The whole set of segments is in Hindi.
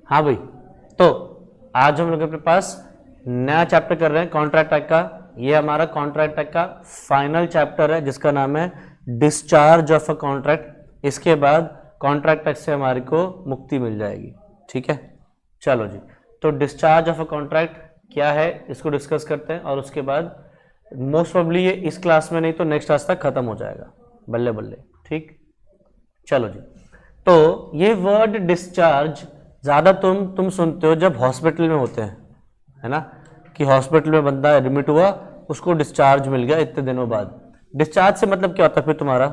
हाँ भाई, तो आज हम लोग अपने पास नया चैप्टर कर रहे हैं कॉन्ट्रैक्ट एक्ट का। ये हमारा कॉन्ट्रैक्ट एक्ट का फाइनल चैप्टर है जिसका नाम है डिस्चार्ज ऑफ अ कॉन्ट्रैक्ट। इसके बाद कॉन्ट्रैक्ट एक्ट से हमारे को मुक्ति मिल जाएगी। ठीक है, चलो जी। तो डिस्चार्ज ऑफ अ कॉन्ट्रैक्ट क्या है इसको डिस्कस करते हैं, और उसके बाद मोस्ट प्रोबेबली ये इस क्लास में नहीं तो नेक्स्ट क्लास तक खत्म हो जाएगा, बल्ले बल्ले। ठीक, चलो जी। तो ये वर्ड डिस्चार्ज ज़्यादा तुम सुनते हो जब हॉस्पिटल में होते हैं, है ना, कि हॉस्पिटल में बंदा एडमिट हुआ, उसको डिस्चार्ज मिल गया इतने दिनों बाद। डिस्चार्ज से मतलब क्या होता है फिर तुम्हारा?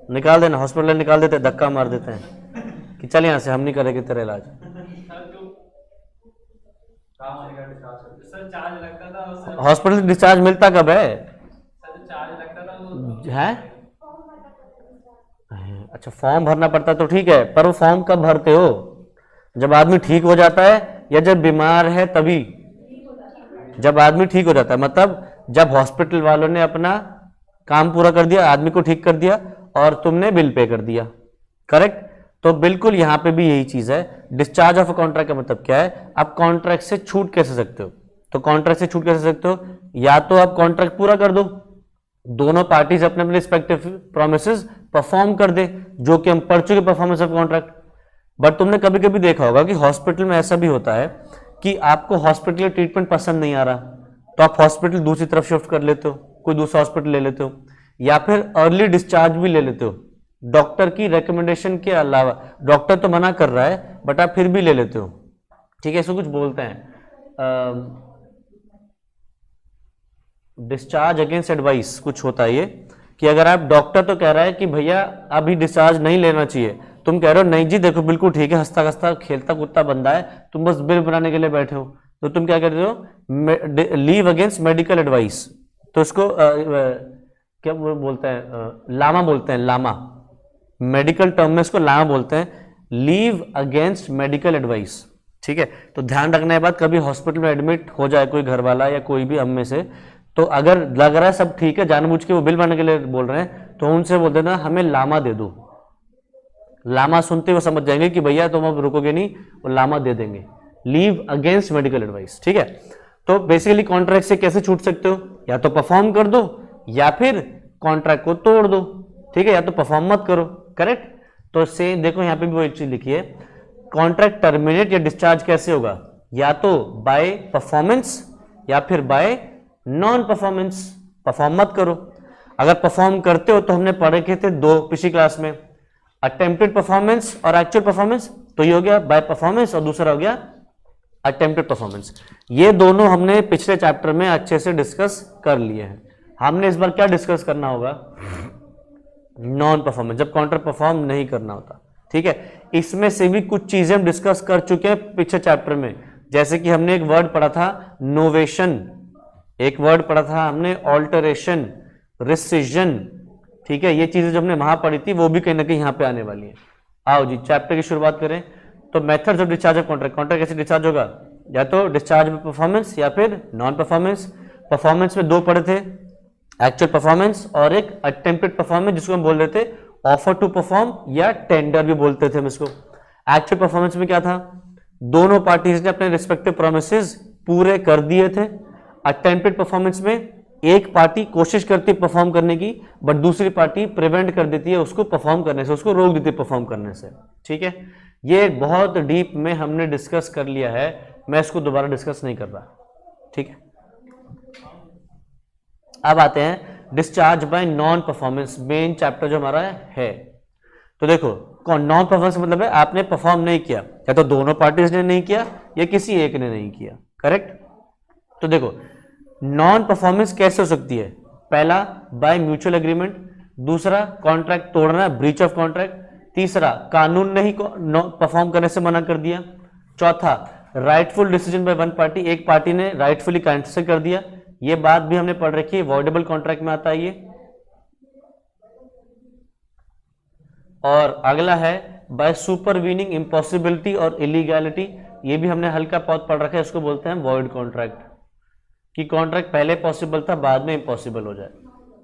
निकाल देना, हॉस्पिटल निकाल देते हैं, धक्का मार देते हैं कि चल यहाँ से, हम नहीं करेंगे तेरा इलाज। हॉस्पिटल डिस्चार्ज मिलता कब है? अच्छा, फॉर्म भरना पड़ता है तो ठीक है, पर वो फॉर्म कब भरते हो? जब आदमी ठीक हो जाता है या जब बीमार है तभी? जब आदमी ठीक हो जाता है, मतलब जब हॉस्पिटल वालों ने अपना काम पूरा कर दिया, आदमी को ठीक कर दिया और तुमने बिल पे कर दिया। करेक्ट? तो बिल्कुल यहां पे भी यही चीज है। डिस्चार्ज ऑफ अ कॉन्ट्रैक्ट का मतलब क्या है? आप कॉन्ट्रैक्ट से छूट कैसे सकते हो? तो कॉन्ट्रैक्ट से छूट कैसे सकते हो? या तो आप कॉन्ट्रैक्ट पूरा कर दो, दोनों पार्टीज अपने अपने रिस्पेक्टिव प्रोमिसेस परफॉर्म कर दे, जो कि हम पढ़ चुके परफॉर्मेंस ऑफ कॉन्ट्रैक्ट। बट तुमने कभी कभी देखा होगा कि हॉस्पिटल में ऐसा भी होता है कि आपको हॉस्पिटल ट्रीटमेंट पसंद नहीं आ रहा, तो आप हॉस्पिटल दूसरी तरफ शिफ्ट कर लेते हो, कोई दूसरा हॉस्पिटल ले लेते हो, या फिर अर्ली डिस्चार्ज भी ले लेते हो। डॉक्टर की रिकमेंडेशन के अलावा, डॉक्टर तो मना कर रहा है बट आप फिर भी ले लेते हो। ठीक है, इसको कुछ बोलते हैं डिस्चार्ज अगेंस्ट एडवाइस, कुछ होता है ये, कि अगर आप, डॉक्टर तो कह रहा है कि भैया अभी डिस्चार्ज नहीं लेना चाहिए, तुम कह रहे हो नहीं जी देखो बिल्कुल ठीक है, हंसता हंसता खेलता कूदता बंदा है, तुम बस बिल बनाने के लिए बैठे हो, तो तुम क्या कहते हो? Leave against medical advice. तो इसको क्या बोलते हैं? लामा बोलते हैं, लामा। मेडिकल टर्म में इसको लामा बोलते हैं, लीव अगेंस्ट मेडिकल एडवाइस। ठीक है, तो ध्यान रखना है बात, कभी हॉस्पिटल में एडमिट हो जाए कोई घर वाला या कोई भी हम में से, तो अगर लग रहा है सब ठीक है, जानबूझ के वो बिल बनाने के लिए बोल रहे हैं, तो उनसे बोल देना हमें लामा दे दो। लामा सुनते हुए समझ जाएंगे कि भैया तुम अब रुकोगे नहीं, वो लामा दे देंगे। Leave against medical advice. ठीक है, तो बेसिकली कॉन्ट्रैक्ट से कैसे छूट सकते हो? या तो परफॉर्म कर दो या फिर कॉन्ट्रैक्ट को तोड़ दो। ठीक है, या तो परफॉर्म मत करो। करेक्ट? तो से देखो यहाँ पे भी वो एक चीज लिखी है, कॉन्ट्रैक्ट टर्मिनेट या डिस्चार्ज कैसे होगा? या तो बाय परफॉर्मेंस या फिर बाय नॉन परफॉर्मेंस। परफॉर्म मत करो। अगर परफॉर्म करते हो तो हमने पढ़े के थे दो पिछली क्लास में, अटेम्प्टेड परफॉर्मेंस और एक्चुअल परफॉर्मेंस। तो ये हो गया बाय परफॉर्मेंस और दूसरा हो गया अटेम्प्टेड परफॉर्मेंस। ये दोनों हमने पिछले चैप्टर में अच्छे से डिस्कस कर लिए हैं। हमने इस बार क्या डिस्कस करना होगा? नॉन परफॉर्मेंस, जब कॉन्ट्रैक्ट परफॉर्म नहीं करना होता। ठीक है, इसमें से भी कुछ चीजें हम डिस्कस कर चुके हैं पिछले चैप्टर में, जैसे कि हमने एक वर्ड पढ़ा था नोवेशन, एक वर्ड पढ़ा था हमने ऑल्टरेशन, रिसिजन। ठीक है, ये चीजें जो हमने वहां पढ़ी थी वो भी कहीं ना कहीं यहाँ पे आने वाली है। आओ जी चैप्टर की शुरुआत करें। तो methods of discharge of contract, contract कैसे डिस्चार्ज होगा? या तो डिस्चार्ज में परफॉर्मेंस या फिर नॉन परफॉर्मेंस। परफॉर्मेंस में दो पढ़े थे, एक्चुअल परफॉर्मेंस और एक अटेम्प्टेड परफॉर्मेंस, जिसको हम बोल रहे थे ऑफर टू परफॉर्म या टेंडर भी बोलते थे हम इसको। एक्चुअल परफॉर्मेंस में क्या था? दोनों पार्टीज ने अपने रिस्पेक्टिव प्रोमिसेस पूरे कर दिए थे। अटेम्प्टेड परफॉर्मेंस में एक पार्टी कोशिश करती है परफॉर्म करने की, बट दूसरी पार्टी प्रिवेंट कर देती है उसको परफॉर्म करने से, उसको रोक देती है परफॉर्म करने से। ठीक है, ये बहुत डीप में हमने डिस्कस कर लिया है, मैं इसको दोबारा डिस्कस नहीं कर रहा। ठीक है, अब आते हैं discharge by non performance, main chapter जो हमारा है। तो देखो कौन नॉन परफॉर्मेंस मतलब है आपने परफॉर्म नहीं किया, या तो दोनों पार्टीज ने नहीं किया या किसी एक ने नहीं किया। करेक्ट? तो देखो नॉन परफॉर्मेंस कैसे हो सकती है? पहला बाय म्यूचुअल एग्रीमेंट, दूसरा कॉन्ट्रैक्ट तोड़ना, ब्रीच ऑफ कॉन्ट्रैक्ट, तीसरा कानून ने ही परफॉर्म करने से मना कर दिया, चौथा rightful decision by one party, एक पार्टी ने राइटफुली कैंसिल कर दिया, ये बात भी हमने पढ़ रखी है, वॉइडेबल कॉन्ट्रैक्ट में आता है ये। और अगला है बाय सुपरवीनिंग इम्पॉसिबिलिटी और इलीगैलिटी, ये भी हमने हल्का बहुत पढ़ रखा है, इसको बोलते हैं वॉइड कॉन्ट्रैक्ट, कि कॉन्ट्रैक्ट पहले पॉसिबल था बाद में इम्पॉसिबल हो जाए।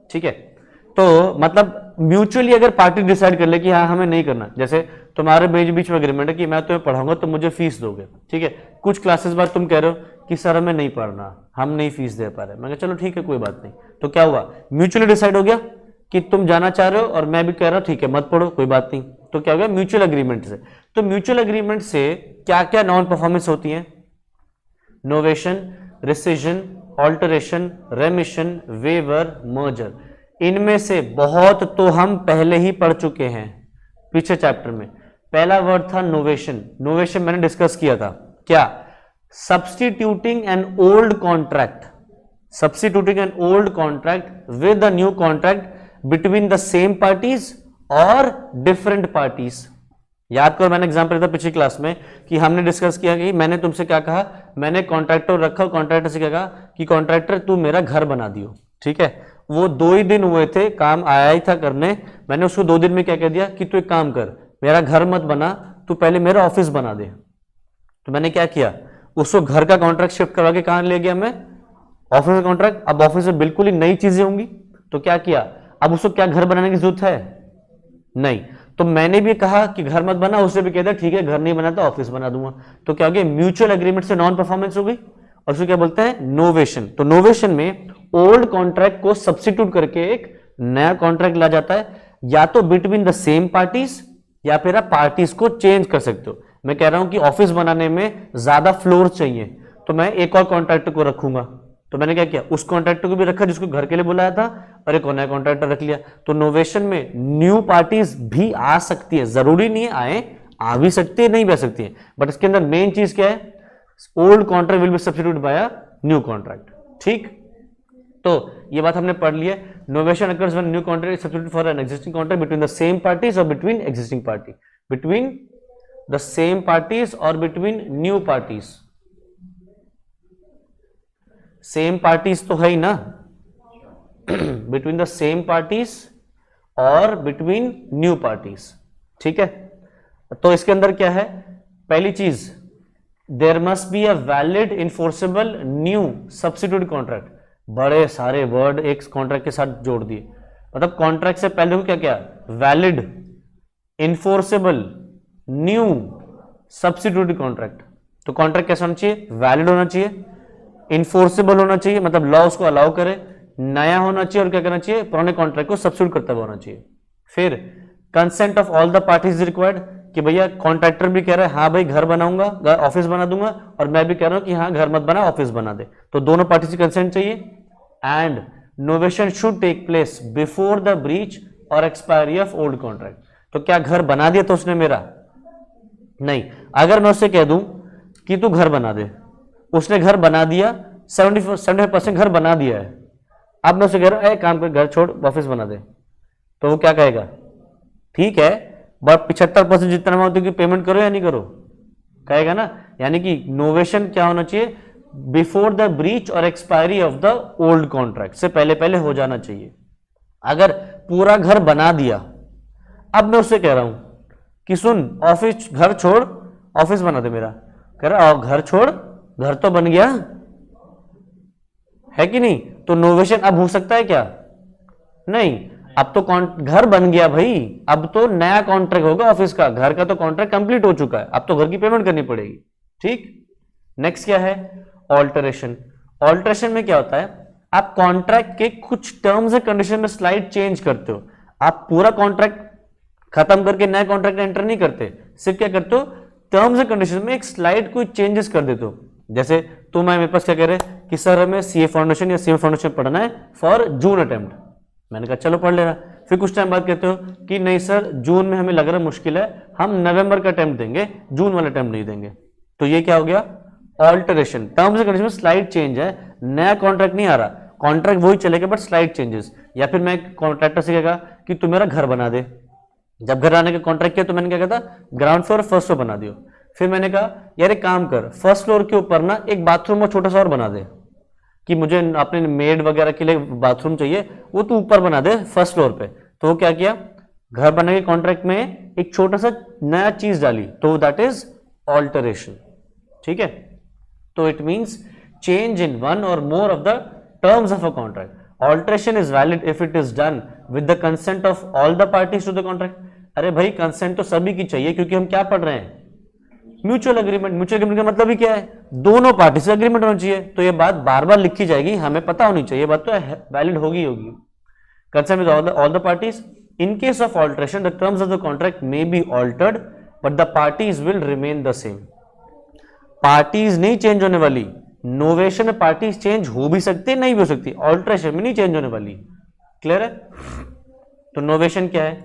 ठीक है, तो मतलब म्यूचुअली अगर पार्टी डिसाइड कर ले कि हाँ हमें नहीं करना, जैसे तुम्हारे बीच में एग्रीमेंट है कि मैं तुम्हें पढ़ाऊंगा तो मुझे फीस दोगे, ठीक है, कुछ क्लासेस बाद तुम कह रहे हो कि सर हमें नहीं पढ़ना, हम नहीं फीस दे पा रहे, मैं चलो ठीक है कोई बात नहीं, तो क्या हुआ, म्यूचुअली डिसाइड हो गया कि तुम जाना चाह रहे हो और मैं भी कह रहा हूं ठीक है मत पढ़ो कोई बात नहीं, तो क्या हो गया, म्यूचुअल एग्रीमेंट से। तो म्यूचुअल एग्रीमेंट से क्या क्या नॉन परफॉर्मेंस होती है, novation, rescission, alteration, remission, waiver, merger. इनमें से बहुत तो हम पहले ही पढ़ चुके हैं पिछले चैप्टर में। पहला वर्ड था नोवेशन, नोवेशन मैंने डिस्कस किया था, क्या, substituting N old contract, substituting N old contract with a new contract between the same parties और डिफरेंट पार्टीज। याद करो मैंने एग्जांपल दिया था पिछली क्लास में कि हमने डिस्कस किया कि मैंने तुमसे क्या कहा, मैंने कॉन्ट्रैक्टर रखा, कॉन्ट्रैक्टर से क्या कहा कि कॉन्ट्रैक्टर तू मेरा घर बना दियो, ठीक है, वो 2 ही दिन हुए थे, काम आया ही था करने, मैंने उसको 2 दिन में क्या कह दिया कि तू एक काम कर, मेरा घर मत बना, तू पहले मेरा ऑफिस बना दे। तो मैंने क्या किया, उसको घर का कॉन्ट्रैक्ट शिफ्ट करवा के कहां ले गया मैं, ऑफिस का कॉन्ट्रैक्ट। अब ऑफिस में बिल्कुल ही नई चीजें होंगी, तो क्या किया, अब उसको क्या घर बनाने की जरूरत है, नहीं, तो मैंने भी कहा कि घर मत बना, उसने भी कह दिया ठीक है घर नहीं बनाता ऑफिस बना दूंगा, तो क्या हो गया, म्यूचुअल एग्रीमेंट से नॉन परफॉर्मेंस हो गई, और उसको क्या बोलते हैं, नोवेशन। तो नोवेशन में ओल्ड कॉन्ट्रैक्ट को सब्स्टिट्यूट करके एक नया कॉन्ट्रैक्ट ला जाता है, या तो बिटवीन द सेम पार्टीज या फिर आप पार्टीज को चेंज कर सकते हो। मैं कह रहा हूं कि ऑफिस बनाने में ज्यादा फ्लोर चाहिए, तो मैं एक और कॉन्ट्रैक्टर को रखूंगा, तो मैंने क्या किया, उस कॉन्ट्रैक्टर को भी रखा जिसको घर के लिए बुलाया था, और एक नया कॉन्ट्रैक्टर रख लिया। तो नोवेशन में न्यू पार्टीज भी आ सकती है, जरूरी नहीं है आए, आ भी सकती है नहीं भी आ सकती है, बट इसके अंदर मेन चीज क्या है, old contract will be substituted by a new contract, ठीक। तो ये बात हमने पढ़ ली है, novation occurs when new contract is substituted for an existing contract between the same parties or between existing party, between the same parties or between new parties. Same parties तो है ही ना, between the same parties or between new parties, ठीक है। तो इसके अंदर क्या है, पहली चीज, there must be a valid enforceable new substitute contract. बड़े सारे वर्ड एक कॉन्ट्रैक्ट के साथ जोड़ दिए, मतलब कॉन्ट्रैक्ट से पहले को क्या क्या, valid, enforceable, new, substitute contract. तो कॉन्ट्रैक्ट कैसा होना चाहिए, वैलिड होना चाहिए, इन्फोर्सेबल होना चाहिए, मतलब लॉ उसको अलाउ करे, नया होना चाहिए, और क्या करना चाहिए, पुराने कॉन्ट्रैक्ट को सब्स्टिट्यूट करता हुआ होना चाहिए। फिर consent of all the parties required, कि भैया कॉन्ट्रैक्टर भी कह रहा है हाँ भाई घर बनाऊंगा, ऑफिस बना दूंगा, और मैं भी कह रहा हूं कि हाँ घर मत बना ऑफिस बना दे, तो दोनों पार्टी से कंसेंट चाहिए। And novation should take place before the breach or expiry of old contract. तो क्या घर बना दिया तो उसने मेरा, नहीं, अगर मैं उससे कह दूं कि तू घर बना दे, उसने घर बना दिया, 75% घर बना दिया है, अब मैं उसे कह रहा हूं काम कर घर छोड़ ऑफिस बना दे, तो वो क्या कहेगा, ठीक है बट 75% जितना अमाउंट की पेमेंट करो या नहीं करो, कहेगा ना। यानी कि नोवेशन क्या होना चाहिए, before the breach or expiry of the old contract, से पहले पहले हो जाना चाहिए। अगर पूरा घर बना दिया, अब मैं उससे कह रहा हूं कि सुन ऑफिस घर छोड़ ऑफिस बना दे मेरा, कह रहा घर छोड़, घर तो बन गया है कि नहीं, तो नोवेशन अब हो सकता है क्या, नहीं, अब तो घर बन गया भाई, अब तो नया कॉन्ट्रैक्ट होगा ऑफिस का, घर का तो कॉन्ट्रैक्ट कंप्लीट हो चुका है, अब तो घर की पेमेंट करनी पड़ेगी, ठीक। नेक्स्ट क्या है, ऑल्टरेशन। ऑल्टरेशन में क्या होता है, आप कॉन्ट्रैक्ट के कुछ टर्म्स एंड कंडीशन में स्लाइड चेंज करते हो, आप पूरा कॉन्ट्रैक्ट खत्म करके नया कॉन्ट्रैक्ट एंटर नहीं करते, सिर्फ क्या करते हो, टर्म्स एंड कंडीशन में एक स्लाइड कोई चेंजेस कर देते हो। जैसे तुम मेरे पास क्या कह रहे कि सर हमें सीए फाउंडेशन या सीए फाउंडेशन पढ़ना है फॉर जून अटेम्प्ट, मैंने कहा चलो पढ़ लेना। फिर कुछ टाइम बाद कहते हो कि नहीं सर जून में हमें लग रहा है मुश्किल है, हम नवंबर का अटेम्प्ट देंगे, जून वाला अटेम्प्ट नहीं देंगे, तो ये क्या हो गया, ऑल्टरेशन। टर्म्स एंड कंडीशन में स्लाइड चेंज है, नया कॉन्ट्रैक्ट नहीं आ रहा, कॉन्ट्रैक्ट वही चलेगा बट स्लाइड चेंजेस। या फिर मैं कॉन्ट्रैक्टर से कहेगा कि तू मेरा घर बना दे, जब घर आने का कॉन्ट्रैक्ट किया तो मैंने क्या कहा था, ग्राउंड फ्लोर फर्स्ट फ्लोर बना दियो। फिर मैंने कहा यार एक काम कर, फर्स्ट फ्लोर के ऊपर ना एक बाथरूम और छोटा सा और बना दे, कि मुझे अपने मेड वगैरह के लिए बाथरूम चाहिए, वो तू ऊपर बना दे फर्स्ट फ्लोर पे। तो वो क्या किया, घर बनाने के कॉन्ट्रैक्ट में एक छोटा सा नया चीज डाली, तो दैट इज ऑल्टरेशन, ठीक है। तो it means change in one or more of the terms of a contract. Alteration is valid if it is done with the consent of all the parties to the contract. अरे भाई कंसेंट तो सभी की चाहिए, क्योंकि हम क्या पढ़ रहे हैं, म्यूचुअल एग्रीमेंट। म्यूचुअल एग्रीमेंट का मतलब ही क्या है, दोनों पार्टी से एग्रीमेंट होना चाहिए। तो ये बात बार बार लिखी जाएगी, हमें पता होनी चाहिए, बात तो वैलिड होगी होगी। Consent with all the parties. In case of alteration the terms of the contract may be altered but the parties will remain the same. Parties नहीं चेंज होने वाली, नोवेशन में पार्टीज चेंज हो भी सकती, नहीं भी हो सकती, ऑल्ट्रेशन में नहीं चेंज होने वाली। क्लियर है? तो नोवेशन क्या है?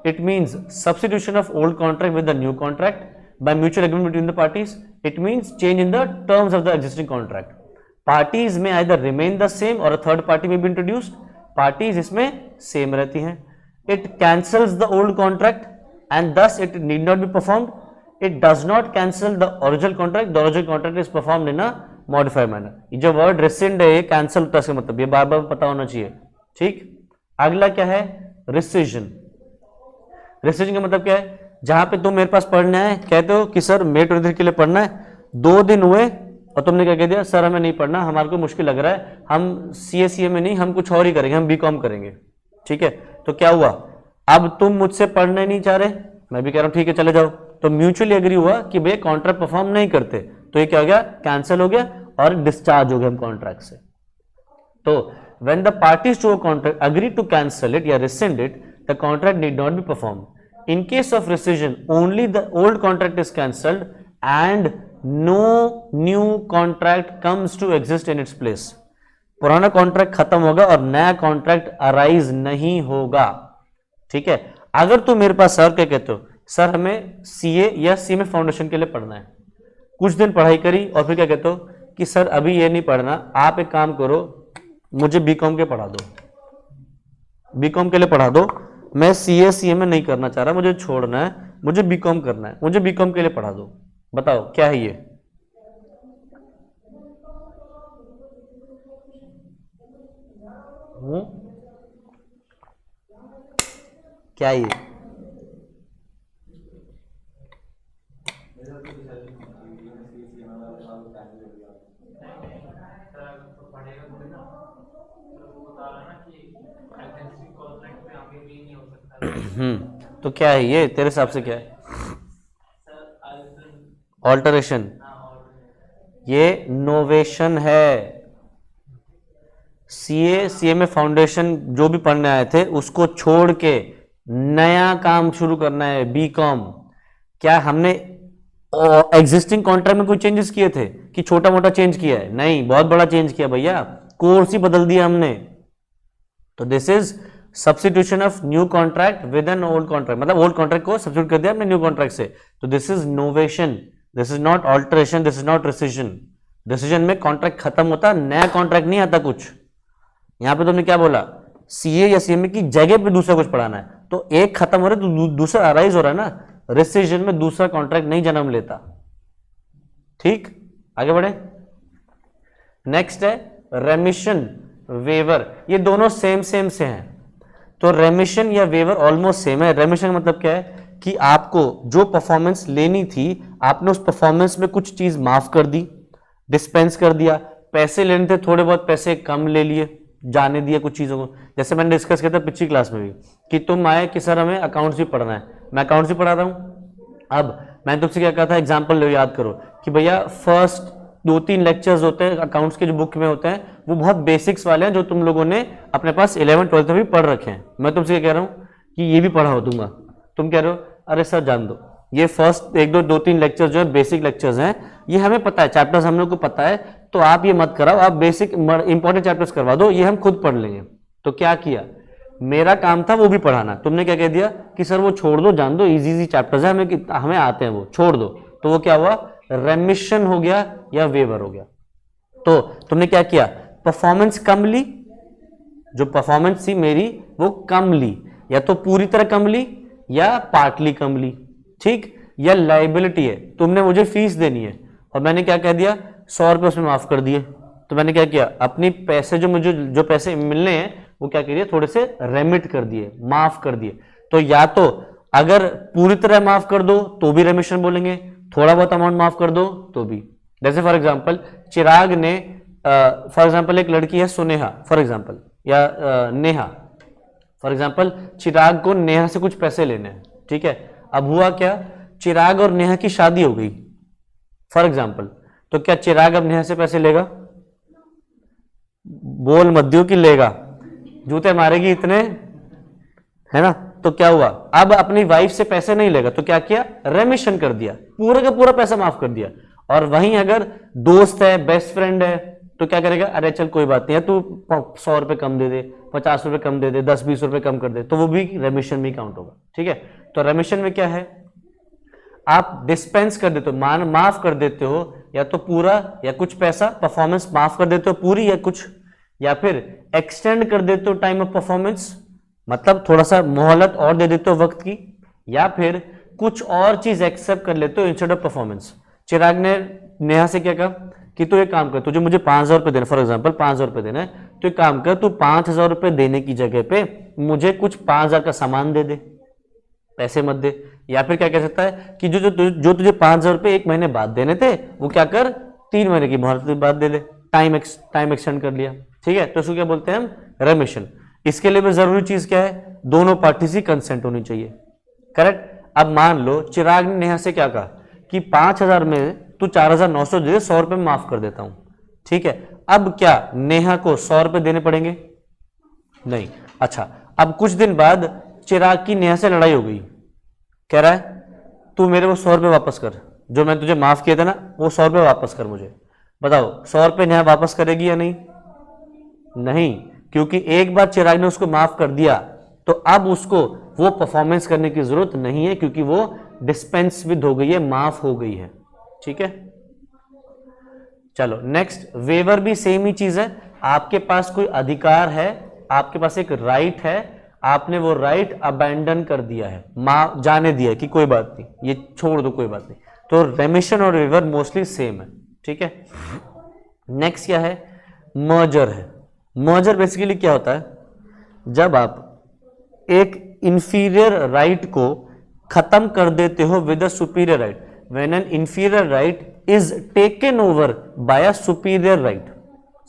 It means substitution of old contract with the new contract by mutual agreement between the parties. It means change in the terms of the existing contract. Parties में आइदर रिमेन द सेम और अ थर्ड पार्टी में बी इंट्रोड्यूस्ड। पार्टीज इसमें सेम रहती हैं। It cancels the old contract and thus it need not be performed. It does not cancel the original contract. The original contract is performed in a modified manner. ये जो वर्ड rescind है, ये कैंसिल होता है, इसका मतलब ये बार बार पता होना चाहिए। ठीक, अगला क्या है? rescission। rescission का मतलब क्या है? जहां पे तुम मेरे पास पढ़ने आए, कहते हो कि सर May 23 के लिए पढ़ना है, 2 दिन हुए और तुमने क्या कह दिया, सर हमें नहीं पढ़ना, हमारे को मुश्किल लग रहा है, हम CA में नहीं, हम कुछ और ही करेंगे, हम BCom करेंगे। ठीक है, तो क्या हुआ, अब तुम मुझसे पढ़ने नहीं चाह रहे, मैं भी कह रहा हूं ठीक है चले जाओ, तो म्यूचुअली एग्री हुआ कि भैया कॉन्ट्रैक्ट परफॉर्म नहीं करते, तो ये क्या हो गया, कैंसिल हो गया और डिस्चार्ज हो गया हम कॉन्ट्रैक्ट से। तो when the parties to a contract agree to cancel it या rescind it, the contract need not be perform. In case of rescission only the old contract is cancelled and no new contract comes to exist in its place. पुराना कॉन्ट्रैक्ट खत्म होगा और नया कॉन्ट्रैक्ट अराइज नहीं होगा। ठीक है, अगर तुम मेरे पास सर क्या कहते हो, सर हमें सीए या सीएमए फाउंडेशन के लिए पढ़ना है, कुछ दिन पढ़ाई करी और फिर क्या कहते हो कि सर अभी ये नहीं पढ़ना, आप एक काम करो मुझे बीकॉम के पढ़ा दो, बीकॉम के लिए पढ़ा दो, मैं सीए सीएमए नहीं करना चाह रहा, मुझे छोड़ना है, मुझे बीकॉम करना है, मुझे बीकॉम के लिए पढ़ा दो। बताओ क्या है ये? क्या ये? तो क्या है ये तेरे हिसाब से, क्या है? ऑल्टरेशन, ये नोवेशन है। सीए सीएमए फाउंडेशन जो भी पढ़ने आए थे उसको छोड़ के नया काम शुरू करना है, बीकॉम। क्या हमने एग्जिस्टिंग कॉन्ट्रैक्ट में कोई चेंजेस किए थे कि छोटा मोटा चेंज किया है? नहीं, बहुत बड़ा चेंज किया भैया, कोर्स ही बदल दिया हमने। तो this is substitution of new contract with an old contract, मतलब ओल्ड कॉन्ट्रैक्ट को सब्स्टिट्यूट कर दिया हमने न्यू कॉन्ट्रैक्ट से। तो this is novation, this is not alteration, this is not rescission. Rescission में कॉन्ट्रैक्ट खत्म होता, नया कॉन्ट्रैक्ट नहीं आता कुछ। यहां पे तुमने क्या बोला, सीए या सीएमए की जगह पे दूसरा कुछ पढ़ाना है, तो एक खत्म हो रहा है तो दूसरा अराइज हो रहा है ना। रिसिजन में दूसरा कॉन्ट्रैक्ट नहीं जन्म लेता। ठीक, आगे बढ़े। नेक्स्ट है रेमिशन, वेवर। ये दोनों सेम सेम से हैं, तो रेमिशन या वेवर ऑलमोस्ट सेम है। रेमिशन मतलब क्या है कि आपको जो परफॉर्मेंस लेनी थी, आपने उस परफॉर्मेंस में कुछ चीज माफ कर दी, डिस्पेंस कर दिया। पैसे लेने थे, थोड़े बहुत पैसे कम ले लिए, जाने दिया कुछ चीजों को। जैसे मैंने डिस्कस किया था पिछली क्लास में भी कि तुम आए कि सर हमें अकाउंट्स भी पढ़ना है, मैं अकाउंट्स भी पढ़ा रहा हूं। अब मैंने तुमसे क्या कहा था, एग्जाम्पल लो, याद करो कि भैया फर्स्ट 2-3 लेक्चर्स होते हैं अकाउंट्स के जो बुक में होते हैं, वो बहुत बेसिक्स वाले हैं जो तुम लोगों ने अपने पास 11th-12th में भी पढ़ रखे हैं। मैं तुमसे क्या कह रहा हूं कि ये भी पढ़ा हो दूंगा, तुम कह रहे हो अरे सर जान दो, ये फर्स्ट 1-2-3 लेक्चर्स जो है बेसिक लेक्चर्स हैं, ये हमें पता है, चैप्टर्स हम लोग को पता है, तो आप ये मत कराओ, आप बेसिक इंपॉर्टेंट चैप्टर्स करवा दो, ये हम खुद पढ़ लेंगे। तो क्या किया, मेरा काम था वो भी पढ़ाना, तुमने क्या कह दिया कि सर वो छोड़ दो, जान दो, इजी चैप्टर्स है, हमें आते हैं, वो छोड़ दो। तो वो क्या हुआ, रेमिशन हो गया या वेवर हो गया। तो तुमने क्या किया, परफॉर्मेंस कम ली, जो परफॉर्मेंस थी मेरी वो कम ली, या तो पूरी तरह कम ली या पार्टली कम ली। ठीक, या लाइबिलिटी है, तुमने मुझे फीस देनी है और मैंने क्या कह दिया, 100 रुपये उसमें माफ कर दिए। तो मैंने क्या किया, अपनी पैसे जो मुझे जो पैसे मिलने हैं वो क्या करिए, थोड़े से रेमिट कर दिए, माफ कर दिए। तो या तो अगर पूरी तरह माफ कर दो तो भी रेमिशन बोलेंगे, थोड़ा बहुत अमाउंट माफ कर दो तो भी। जैसे फॉर एग्जांपल चिराग ने फॉर एग्जांपल एक लड़की है सुनेहा फॉर एग्जांपल, या नेहा, फॉर एग्जाम्पल चिराग को नेहा से कुछ पैसे लेने हैं, ठीक है। अब हुआ क्या, चिराग और नेहा की शादी हो गई फॉर एग्जाम्पल, तो क्या चिराग अब नेहा से पैसे लेगा? बोल मध्यो की लेगा, जूते मारेगी इतने, है ना। तो क्या हुआ, अब अपनी वाइफ से पैसे नहीं लेगा, तो क्या किया, रेमिशन कर दिया, पूरा का पूरा पैसा माफ कर दिया। और वहीं अगर दोस्त है, बेस्ट फ्रेंड है, तो क्या करेगा, अरे चल कोई बात नहीं है, तू 100 रुपए कम दे दे, 50 रुपए कम दे दे, 10-20 रुपए कम कर दे, तो वो भी रेमिशन में काउंट होगा, ठीक है। तो रेमिशन में क्या है, आप डिस्पेंस कर देते हो, माफ कर देते हो, या तो पूरा या कुछ पैसा, परफॉर्मेंस माफ कर देते हो पूरी या कुछ, या फिर एक्सटेंड कर देते हो टाइम ऑफ परफॉर्मेंस, मतलब थोड़ा सा मोहलत और दे देते हो वक्त की, या फिर कुछ और चीज एक्सेप्ट कर लेते हो इंस्टेड ऑफ परफॉर्मेंस। चिराग ने नेहा से क्या कहा कि तू एक काम कर, तुझे मुझे 5,000 रुपए देना, फॉर एग्जाम्पल 5,000 रुपए देना है, तो एक काम कर, तू 5,000 रुपए देने की जगह पे मुझे कुछ 5,000 का सामान दे दे, पैसे मत दे। या फिर क्या कह सकता है कि जो तुझे 5,000 रुपए 1 महीने बाद देने थे, वो क्या कर, 3 महीने की मोहलत बाद दे दे, टाइम एक्सटेंड कर लिया, ठीक है। तो इसको क्या बोलते हैं हम, रेमिशन। इसके लिए भी जरूरी चीज क्या है, दोनों पार्टी से कंसेंट होनी चाहिए, करेक्ट। अब मान लो चिराग ने नेहा से क्या कहा कि 5,000 में तू 4,900 दे दे, 100 रुपए माफ कर देता हूं, ठीक है। अब क्या नेहा को 100 रुपए देने पड़ेंगे? नहीं। अच्छा, अब कुछ दिन बाद चिराग की नेहा से लड़ाई हो गई, कह रहा है तू मेरे को 100 रुपए वापस कर, जो मैं तुझे माफ किए थे ना, वो 100 रुपए वापस कर मुझे। बताओ 100 रुपए नेहा वापस करेगी या नहीं? नहीं, क्योंकि एक बार चिराग ने उसको माफ कर दिया, तो अब उसको वो परफॉर्मेंस करने की जरूरत नहीं है, क्योंकि वो डिस्पेंस विद हो गई है, माफ हो गई है, ठीक है। चलो नेक्स्ट, वेवर भी सेम ही चीज है। आपके पास कोई अधिकार है, आपके पास एक राइट है, आपने वो राइट अबैंडन कर दिया है, जाने दिया है कि कोई बात नहीं, ये छोड़ दो, कोई बात नहीं। तो रेमिशन और वेवर मोस्टली सेम है, ठीक है। नेक्स्ट क्या है, मर्जर है। मर्जर बेसिकली क्या होता है, जब आप एक इंफीरियर राइट को खत्म कर देते हो with a superior right, when an inferior right is taken over by a superior right.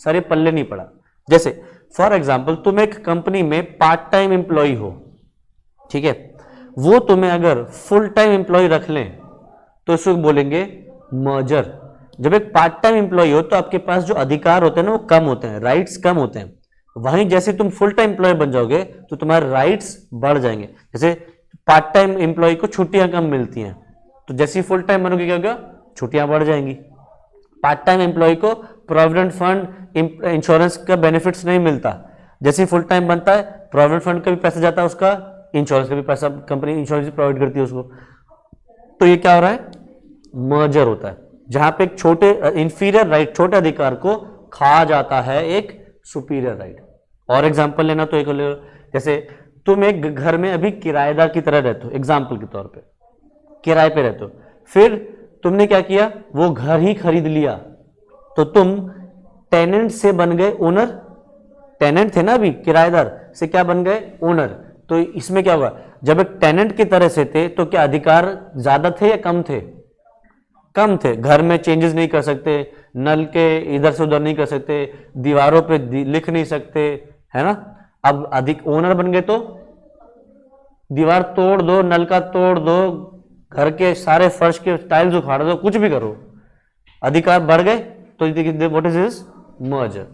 सारे पल्ले नहीं पड़ा। जैसे फॉर एग्जाम्पल, तुम एक कंपनी में पार्ट टाइम एम्प्लॉय हो, ठीक है, वो तुम्हें अगर फुल टाइम एम्प्लॉय रख लें तो इसको बोलेंगे मर्जर। जब एक पार्ट टाइम एम्प्लॉय हो तो आपके पास जो अधिकार होते हैं ना, वो कम होते हैं, राइट्स कम होते हैं। वहीं जैसे तुम फुल टाइम एम्प्लॉय बन जाओगे तो तुम्हारे राइट्स बढ़ जाएंगे। जैसे पार्ट टाइम एम्प्लॉय को छुट्टियां कम मिलती हैं, तो जैसे फुल टाइम बनोगे क्या होगा, छुट्टियां बढ़ जाएंगी। पार्ट टाइम एम्प्लॉय को प्रोविडेंट फंड, इंश्योरेंस का बेनिफिट्स नहीं मिलता, जैसे फुल टाइम बनता है प्रोविडेंट फंड का भी पैसा जाता है, उसका इंश्योरेंस का भी पैसा कंपनी इंश्योरेंस प्रोवाइड करती है उसको। तो ये क्या हो रहा है, मर्जर होता है, जहां पे एक छोटे इंफीरियर राइट, छोटे अधिकार को खा जाता है एक सुपीरियर राइट। और एग्जांपल लेना तो एक जैसे तुम एक घर में अभी किराएदार की तरह रहते हो, एग्जांपल के तौर पे किराए पे रहते हो, फिर तुमने क्या किया, वो घर ही खरीद लिया, तो तुम टेनेंट से बन गए ओनर। टेनेंट थे ना अभी, किराएदार से क्या बन गए, ओनर। तो इसमें क्या हुआ, जब एक टेनेंट की तरह से थे तो क्या अधिकार ज्यादा थे या कम थे? कम थे। घर में चेंजेस नहीं कर सकते, नल के इधर से उधर नहीं कर सकते, दीवारों पे लिख नहीं सकते, है ना। अब अधिक ओनर बन गए तो दीवार तोड़ दो, नल का तोड़ दो, घर के सारे फर्श के टाइल्स उखाड़ दो, कुछ भी करो, अधिकार बढ़ गए। तो व्हाट इज दिस, मर्जर।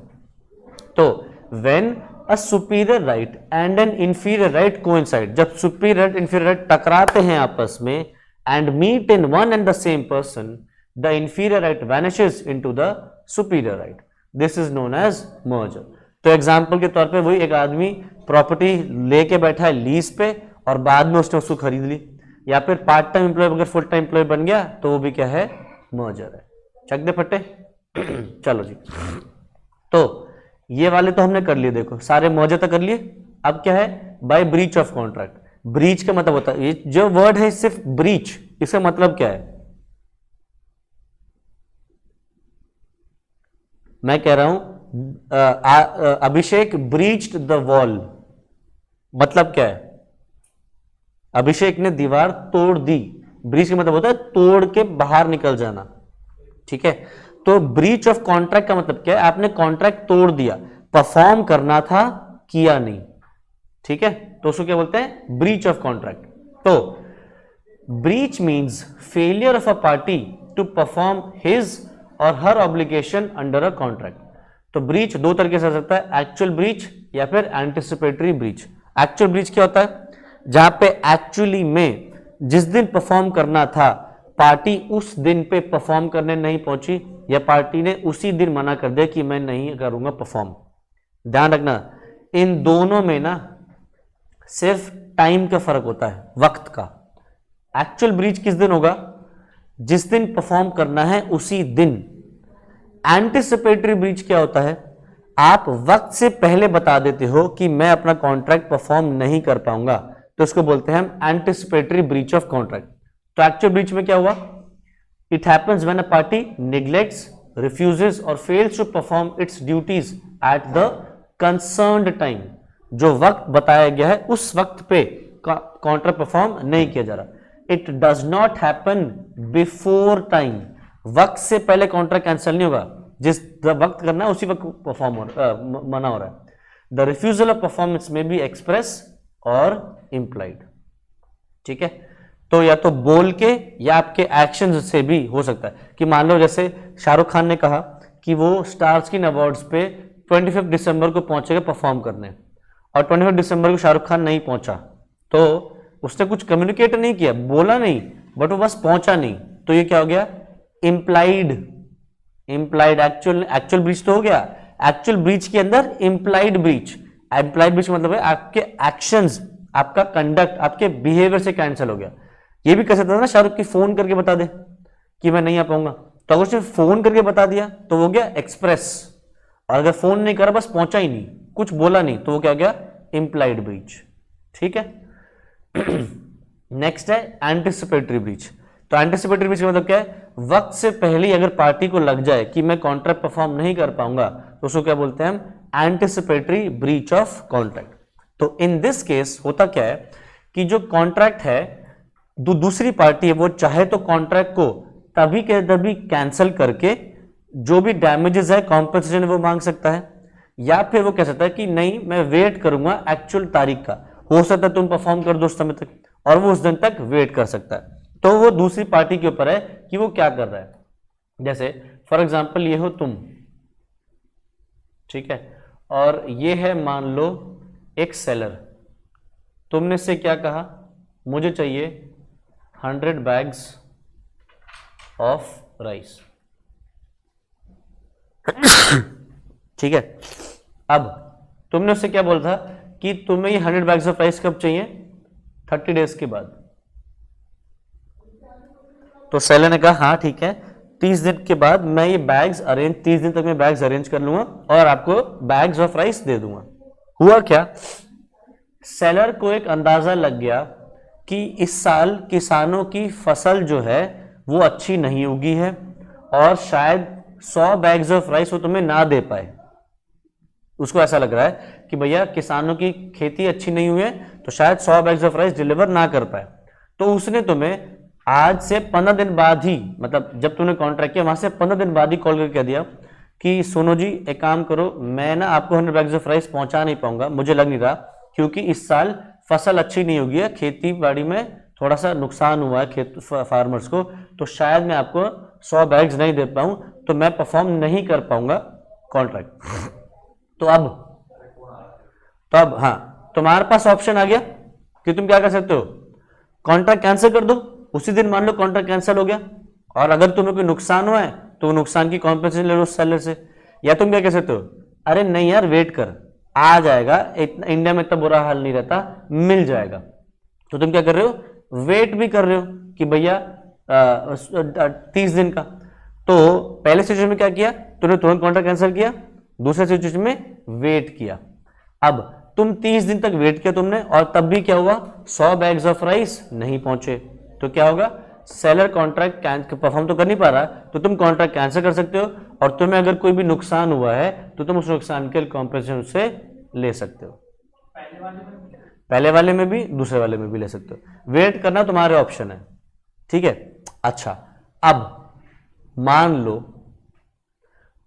तो when a superior right and N inferior right coincide, जब सुपीरियर इंफीरियर राइट टकराते हैं आपस में and meet in one and the same person, the inferior right vanishes into the superior right. This is known as merger. तो एग्जाम्पल के तौर पे वही एक आदमी प्रॉपर्टी लेके बैठा है लीज पे और बाद में उसने उसको खरीद ली, या फिर पार्ट टाइम एम्प्लॉय अगर फुल टाइम एम्प्लॉय बन गया तो वो भी क्या है, मर्जर है। चक दे फट्टे। चलो जी, तो ये वाले तो हमने कर लिए, देखो सारे मर्जर तो कर लिए। अब क्या है, by breach of contract. Breach का मतलब होता है, ये जो वर्ड है सिर्फ ब्रीच, इसका मतलब क्या है, मैं कह रहा हूं अभिषेक ब्रीच्ड द वॉल, मतलब क्या है, अभिषेक ने दीवार तोड़ दी। ब्रीच का मतलब होता है तोड़ के बाहर निकल जाना, ठीक है। तो ब्रीच ऑफ कॉन्ट्रैक्ट का मतलब क्या है, आपने कॉन्ट्रैक्ट तोड़ दिया, परफॉर्म करना था, किया नहीं, ठीक है, तो उसको क्या बोलते हैं, ब्रीच ऑफ कॉन्ट्रैक्ट। तो breach means failure of a party to perform his or her obligation under a contract. तो ब्रीच दो तरीके से हो सकता है, एक्चुअल ब्रीच या फिर एंटिसिपेटरी ब्रीच। एक्चुअल ब्रीच क्या होता है, जहां पे एक्चुअली में जिस दिन परफॉर्म करना था पार्टी उस दिन पे परफॉर्म करने नहीं पहुंची, या पार्टी ने उसी दिन मना कर दिया कि मैं नहीं करूंगा परफॉर्म। ध्यान रखना, इन दोनों में ना सिर्फ टाइम का फर्क होता है, वक्त का। एक्चुअल ब्रीच किस दिन होगा, जिस दिन परफॉर्म करना है उसी दिन। एंटिसिपेटरी ब्रीच क्या होता है, आप वक्त से पहले बता देते हो कि मैं अपना कॉन्ट्रैक्ट परफॉर्म नहीं कर पाऊंगा, तो इसको बोलते हैं हम एंटिसिपेटरी ब्रीच ऑफ कॉन्ट्रैक्ट। तो एक्चुअल ब्रीच में क्या हुआ, it happens when a party neglects, refuses or fails to perform its duties at the concerned time. जो वक्त बताया गया है उस वक्त पे कॉन्ट्रैक्ट परफॉर्म नहीं किया जा रहा। It does not happen before time, वक्त से पहले कॉन्ट्रैक्ट कैंसिल नहीं होगा, जिस वक्त करना है उसी वक्त परफॉर्म मना हो रहा है। द रिफ्यूजल ऑफ परफॉर्मेंस में बी एक्सप्रेस और इंप्लाइड। ठीक है, तो या तो बोल के या आपके एक्शन से भी हो सकता है कि मान लो जैसे शाहरुख खान ने कहा कि वो स्टार स्क्रीन अवार्ड्स पे 25 दिसंबर को पहुंचेगा परफॉर्म करने, और 25 दिसंबर को शाहरुख खान नहीं पहुंचा, तो उसने कुछ कम्युनिकेट नहीं किया, बोला नहीं, बट वो बस पहुंचा नहीं, तो ये क्या हो गया, इंप्लाइड। इंप्लाइड, एक्चुअल ब्रीच तो हो गया, एक्चुअल ब्रीच के अंदर इंप्लाइड ब्रीच। इंप्लाइड ब्रीच मतलब है आपके एक्शंस, आपका कंडक्ट, आपके बिहेवियर से कैंसिल हो गया। ये भी कह सकता था ना शाहरुख की फोन करके बता दे कि मैं नहीं आ पाऊंगा, तो अगर उसने फोन करके बता दिया तो वो गया एक्सप्रेस, और अगर फोन नहीं करा, बस पहुंचा ही नहीं, कुछ बोला नहीं, तो वो क्या गया, इंप्लाइड ब्रीच। ठीक है। नेक्स्ट है एंटिसिपेटरी ब्रीच। तो एंटिसिपेटरी ब्रीच का मतलब क्या है, वक्त से पहले अगर पार्टी को लग जाए कि मैं कॉन्ट्रैक्ट परफॉर्म नहीं कर पाऊंगा, तो उसको क्या बोलते हैं हम, एंटिसिपेटरी ब्रीच ऑफ कॉन्ट्रैक्ट। तो इन दिस केस होता क्या है कि जो कॉन्ट्रैक्ट है, दूसरी पार्टी है, वो चाहे तो कॉन्ट्रैक्ट को तभी के तभी कैंसिल करके जो भी डैमेजेस है कॉम्पेंसेशन वो मांग सकता है, या फिर वो कह सकता है कि नहीं मैं वेट करूंगा एक्चुअल तारीख का, हो सकता है तुम परफॉर्म कर दो उस समय तक, और वो उस दिन तक वेट कर सकता है। तो वो दूसरी पार्टी के ऊपर है कि वो क्या कर रहा है। जैसे फॉर एग्जाम्पल ये हो तुम, ठीक है, और ये है मान लो एक सेलर, तुमने से क्या कहा, मुझे चाहिए 100 बैग्स ऑफ राइस। ठीक है, अब तुमने उससे क्या बोला था कि तुम्हें ये 100 बैग्स ऑफ राइस कब चाहिए, 30 डेज के बाद। तो सेलर ने कहा हाँ ठीक है, 30 दिन के बाद मैं ये बैग्स अरेंज, 30 दिन तक मैं बैग्स अरेंज कर लूंगा और आपको बैग्स ऑफ राइस दे दूंगा। हुआ क्या, सेलर को एक अंदाजा लग गया कि इस साल किसानों की फसल जो है वो अच्छी नहीं उगी है, और शायद 100 बैग्स ऑफ राइस वो तुम्हें ना दे पाए। उसको ऐसा लग रहा है कि भैया किसानों की खेती अच्छी नहीं हुई है, तो शायद 100 बैग्स ऑफ राइस डिलीवर ना कर पाए। तो उसने तुम्हें आज से 15 दिन बाद ही, मतलब जब तूने कॉन्ट्रैक्ट किया वहां से 15 दिन बाद ही कॉल करके कह दिया कि सोनू जी एक काम करो, मैं ना आपको 100 बैग्स ऑफ राइस पहुंचा नहीं पाऊंगा, मुझे लग नहीं रहा, क्योंकि इस साल फसल अच्छी नहीं होगी है, खेती बाड़ी में थोड़ा सा नुकसान हुआ है खेत फार्मर्स को, तो शायद मैं आपको 100 बैग्स नहीं दे पाऊं, तो मैं परफॉर्म नहीं कर पाऊंगा कॉन्ट्रैक्ट। तो अब हाँ तुम्हारे पास ऑप्शन आ गया कि तुम क्या कर सकते हो, कॉन्ट्रैक्ट कैंसिल कर दो उसी दिन। मान लो कॉन्ट्रैक्ट कैंसिल हो गया, और अगर तुम्हें कोई नुकसान हुआ है तो नुकसान की कॉम्पेंसेशन ले लो सेलर से। या तुम क्या कह सकते हो, अरे नहीं यार वेट कर, आ जाएगा, इंडिया में इतना बुरा हाल नहीं रहता, मिल जाएगा। तो तुम क्या कर रहे हो, वेट भी कर रहे हो कि भैया 30 दिन का। तो पहले सिचुएशन में क्या किया, तुमने तुरंत कॉन्ट्रैक्ट कैंसिल किया, दूसरे सिचुएशन में वेट किया। अब तुम 30 दिन तक वेट किया तुमने, और तब भी क्या हुआ, 100 बैग्स ऑफ राइस नहीं पहुंचे, तो क्या होगा, सेलर कॉन्ट्रैक्ट परफॉर्म तो कर नहीं पा रहा, तो तुम कॉन्ट्रैक्ट कैंसिल कर सकते हो, और तुम्हें अगर कोई भी नुकसान हुआ है तो तुम उस नुकसान के कॉम्पेंसेशन से ले सकते हो। पहले वाले में भी दूसरे वाले में भी ले सकते हो, वेट करना तुम्हारे ऑप्शन है। ठीक है, अच्छा अब मान लो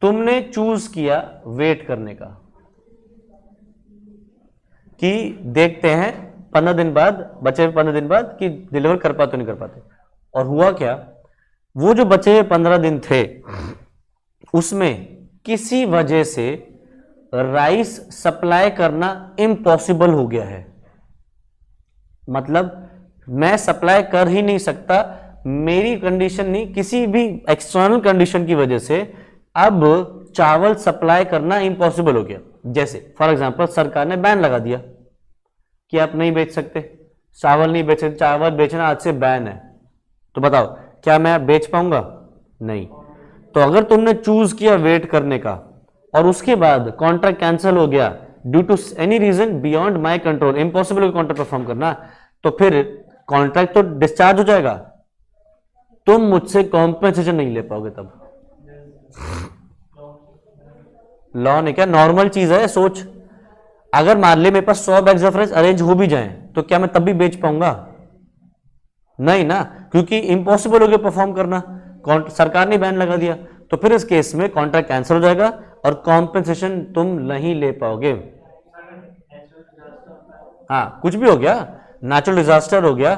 तुमने चूज किया वेट करने का, कि देखते हैं 15 दिन बाद, बचे हुए 15 दिन बाद कि डिलीवर कर पाते नहीं कर पाते। और हुआ क्या, वो जो बचे हुए 15 दिन थे उसमें किसी वजह से राइस सप्लाई करना इम्पॉसिबल हो गया है। मतलब मैं सप्लाई कर ही नहीं सकता, मेरी कंडीशन नहीं, किसी भी एक्सटर्नल कंडीशन की वजह से अब चावल सप्लाई करना इम्पॉसिबल हो गया। जैसे फॉर एग्जांपल सरकार ने बैन लगा दिया कि आप नहीं बेच सकते, चावल नहीं बेच सकते, चावल बेचना आज से बैन है। तो बताओ क्या मैं बेच पाऊंगा? नहीं। तो अगर तुमने चूज किया वेट करने का और उसके बाद कॉन्ट्रैक्ट कैंसिल हो गया due to any reason beyond my control, impossible contract perform करना, तो फिर कॉन्ट्रैक्ट तो डिस्चार्ज हो जाएगा, तुम मुझसे कॉम्पेंसेशन नहीं ले पाओगे। तब लॉ ने क्या, नॉर्मल चीज है, सोच अगर मान ले मेरे पास 100 बैग्स ऑफ राइस अरेंज हो भी जाएं तो क्या मैं तब भी बेच पाऊंगा? नहीं ना, क्योंकि इम्पॉसिबल हो गया परफॉर्म करना, सरकार ने बैन लगा दिया। तो फिर इस केस में कॉन्ट्रैक्ट कैंसिल हो जाएगा और कॉम्पेंसेशन तुम नहीं ले पाओगे। हाँ, कुछ भी हो गया, नेचुरल डिजास्टर हो गया,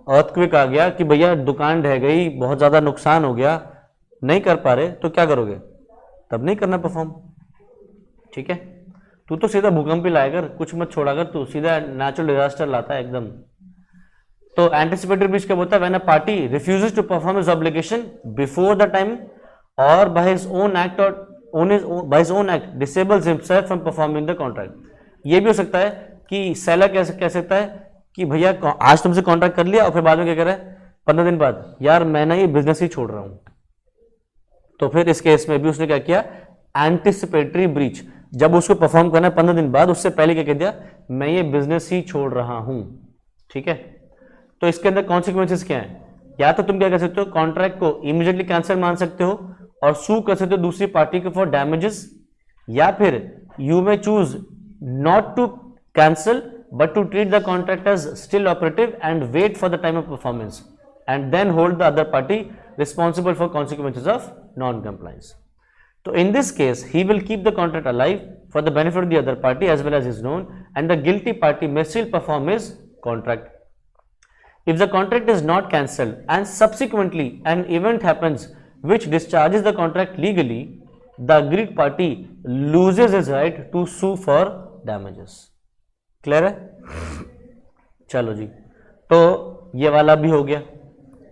अर्थक्वेक आ गया कि भैया दुकान ढह गई, बहुत ज्यादा नुकसान हो गया, नहीं कर पा रहे, तो क्या करोगे? तब नहीं करना परफॉर्म। ठीक है, तू तो सीधा भूकंप ही लाएगा, कुछ मत छोड़ा कर, तू सीधा नेचुरल डिजास्टर लाता है एकदम। तो एंटिसिपेटरी ब्रीच क्या बोलता है? When a party refuses to perform his obligation before the time or by his own act by his own act disables himself from performing the contract. ये भी हो सकता है कि सेलर कैसे कह सकता है कि भैया आज तुमसे कॉन्ट्रैक्ट कर लिया और फिर बाद में क्या कह रहा है 15 दिन बाद, यार मैं ना ये बिजनेस ही छोड़ रहा हूं। तो फिर इस केस में भी उसने क्या किया? एंटिसिपेटरी ब्रीच, जब उसको परफॉर्म करना है 15 दिन बाद, उससे पहले क्या कह दिया? मैं ये बिजनेस ही छोड़ रहा हूं। ठीक है, तो इसके अंदर कॉन्सिक्वेंसेस क्या है? या तो तुम क्या कर सकते हो, कॉन्ट्रैक्ट को इमीडिएटली कैंसिल मान सकते हो और सू कर सकते हो दूसरी पार्टी को फॉर डैमेजेस, या फिर you may choose not to cancel but to treat the contract as still operative and wait for the time of performance and then hold the other party responsible for consequences of non-compliance. So in this case, he will keep the contract alive for the benefit of the other party as well as his known, and the guilty party may still perform his contract. If the contract is not cancelled and subsequently an event happens which discharges the contract legally, the aggrieved party loses his right to sue for damages. Clear है? चलो जी, तो ये वाला भी हो गया।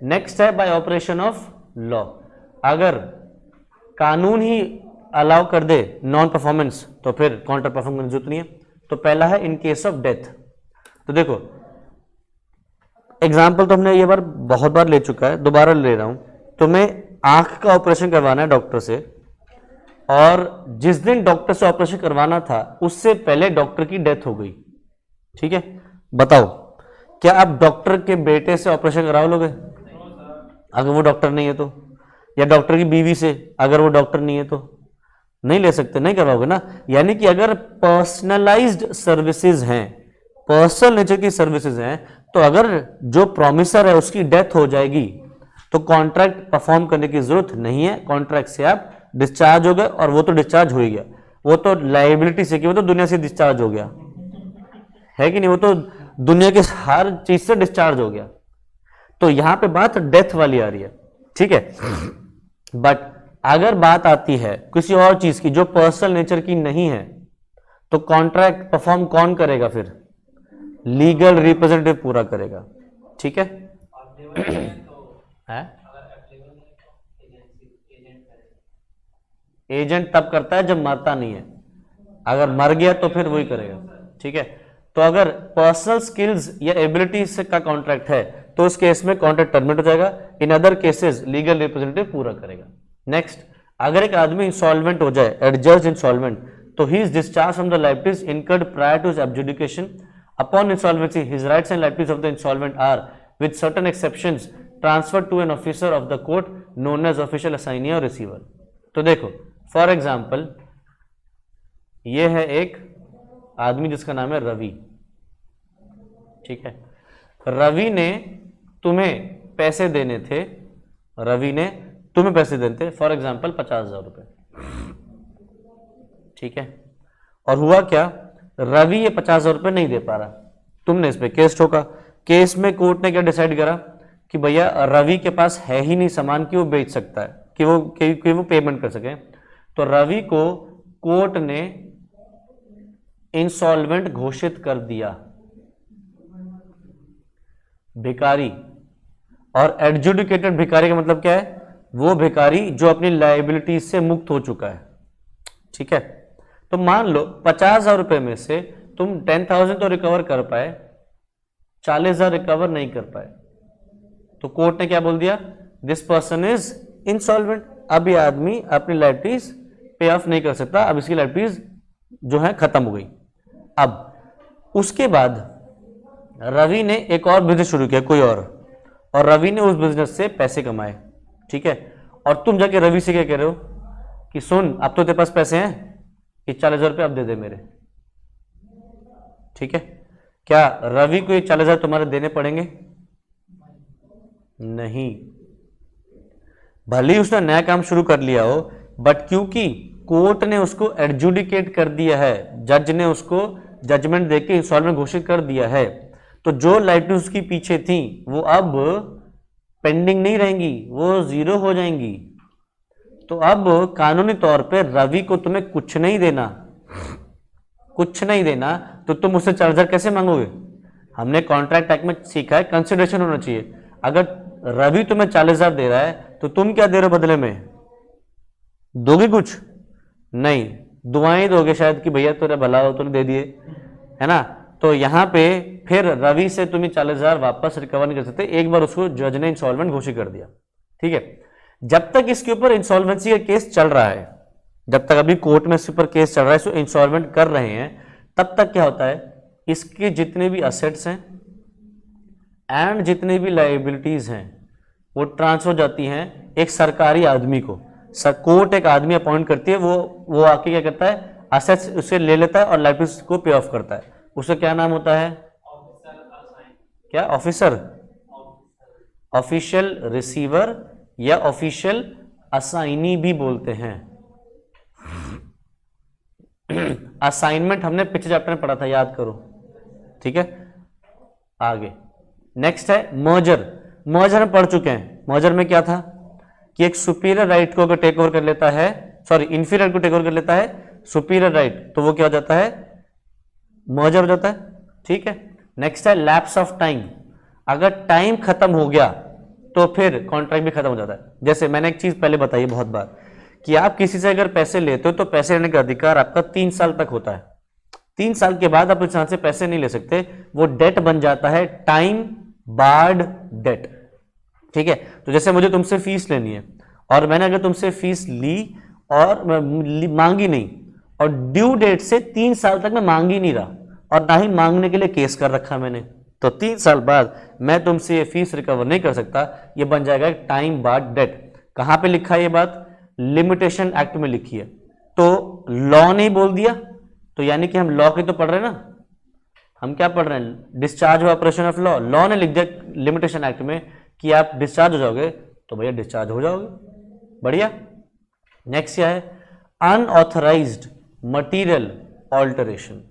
नेक्स्ट है बाय ऑपरेशन ऑफ लॉ। अगर कानून ही अलाउ कर दे नॉन परफॉर्मेंस तो फिर काउंटर परफॉर्म करने की जरूरत नहीं है। तो पहला है इन केस ऑफ डेथ। तो देखो एग्जाम्पल तो हमने ये बार बहुत बार ले चुका है, दोबारा ले रहा हूं। तुम्हें आंख का ऑपरेशन करवाना है डॉक्टर से, और जिस दिन डॉक्टर से ऑपरेशन करवाना था उससे पहले डॉक्टर की डेथ हो गई। ठीक है, बताओ क्या आप डॉक्टर के बेटे से ऑपरेशन करा लोगे अगर वो डॉक्टर नहीं है तो? या डॉक्टर की बीवी से अगर वो डॉक्टर नहीं है तो? नहीं ले सकते, नहीं करवाओगे ना। यानी कि अगर पर्सनलाइज्ड सर्विसेज हैं, पर्सनल नेचर की सर्विसेज हैं, तो अगर जो प्रॉमिसर है उसकी डेथ हो जाएगी तो कॉन्ट्रैक्ट परफॉर्म करने की जरूरत नहीं है, कॉन्ट्रैक्ट से आप डिस्चार्ज हो गए। और वो तो डिस्चार्ज हो ही गया, वो तो लायबिलिटी से कि वो तो दुनिया से डिस्चार्ज हो गया है कि नहीं, वो तो दुनिया के हर चीज से डिस्चार्ज हो गया। तो यहां पे बात डेथ वाली आ रही है। ठीक है, बट अगर बात आती है किसी और चीज की जो पर्सनल नेचर की नहीं है, तो कॉन्ट्रैक्ट परफॉर्म कौन करेगा? फिर लीगल रिप्रेजेंटेटिव पूरा करेगा। ठीक है, एजेंट तब करता है जब मरता नहीं है, अगर मर गया तो फिर वही करेगा। ठीक है, तो अगर पर्सनल स्किल्स या एबिलिटी से का कॉन्ट्रैक्ट है तो उस केस में कॉन्ट्रैक्ट टर्मिनेट हो जाएगा। In other cases legal representative पूरा करेगा। नेक्स्ट, अगर एक आदमी इंसॉल्वेंट हो जाए, एडजस्ट इंसॉल्वेंट, तो he is discharge from the liabilities incurred prior to his adjudication. Upon insolvency his rights and liabilities of the insolvent are with certain exceptions transfer to an officer of the court known as official assignee or receiver. तो देखो फॉर एग्जाम्पल, ये है एक आदमी जिसका नाम है रवि। ठीक है, रवि ने तुम्हें पैसे देने थे, रवि ने तुम्हें पैसे देने थे फॉर एग्जाम्पल 50,000 रुपए। ठीक है, और हुआ क्या, रवि ये 50,000 रुपये नहीं दे पा रहा, तुमने इस पे केस ठोका। केस में कोर्ट ने क्या डिसाइड करा कि भैया रवि के पास है ही नहीं सामान कि वो बेच सकता है, कि वो पेमेंट कर सके। तो रवि को कोर्ट ने इंसॉल्वेंट घोषित कर दिया, भिखारी। और एडजुडिकेटेड भिखारी का मतलब क्या है? वो भिखारी जो अपनी लायबिलिटीज से मुक्त हो चुका है। ठीक है, तो मान लो 50,000 रुपए में से तुम 10,000 तो रिकवर कर पाए, 40,000 रिकवर नहीं कर पाए, तो कोर्ट ने क्या बोल दिया? This person is insolvent. अब ये आदमी अपनी लायबिलिटीज पे ऑफ नहीं कर सकता, अब इसकी लायबिलिटीज जो है खत्म हो गई। अब उसके बाद रवि ने एक और बिजनेस शुरू किया, कोई और रवि ने उस बिजनेस से पैसे कमाए। ठीक है, और तुम जाके रवि से क्या कह रहे हो कि सुन अब तो तेरे पास पैसे हैं कि 40,000 रुपये अब दे दे मेरे। ठीक है, क्या रवि को ये 40,000 तुम्हारे देने पड़ेंगे? नहीं, भले ही उसने नया काम शुरू कर लिया हो, बट क्योंकि कोर्ट ने उसको एडजुडिकेट कर दिया है, जज ने उसको जजमेंट देके इंसॉल्वेंट घोषित कर दिया है, तो जो लायबिलिटी उसकी पीछे थी वो अब पेंडिंग नहीं रहेंगी, वो जीरो हो जाएंगी। तो अब कानूनी तौर पे रवि को तुम्हें कुछ नहीं देना, तो तुम उससे 40,000 कैसे मांगोगे? हमने कॉन्ट्रैक्ट एक्ट में सीखा है कंसिडरेशन होना चाहिए। अगर रवि तुम्हें 40,000 दे रहा है तो तुम क्या दे रहे हो बदले में? दोगे कुछ? नहीं, दुआएं दोगे शायद कि भैया तेरा भला हो, तूने दे दिए, है ना। तो यहां पे फिर रवि से तुम 40,000 वापस रिकवर नहीं कर सकते, एक बार उसको जज ने इंसॉल्वेंट घोषित कर दिया। ठीक है, जब तक इसके ऊपर इंसॉल्वेंसी का केस चल रहा है, जब तक अभी कोर्ट में इसके ऊपर केस चल रहा है, इसको इंसॉल्वेंट कर रहे हैं, तब तक क्या होता है, इसके जितने भी असेट्स हैं एंड जितने भी लायबिलिटीज हैं वो ट्रांसफर हो जाती हैं एक सरकारी आदमी को। कोर्ट एक आदमी अपॉइंट करती है, वो आके क्या करता है, असेट्स उसे ले लेता है और लायबिलिटीज को पे ऑफ करता है। उसका क्या नाम होता है? क्या? ऑफिसर, ऑफिशियल रिसीवर या ऑफिशियल असाइनी भी बोलते हैं। असाइनमेंट हमने पिछले चैप्टर में पढ़ा था, याद करो। ठीक है, आगे नेक्स्ट है मर्जर। मर्जर हम पढ़ चुके हैं। मर्जर में क्या था कि एक सुपीरियर राइट को अगर टेक ओवर कर लेता है, सॉरी इंफीरियर को टेक ओवर कर लेता है सुपीरियर राइट, तो वो क्या हो जाता है? मर्जर हो जाता है। ठीक है, नेक्स्ट है लैप्स ऑफ टाइम। अगर टाइम खत्म हो गया तो फिर कॉन्ट्रैक्ट भी खत्म हो जाता है। जैसे मैंने एक चीज पहले बताई बहुत बार कि आप किसी से अगर पैसे लेते हो तो पैसे लेने का अधिकार आपका 3 साल तक होता है। 3 साल के बाद आप इंसान से पैसे नहीं ले सकते, वो डेट बन जाता है टाइम बार्ड डेट। ठीक है, तो जैसे मुझे तुमसे फीस लेनी है और मैंने अगर तुमसे फीस ली और मांगी नहीं, और ड्यू डेट से 3 साल तक मैं मांग ही नहीं रहा और ना ही मांगने के लिए केस कर रखा मैंने, तो 3 साल बाद मैं तुमसे ये फीस रिकवर नहीं कर सकता, ये बन जाएगा टाइम बार्ड डेट। कहां पे लिखा है ये बात? लिमिटेशन एक्ट में लिखी है। तो लॉ ने बोल दिया, तो यानी कि हम लॉ के तो पढ़ रहे हैं ना, हम क्या पढ़ रहे हैं? Discharge operation of law. Law ने लिख दिया लिमिटेशन एक्ट में कि आप डिस्चार्ज हो जाओगे, तो भैया डिस्चार्ज हो जाओगे। बढ़िया। नेक्स्ट क्या है? Unauthorised material alteration.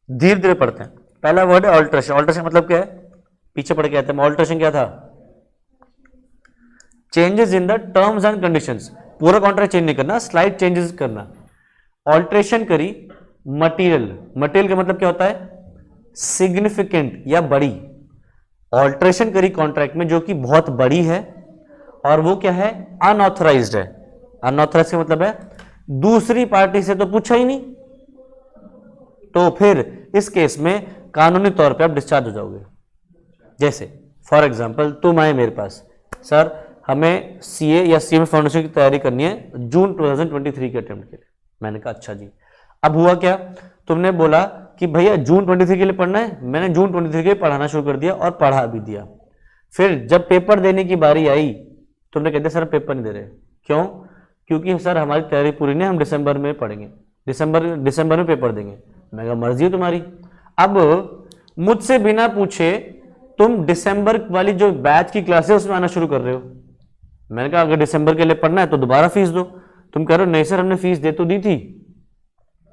धीरे धीरे पढ़ते हैं। पहला वर्ड है ऑल्टरेशन। ऑल्टरेशन मतलब क्या है? पीछे पढ़ के आते हैं। ऑल्टरेशन क्या था? Changes in the terms and conditions. पूरा कॉन्ट्रैक्ट चेंज नहीं करना, स्लाइट चेंजेस करना। ऑल्टरेशन करी मटीरियल। मटीरियल का मतलब क्या होता है? सिग्निफिकेंट या बड़ी। ऑल्टरेशन करी कॉन्ट्रैक्ट में जो कि बहुत बड़ी है, और वो क्या है? अनऑथराइज्ड है। अनऑथराइज्ड का मतलब है दूसरी पार्टी से तो पूछा ही नहीं, तो फिर इस केस में कानूनी तौर पे आप डिस्चार्ज हो जाओगे। जैसे फॉर एग्जांपल तुम आए मेरे पास, सर हमें सीए या सीएम फाउंडेशन की तैयारी करनी है जून 2023 के अटेम्प्ट के लिए। मैंने कहा अच्छा जी। अब हुआ क्या? तुमने बोला कि भैया जून 23 के लिए पढ़ना है। मैंने जून 23 के लिए पढ़ाना शुरू कर दिया और पढ़ा भी दिया। फिर जब पेपर देने की बारी आई, तुमने कहते सर पेपर नहीं दे रहे। क्यों? क्योंकि सर हमारी तैयारी पूरी नहीं, हम दिसंबर में पढ़ेंगे, दिसंबर में पेपर देंगे। मैं कहा मर्जी है तुम्हारी। अब मुझसे बिना पूछे तुम दिसंबर वाली जो बैच की क्लास है उसमें आना शुरू कर रहे हो। मैंने कहा अगर दिसंबर के लिए पढ़ना है तो दोबारा फीस दो। तुम कह रहे हो नहीं सर हमने फीस दे तो दी थी।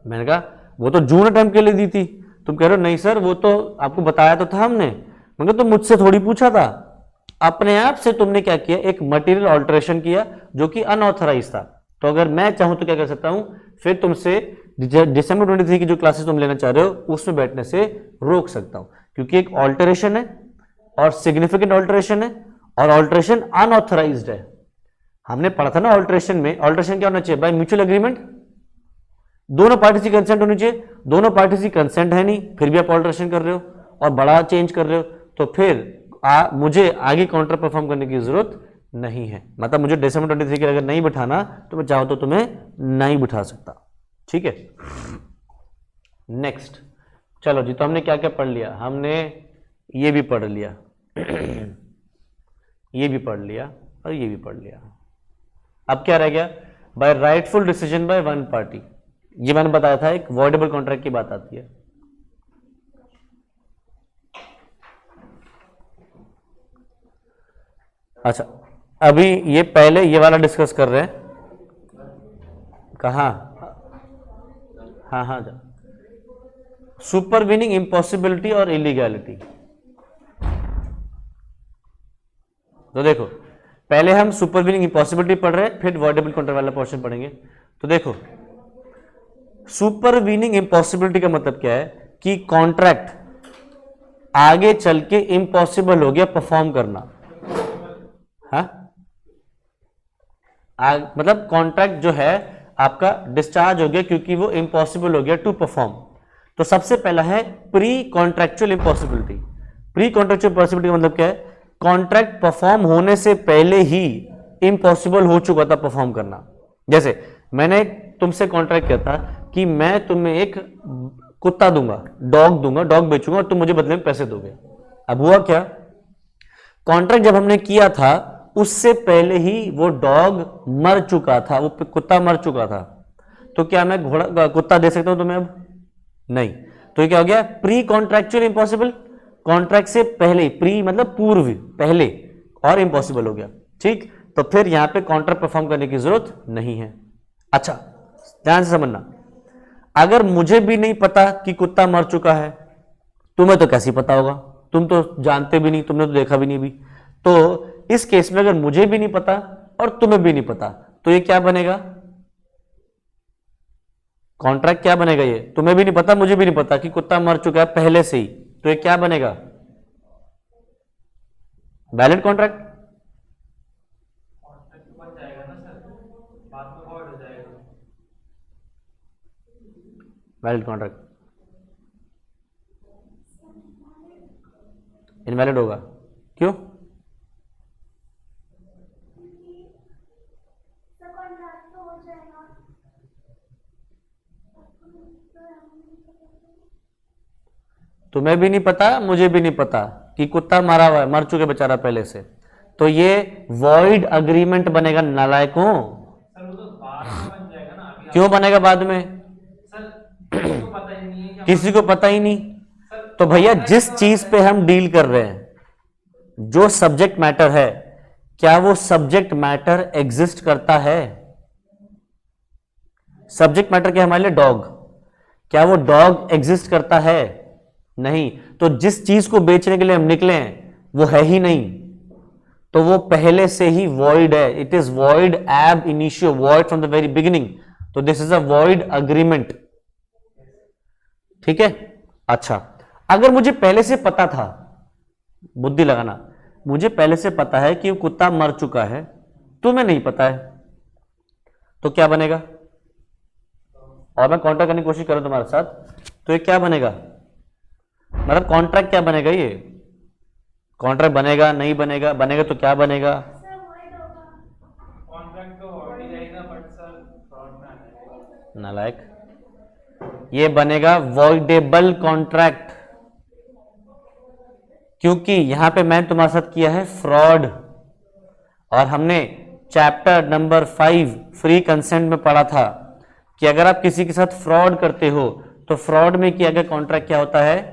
मैंने कहा वो तो जून अटेम्प्ट के लिए दी थी। तुम कह रहे हो नहीं सर वो तो आपको बताया तो था हमने, मगर तुम मुझसे थोड़ी पूछा था, अपने आप से तुमने क्या किया, एक मटेरियल ऑल्टरेशन किया जो कि अनऑथराइज था। तो अगर मैं चाहूं तो क्या कर सकता हूं, फिर तुमसे दिसंबर 23 की जो क्लासेस तुम लेना चाह रहे हो उसमें बैठने से रोक सकता हूं, क्योंकि एक ऑल्टरेशन है और सिग्निफिकेंट ऑल्टरेशन है और ऑल्टरेशन अनऑथराइज्ड है। हमने पढ़ा था ना ऑल्टरेशन में, ऑल्टरेशन क्या होना चाहिए, बाय म्यूचुअल एग्रीमेंट, दोनों पार्टी की कंसेंट होनी चाहिए, दोनों पार्टी की कंसेंट है नहीं फिर भी आप ऑल्टरेशन कर रहे हो और बड़ा चेंज कर रहे हो, तो फिर मुझे आगे काउंटर परफॉर्म करने की जरूरत नहीं है। मतलब मुझे दिसंबर 23 के अगर नहीं बिठाना तो मैं चाहो तो तुम्हें नहीं बिठा सकता। ठीक है, नेक्स्ट चलो जी, तो हमने क्या क्या पढ़ लिया, हमने ये भी पढ़ लिया ये भी पढ़ लिया और ये भी पढ़ लिया। अब क्या रह गया, by rightful decision by one party, ये मैंने बताया था एक वॉइडेबल कॉन्ट्रैक्ट की बात आती है। अच्छा, अभी ये पहले ये वाला डिस्कस कर रहे हैं, कहाँ, हाँ हाँ जा, सुपरवीनिंग इम्पॉसिबिलिटी और इलीगैलिटी। तो देखो पहले हम सुपरवीनिंग इम्पॉसिबिलिटी पढ़ रहे हैं, फिर वॉइडेबल कॉन्ट्रैक्ट वाला पोर्शन पढ़ेंगे। तो देखो सुपरवीनिंग इम्पॉसिबिलिटी का मतलब क्या है कि कॉन्ट्रैक्ट आगे चल के इम्पॉसिबल हो गया परफॉर्म करना। हाँ, मतलब कॉन्ट्रैक्ट जो है आपका डिस्चार्ज हो गया क्योंकि वो इम्पॉसिबल हो गया टू परफॉर्म। तो सबसे पहला है pre contractual impossibility. Pre contractual impossibility का मतलब क्या है, कॉन्ट्रैक्ट परफॉर्म होने से पहले ही इम्पॉसिबल हो चुका था परफॉर्म करना। जैसे मैंने तुमसे कॉन्ट्रैक्ट किया था कि मैं तुम्हें एक कुत्ता दूंगा, डॉग बेचूंगा और तुम मुझे बदले में पैसे दोगे। अब हुआ क्या, कॉन्ट्रैक्ट जब हमने किया था उससे पहले ही वो डॉग मर चुका था, वो कुत्ता मर चुका था। तो क्या मैं कुत्ता दे सकता हूं तुम्हें अब? नहीं। तो ये क्या हो गया, प्री कॉन्ट्रैक्चुअल इम्पॉसिबल, कॉन्ट्रैक्ट से पहले, प्री मतलब पूर्व, पहले, और इम्पॉसिबल हो गया। ठीक, तो फिर यहां पे कॉन्ट्रैक्ट परफॉर्म करने की जरूरत नहीं है। अच्छा ध्यान से समझना, अगर मुझे भी नहीं पता कि कुत्ता मर चुका है, तुम्हें तो कैसे पता होगा, तुम तो जानते भी नहीं, तुमने तो देखा भी नहीं भी। तो इस केस में अगर मुझे भी नहीं पता और तुम्हें भी नहीं पता तो ये क्या बनेगा, कॉन्ट्रैक्ट क्या बनेगा, ये तुम्हें भी नहीं पता मुझे भी नहीं पता कि कुत्ता मर चुका है पहले से ही, तो ये क्या बनेगा, valid contract. Valid contract invalid होगा, क्यों? तुम्हें भी नहीं पता मुझे भी नहीं पता कि कुत्ता मरा हुआ है, मर चुके बेचारा पहले से, तो ये वॉइड अग्रीमेंट बनेगा नालायकों। सर वो तो बाद में बन जाएगा ना, अभी क्यों बनेगा बाद में? सर किसी को पता ही नहीं है किसी को पता ही नहीं। तो भैया जिस चीज पे हम डील कर रहे हैं, जो सब्जेक्ट मैटर है, क्या वो सब्जेक्ट मैटर एग्जिस्ट करता है? सब्जेक्ट मैटर क्या हमारे लिए, डॉग, क्या वो डॉग एग्जिस्ट करता है? नहीं। तो जिस चीज को बेचने के लिए हम निकले हैं वो है ही नहीं, तो वो पहले से ही वॉइड है। It is void ab initio, void from the very beginning. तो this is a void agreement. ठीक है, अच्छा अगर मुझे पहले से पता था, बुद्धि लगाना, मुझे पहले से पता है कि वो कुत्ता मर चुका है, तुम्हें नहीं पता है, तो क्या बनेगा? और मैं कॉन्ट्रैक्ट करने की कोशिश करूं तुम्हारे साथ, तो ये क्या बनेगा, मतलब कॉन्ट्रैक्ट क्या बनेगा, ये कॉन्ट्रैक्ट बनेगा नहीं बनेगा, बनेगा तो क्या बनेगा? कॉन्ट्रैक्ट तो हो ही जाएगा, बट सर फ्रॉड में आ जाएगा। नालायक, ये बनेगा वॉइडेबल कॉन्ट्रैक्ट, क्योंकि यहां पे मैं तुम्हारे साथ किया है फ्रॉड, और हमने चैप्टर नंबर 5 फ्री कंसेंट में पढ़ा था कि अगर आप किसी के साथ फ्रॉड करते हो तो फ्रॉड में किया गया कॉन्ट्रैक्ट क्या होता है,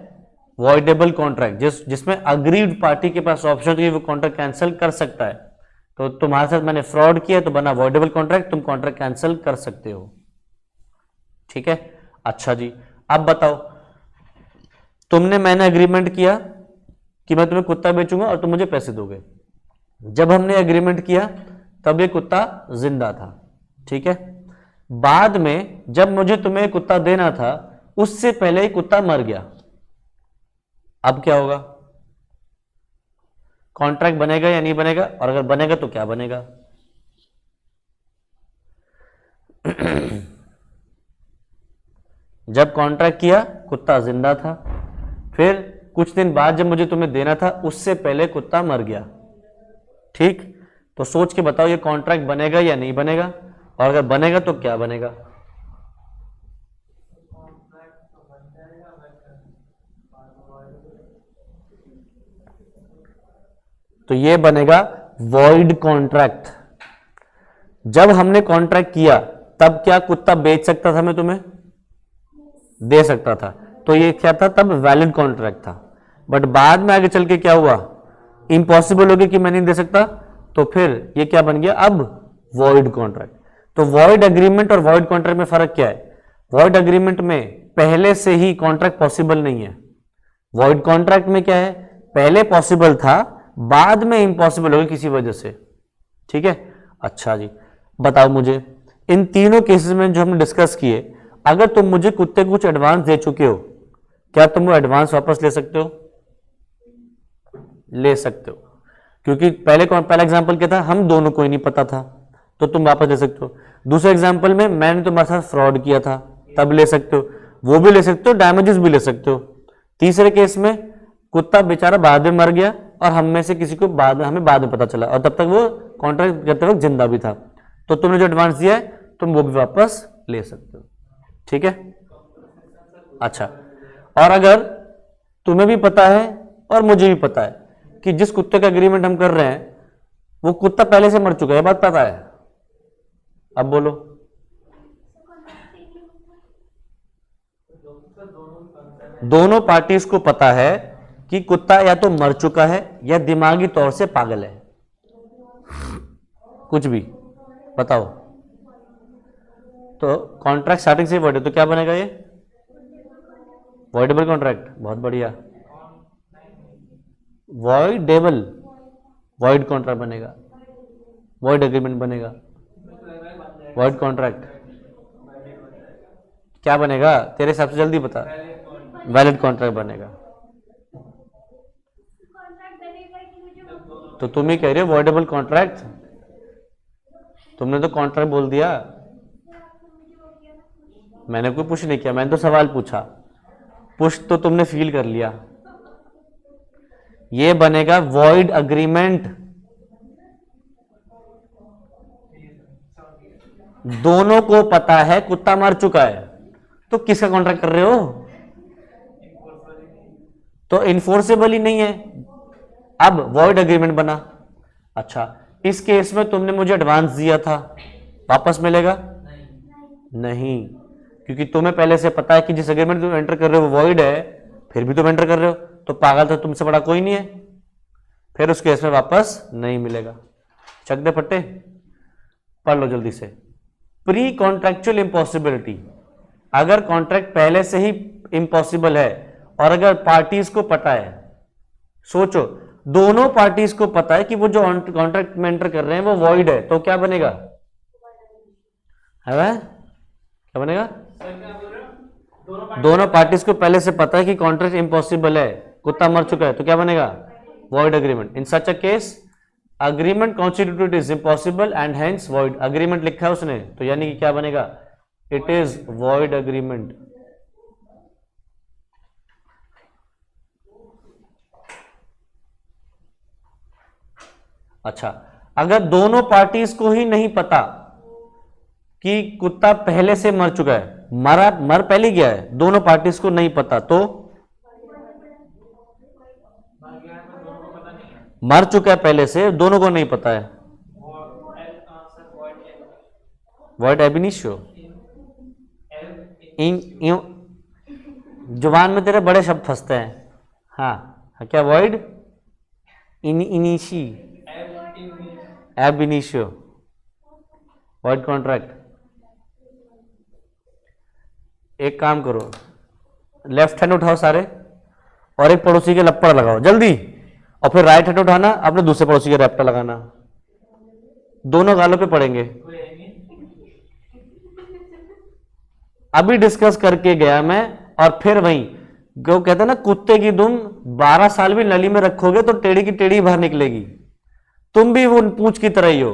वॉइडेबल कॉन्ट्रैक्ट, जिसमें अग्रीड पार्टी के पास ऑप्शन होती है वो कॉन्ट्रैक्ट कैंसिल कर सकता है। तो तुम्हारे साथ मैंने फ्रॉड किया तो बना वॉइडेबल कॉन्ट्रैक्ट, तुम कॉन्ट्रैक्ट कैंसिल कर सकते हो। ठीक है, अच्छा जी अब बताओ, तुमने मैंने एग्रीमेंट किया कि मैं तुम्हें कुत्ता बेचूंगा और तुम मुझे पैसे दोगे। जब हमने एग्रीमेंट किया तब ये कुत्ता जिंदा था, ठीक है। बाद में जब मुझे तुम्हें कुत्ता देना था उससे पहले ही कुत्ता मर गया, अब क्या होगा? कॉन्ट्रैक्ट बनेगा या नहीं बनेगा? और अगर बनेगा तो क्या बनेगा? जब कॉन्ट्रैक्ट किया कुत्ता जिंदा था, फिर कुछ दिन बाद जब मुझे तुम्हें देना था उससे पहले कुत्ता मर गया, ठीक। तो सोच के बताओ ये कॉन्ट्रैक्ट बनेगा या नहीं बनेगा, और अगर बनेगा तो क्या बनेगा? तो ये बनेगा वॉइड कॉन्ट्रैक्ट। जब हमने कॉन्ट्रैक्ट किया तब क्या कुत्ता बेच सकता था, मैं तुम्हें दे सकता था, तो ये क्या था? तब वैलिड कॉन्ट्रैक्ट था। बट बाद में आगे चल के क्या हुआ? इम्पॉसिबल हो गया कि मैं नहीं दे सकता, तो फिर ये क्या बन गया? अब वॉइड कॉन्ट्रैक्ट। तो वॉइड एग्रीमेंट और वॉइड कॉन्ट्रैक्ट में फर्क क्या है? वॉइड एग्रीमेंट में पहले से ही कॉन्ट्रैक्ट पॉसिबल नहीं है। वॉइड कॉन्ट्रैक्ट में क्या है? पहले पॉसिबल था, बाद में इम्पॉसिबल हो गया किसी वजह से, ठीक है। अच्छा जी, बताओ मुझे इन तीनों केसेस में जो हमने डिस्कस किए, अगर तुम मुझे कुत्ते को कुछ एडवांस दे चुके हो, क्या तुम वो एडवांस वापस ले सकते हो? ले सकते हो, क्योंकि पहला एग्जांपल क्या था? हम दोनों को ही नहीं पता था, तो तुम वापस ले सकते हो। दूसरे एग्जांपल में मैंने तुम्हारे साथ फ्रॉड किया था, तब ले सकते हो, वो भी ले सकते हो, डैमेजेस भी ले सकते हो। तीसरे केस में कुत्ता बेचारा बाद में मर गया और हम में से किसी को हमें बाद में पता चला, और तब तक वो कॉन्ट्रैक्ट करते वक्त जिंदा भी था, तो तुमने जो एडवांस दिया है तुम वो भी वापस ले सकते हो, ठीक है। अच्छा, और अगर तुम्हें भी पता है और मुझे भी पता है कि जिस कुत्ते का एग्रीमेंट हम कर रहे हैं वो कुत्ता पहले से मर चुका है, बात पता है, अब बोलो। दोनों पार्टीज को पता है कि कुत्ता या तो मर चुका है या दिमागी तौर से पागल है, कुछ भी बताओ। तो कॉन्ट्रैक्ट स्टार्टिंग से वर्ड है, तो क्या बनेगा ये? वॉइडेबल कॉन्ट्रैक्ट, बहुत बढ़िया। वॉइडेबल, वॉइड कॉन्ट्रैक्ट बनेगा, वॉइड एग्रीमेंट बनेगा, वॉइड कॉन्ट्रैक्ट क्या बनेगा तेरे हिसाब से? जल्दी बता। वैलिड कॉन्ट्रैक्ट बनेगा। तो तुम ही कह रहे हो वॉइडेबल कॉन्ट्रैक्ट, तुमने तो कॉन्ट्रैक्ट बोल दिया, मैंने कोई पुश नहीं किया, मैंने तो सवाल पूछा, पुश तो तुमने फील कर लिया। ये बनेगा वॉइड अग्रीमेंट। दोनों को पता है कुत्ता मर चुका है, तो किसका कॉन्ट्रैक्ट कर रहे हो? तो इन्फोर्सेबल ही नहीं है, अब वॉइड एग्रीमेंट बना। अच्छा, इस केस में तुमने मुझे एडवांस दिया था, वापस मिलेगा? नहीं, क्योंकि तुम्हें पहले से पता है कि जिस एग्रीमेंट तुम एंटर कर रहे हो वो वॉइड है, फिर भी तुम एंटर कर रहे हो, तो पागल तो तुमसे बड़ा कोई नहीं है, फिर उस केस में वापस नहीं मिलेगा। चक दे फट्टे, पढ़ लो जल्दी से। प्री कॉन्ट्रैक्चुअल इम्पॉसिबिलिटी, अगर कॉन्ट्रैक्ट पहले से ही इम्पॉसिबल है और अगर पार्टीज को पता है, सोचो दोनों पार्टीज को पता है कि वो जो कॉन्ट्रैक्ट में एंटर कर रहे हैं वो वॉइड है, तो क्या बनेगा? है क्या बनेगा? दोनों पार्टीज को पहले से पता है कि कॉन्ट्रैक्ट इम्पॉसिबल है, कुत्ता मर चुका है, तो क्या बनेगा? Void agreement. In such a case agreement constituted is impossible and hence void. Agreement लिखा है उसने, तो यानी कि क्या बनेगा? It is void agreement. अच्छा, अगर दोनों पार्टीज को ही नहीं पता कि कुत्ता पहले से मर चुका है, मर पहले गया है, दोनों पार्टीज को नहीं पता, तो मर चुका है पहले से, दोनों को नहीं पता है, वॉइड एब इनिशियो। जुबान में तेरे बड़े शब्द फंसते हैं। हाँ, क्या वॉइड इनिशी, एब इनिशियो, वॉइड कॉन्ट्रैक्ट। एक काम करो, लेफ्ट हैंड उठाओ सारे, और एक पड़ोसी के लपड़ लगाओ जल्दी, और फिर राइट हैंड उठाना, अपने दूसरे पड़ोसी के रैप्टर लगाना, दोनों गालों पे पड़ेंगे। अभी डिस्कस करके गया मैं, और फिर वही वो कहते हैं ना, कुत्ते की दुम 12 साल भी नली में रखोगे तो टेढ़ी की टेढ़ी बाहर निकलेगी। तुम भी वो पूंछ की तरह ही हो,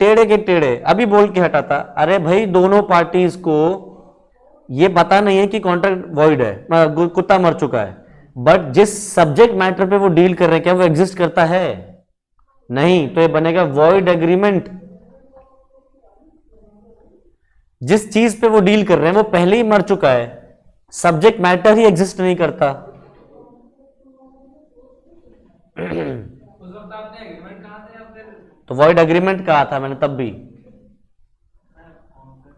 टेढ़े के टेढ़े। अभी बोल के हटाता, अरे भाई दोनों पार्टीज को ये पता नहीं है कि कॉन्ट्रैक्ट वॉइड है, कुत्ता मर चुका है, बट जिस सब्जेक्ट मैटर पे वो डील कर रहे हैं क्या वो एग्जिस्ट करता है? नहीं, तो ये बनेगा वॉइड एग्रीमेंट। जिस चीज पे वो डील कर रहे हैं वो पहले ही मर चुका है, सब्जेक्ट मैटर ही एग्जिस्ट नहीं करता। उस वक्त आपने एग्रीमेंट कहा था या फिर तो वॉइड एग्रीमेंट कहा था मैंने तब भी,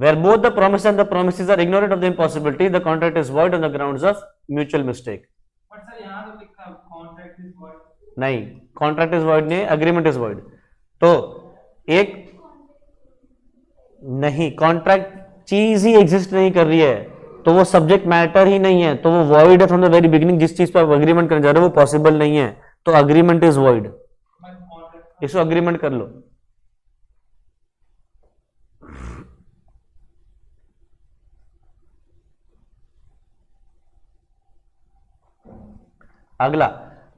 where both the promise and the promises are ignorant of the impossibility, the contract is void on the grounds of mutual mistake. But sir यहाँ तो लिखा कॉन्ट्रैक्ट इज वॉइड। नहीं, कॉन्ट्रैक्ट इज वॉइड नहीं, एग्रीमेंट इज वॉइड। तो एक नहीं, कॉन्ट्रैक्ट चीज ही एग्जिस्ट नहीं कर रही है तो वो सब्जेक्ट मैटर ही नहीं है, तो वो वॉइड है फ्रॉम द वेरी बिगिनिंग। जिस चीज पर आप अग्रीमेंट करने जा रहे हो वो पॉसिबल नहीं है, तो अग्रीमेंट इज वॉइड। इसको अग्रीमेंट कर लो। अगला,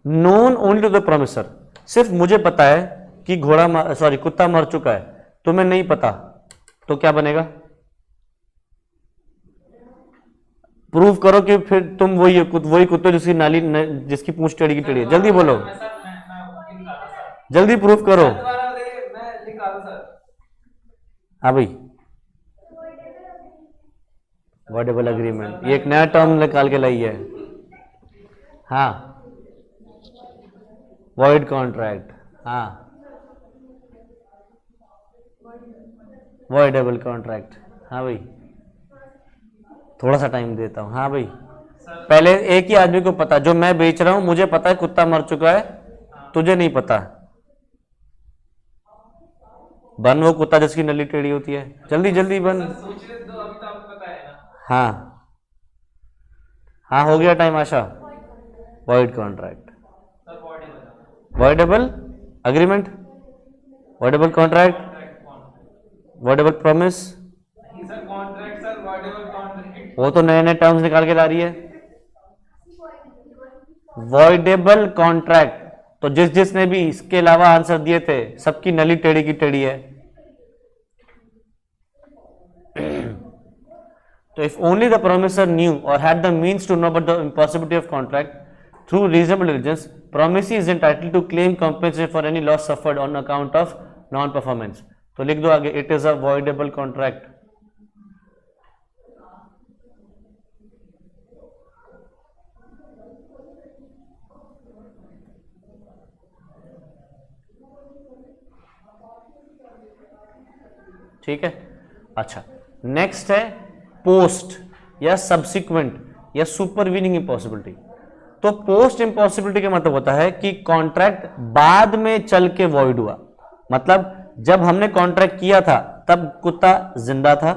known only to the promisor. सिर्फ मुझे पता है कि कुत्ता मर चुका है, तुम्हें नहीं पता, तो क्या बनेगा? प्रूव करो कि फिर तुम वही कुत्ते जिसकी पूंछ टेढ़ी की टेढ़ी है। जल्दी बोलो, जल्दी प्रूफ करो। मैं लिख रहा था सर। हाँ भाई, वॉइडेबल एग्रीमेंट, ये एक नया टर्म निकाल के लाई है। हाँ, वॉइड कॉन्ट्रैक्ट, हाँ, वॉइडेबल कॉन्ट्रैक्ट। हाँ भाई, थोड़ा सा टाइम देता हूँ। हाँ भाई, पहले एक ही आदमी को पता, जो मैं बेच रहा हूं मुझे पता है कुत्ता मर चुका है, तुझे नहीं पता। बन वो कुत्ता जिसकी नली टेढ़ी होती है, जल्दी जल्दी बन। सोच ले तो अभी तो आपको पता है ना। हाँ हाँ, हो गया time Asha. Void contract, sir voidable agreement, voidable contract, voidable promise. Sir contract sir voidable contract. वो तो नए नए टर्म्स निकाल के ला रही है। वॉइडेबल कॉन्ट्रैक्ट, तो जिसने भी इसके अलावा आंसर दिए थे सबकी नली टेढ़ी की टेढ़ी है। तो if only the promisor knew or had the means to know about the impossibility of contract through reasonable diligence, promisee is entitled to claim compensation for any loss suffered on account of non performance. तो लिख दो आगे, it is a voidable contract. ठीक है, अच्छा, नेक्स्ट है पोस्ट या सब्सिक्वेंट या सुपरवीनिंग इम्पॉसिबिलिटी। तो पोस्ट इम्पॉसिबिलिटी का मतलब होता है कि कॉन्ट्रैक्ट बाद में चल के वॉइड हुआ। मतलब जब हमने कॉन्ट्रैक्ट किया था तब कुत्ता जिंदा था,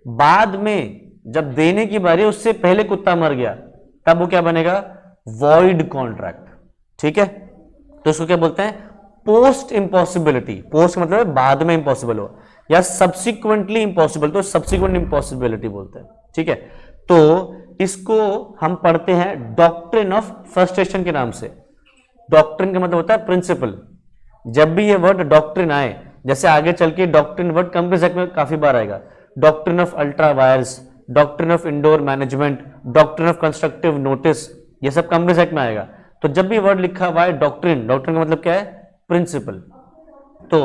बाद में जब देने की बारी उससे पहले कुत्ता मर गया, तब वो क्या बनेगा? Void contract. ठीक है, तो इसको क्या बोलते हैं? Post impossibility. पोस्ट मतलब बाद में इम्पॉसिबल हो, या सब्सिक्वेंटली इम्पॉसिबल, तो सब्सिक्वेंट इम्पॉसिबिलिटी बोलते हैं। ठीक है, तो इसको हम पढ़ते हैं डॉक्ट्रिन ऑफ फ्रस्ट्रेशन के नाम से। डॉक्ट्रिन का मतलब होता है प्रिंसिपल। जब भी ये वर्ड डॉक्ट्रिन आए, जैसे आगे चल के डॉक्ट्रिन वर्ड कंपनीज एक्ट में काफी बार आएगा, doctrine of ultra vires, doctrine of indoor management, doctrine of constructive notice, ये सब कंपनीज एक्ट में आएगा। तो जब भी वर्ड लिखा हुआ है डॉक्ट्रिन, डॉक्ट्रिन का मतलब क्या है? प्रिंसिपल। तो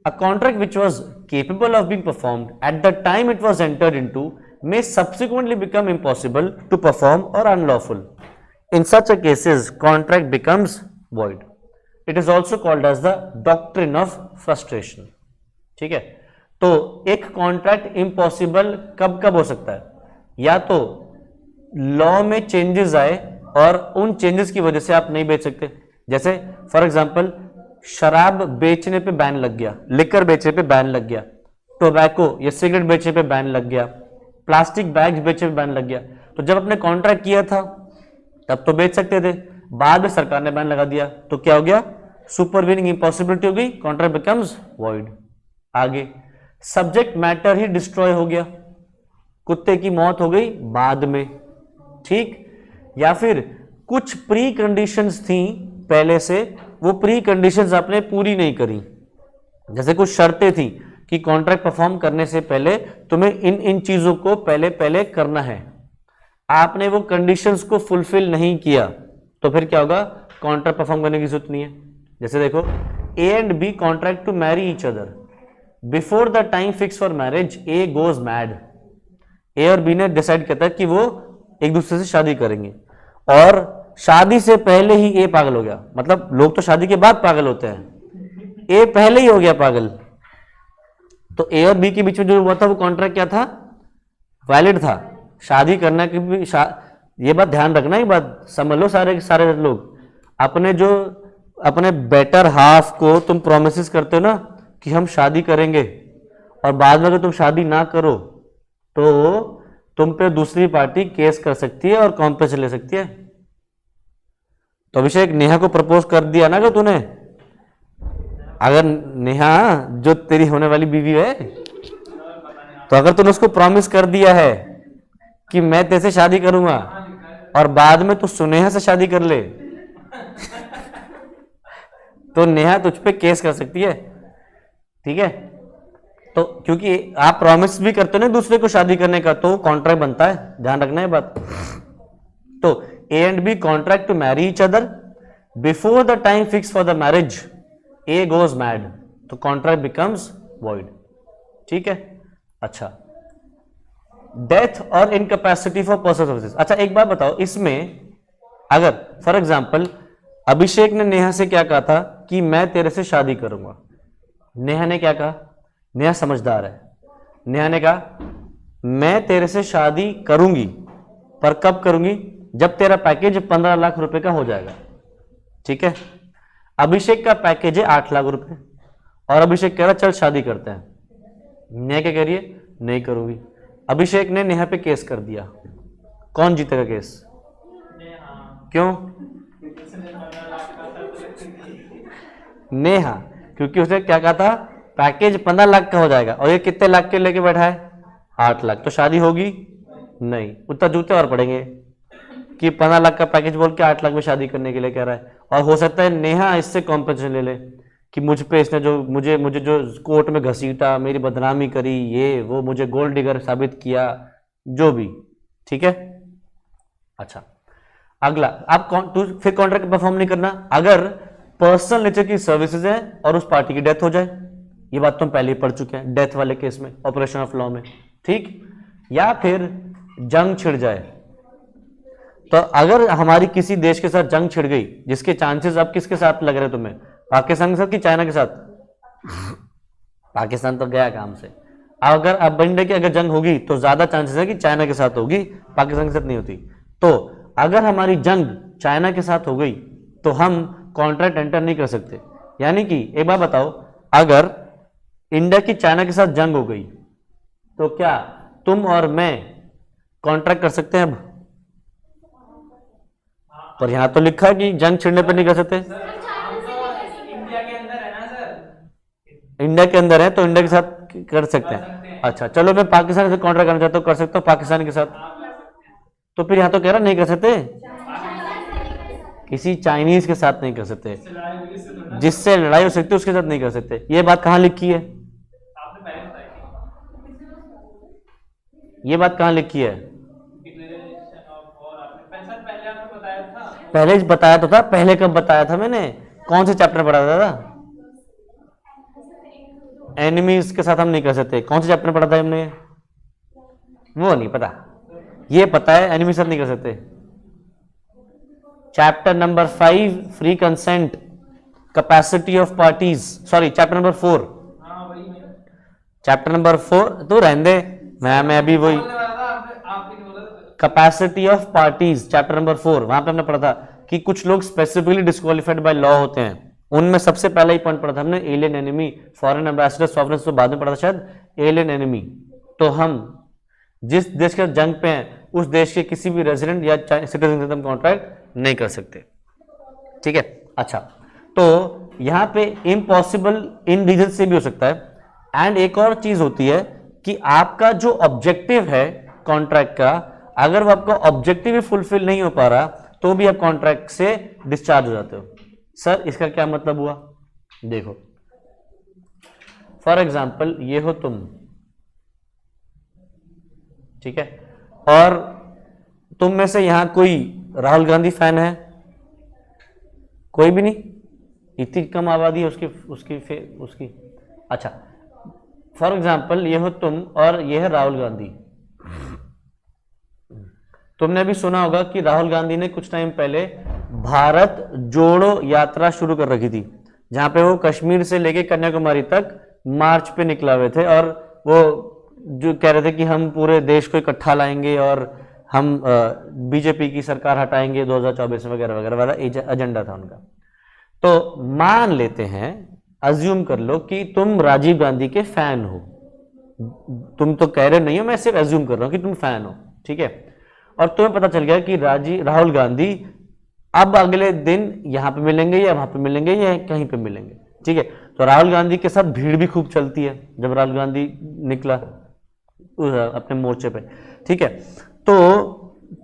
a contract which was capable of being performed at the time it was entered into may subsequently become impossible to perform or unlawful. In such a cases, contract becomes void. It is also called as the doctrine of frustration. ठीक है, तो एक कॉन्ट्रैक्ट इम्पॉसिबल कब कब हो सकता है? या तो लॉ में चेंजेस आए और उन चेंजेस की वजह से आप नहीं बेच सकते। जैसे फॉर एग्जांपल, शराब बेचने पे बैन लग गया, लिकर बेचने पे बैन लग गया, टोबैको या सिगरेट बेचने पे बैन लग गया, प्लास्टिक बैग्स बेचने पे बैन लग गया। तो जब आपने कॉन्ट्रैक्ट किया था तब तो बेच सकते थे, बाद में सरकार ने बैन लगा दिया, तो क्या हो गया, सुपरवीनिंग इम्पॉसिबिलिटी हो गई, कॉन्ट्रैक्ट बिकम्स वॉइड। आगे सब्जेक्ट मैटर ही डिस्ट्रॉय हो गया, कुत्ते की मौत हो गई बाद में, ठीक। या फिर कुछ प्री कंडीशंस थी पहले से, वो प्री कंडीशंस आपने पूरी नहीं करी, जैसे कुछ शर्तें थी कि कॉन्ट्रैक्ट परफॉर्म करने से पहले तुम्हें इन इन चीजों को पहले पहले करना है, आपने वो कंडीशंस को फुलफिल नहीं किया, तो फिर क्या होगा, कॉन्ट्रैक्ट परफॉर्म करने की जरूरत नहीं है। जैसे देखो, A and B contract to marry each other before the time fix for marriage, A goes mad. A और बी ने डिसाइड किया था कि वो एक दूसरे से शादी करेंगे, और शादी से पहले ही ए पागल हो गया, मतलब लोग तो शादी के बाद पागल होते हैं, ए पहले ही हो गया पागल। तो ए और बी के बीच में जो हुआ था वो कॉन्ट्रैक्ट क्या था, वैलिड था। शादी करने की भी ये बात ध्यान रखना, ये बात समझ लो सारे सारे लोग, अपने बेटर हाफ को तुम प्रोमिस करते हो ना कि हम शादी करेंगे, और बाद में अगर तुम शादी ना करो तो तुम पे दूसरी पार्टी केस कर सकती है और कॉम्पेंसेशन ले सकती है। तो अभिषेक, नेहा को प्रपोज कर दिया ना कि तूने, अगर नेहा जो तेरी होने वाली बीवी है, तो अगर तूने उसको प्रॉमिस कर दिया है कि मैं तेरे से शादी करूंगा, और बाद में तू सुनेहा से शादी कर ले, तो नेहा तुझ पे केस कर सकती है, ठीक है। तो क्योंकि आप प्रॉमिस भी करते हो ना दूसरे को शादी करने का, तो कॉन्ट्रैक्ट बनता है, ध्यान रखना है बात। तो A and B contract to marry each other before the time fix for the marriage, A goes mad, तो कॉन्ट्रैक्ट बिकम्स वॉइड, ठीक है। अच्छा, डेथ और इनकैपेसिटी फॉर पर्सनल सर्विसेज। अच्छा एक बात बताओ, इसमें अगर फॉर एग्जांपल अभिषेक ने नेहा से क्या कहा था कि मैं तेरे से शादी करूंगा, नेहा ने क्या कहा, नेहा समझदार है, नेहा ने कहा मैं तेरे से शादी करूंगी, पर कब करूंगी, जब तेरा पैकेज 15 लाख रुपए का हो जाएगा, ठीक है। अभिषेक का पैकेज है 8 लाख रुपए, और अभिषेक कह रहा चल शादी करते हैं, नेहा क्या कह रही है, नहीं करूंगी। अभिषेक ने नेहा पे केस कर दिया, कौन जीतेगा केस, क्यों, नेहा, क्योंकि उसने क्या कहा था, पैकेज 15 लाख का हो जाएगा, और ये कितने लाख के लेके बैठा है, 8 लाख, तो शादी होगी नहीं, उतना जूते और पड़ेंगे कि 15 लाख का पैकेज बोल के 8 लाख में शादी करने के लिए कह रहा है। और हो सकता है नेहा इससे कॉम्पेंसेशन ले ले कि मुझ पे इसने जो मुझे जो कोर्ट में घसीटा, मेरी बदनामी करी, ये वो, मुझे गोल्ड डिगर साबित किया, जो भी, ठीक है। अच्छा, अगला, आप फिर कॉन्ट्रैक्ट परफॉर्म नहीं करना अगर पर्सनल नेचर की सर्विसेज है और उस पार्टी की डेथ हो जाए, ये बात तो हम पहले ही पढ़ चुके हैं डेथ वाले केस में, ऑपरेशन ऑफ लॉ में, ठीक। या फिर जंग छिड़ जाए, तो अगर हमारी किसी देश के साथ जंग छिड़ गई, जिसके चांसेस अब किसके साथ लग रहे तुम्हें, पाकिस्तान के साथ कि चाइना के साथ, पाकिस्तान तो गया काम से, अगर अब इंडिया की अगर जंग होगी तो ज्यादा चांसेस है कि चाइना के साथ होगी, पाकिस्तान के साथ नहीं होती। तो अगर हमारी जंग चाइना के साथ हो गई तो हम कॉन्ट्रैक्ट एंटर नहीं कर सकते। यानी कि एक बात बताओ, अगर इंडिया की चाइना के साथ जंग हो गई तो क्या तुम और मैं कॉन्ट्रैक्ट कर सकते हैं अब, पर यहां तो लिखा है कि जंग छिड़ने पर नहीं कर सकते। इंडिया के अंदर है ना सर, इंडिया के अंदर है तो इंडिया के साथ कर सकते हैं। अच्छा चलो, मैं पाकिस्तान से कॉन्ट्रैक्ट करना चाहता हूँ, कर सकता हूँ पाकिस्तान के साथ, तो फिर यहां तो कह रहा नहीं कर सकते, किसी चाइनीज के साथ नहीं कर सकते, जिससे लड़ाई हो सकती है उसके साथ नहीं कर सकते। ये बात कहां लिखी है, आपने पहले बताया ये बात कहां लिखी है, डिक्लेरेशन ऑफ वॉर, आपने सर पहले आपने बताया था, पहले बताया तो था, पहले कब बताया था मैंने, कौन से चैप्टर में पढ़ा था, एनिमीज के साथ हम नहीं कर सकते, कौन से चैप्टर में पढ़ा था हमने, वो नहीं पता, ये पता है एनिमी के साथ नहीं कर सकते। Chapter number 5 free consent, capacity of parties, sorry chapter number 4, हाँ वही चैप्टर नंबर 4 तो रहने दे, मैं अभी वही capacity of parties chapter number 4, वहां पे हमने पढ़ा था कि कुछ लोग स्पेसिफिकली डिस्क्वालिफाइड बाय लॉ होते हैं, उनमें सबसे पहला ही पॉइंट पढ़ा था हमने, एलियन एनिमी, फॉरेन एम्बेसडर, सॉवरेन्स, तो बाद में पढ़ा था शायद एलियन एनिमी। तो हम जिस देश के जंग पे हैं उस देश के किसी भी रेजिडेंट या सिटीजन से तुम कॉन्ट्रैक्ट नहीं कर सकते। ठीक है, अच्छा, तो यहां पे इम्पॉसिबल इन रीजन से भी हो सकता है। एंड एक और चीज होती है कि आपका जो ऑब्जेक्टिव है कॉन्ट्रैक्ट का, अगर वो आपका ऑब्जेक्टिव ही फुलफिल नहीं हो पा रहा तो भी आप कॉन्ट्रैक्ट से डिस्चार्ज हो जाते हो। सर इसका क्या मतलब हुआ? देखो, फॉर एग्जाम्पल ये हो तुम, ठीक है, और तुम में से यहां कोई राहुल गांधी फैन है? कोई भी नहीं, इतनी कम आबादी है उसकी। अच्छा, फॉर एग्जाम्पल ये हो तुम और ये है राहुल गांधी। तुमने भी सुना होगा कि राहुल गांधी ने कुछ टाइम पहले भारत जोड़ो यात्रा शुरू कर रखी थी, जहां पे वो कश्मीर से लेके कन्याकुमारी तक मार्च पे निकला हुए थे और वो जो कह रहे थे कि हम पूरे देश को इकट्ठा लाएंगे और हम बीजेपी की सरकार हटाएंगे 2024 में वगैरह वगैरह वाला एजेंडा था उनका। तो मान लेते हैं, अज्यूम कर लो कि तुम राजीव गांधी के फैन हो। तुम तो कह रहे नहीं हो, मैं सिर्फ अज्यूम कर रहा हूं कि तुम फैन हो, ठीक है, और तुम्हें पता चल गया कि राहुल गांधी अब अगले दिन यहां पे मिलेंगे या वहां पे मिलेंगे या कहीं पे मिलेंगे, ठीक है। तो राहुल गांधी के साथ भीड़ भी खूब चलती है जब राहुल गांधी निकला अपने मोर्चे पे, ठीक है। तो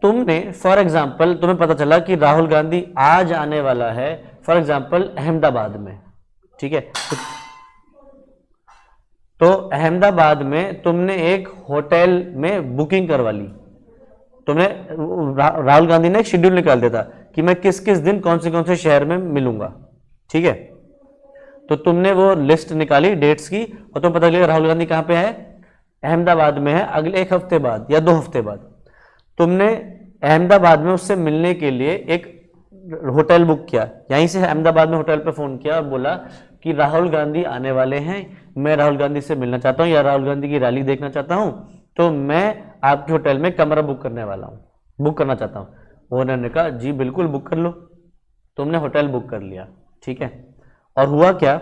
तुमने फॉर एग्जाम्पल, तुम्हें पता चला कि राहुल गांधी आज आने वाला है फॉर एग्जाम्पल अहमदाबाद में, ठीक है। तो अहमदाबाद में तुमने एक होटल में बुकिंग करवा ली। तुमने राहुल गांधी ने एक शेड्यूल निकाल दिया था कि मैं किस किस दिन कौन से शहर में मिलूंगा, ठीक है। तो तुमने वो लिस्ट निकाली डेट्स की और तुम्हें पता चला राहुल गांधी कहां पे है? अहमदाबाद में है। अगले एक हफ्ते बाद या 2 हफ्ते बाद तुमने अहमदाबाद में उससे मिलने के लिए एक होटल बुक किया। यहीं से अहमदाबाद में होटल पे फोन किया और बोला कि राहुल गांधी आने वाले हैं, मैं राहुल गांधी से मिलना चाहता हूं या राहुल गांधी की रैली देखना चाहता हूं, तो मैं आपके होटल में कमरा बुक करना चाहता हूं। ओनर ने कहा जी बिल्कुल बुक कर लो। तुमने होटल बुक कर लिया, ठीक है। और हुआ क्या,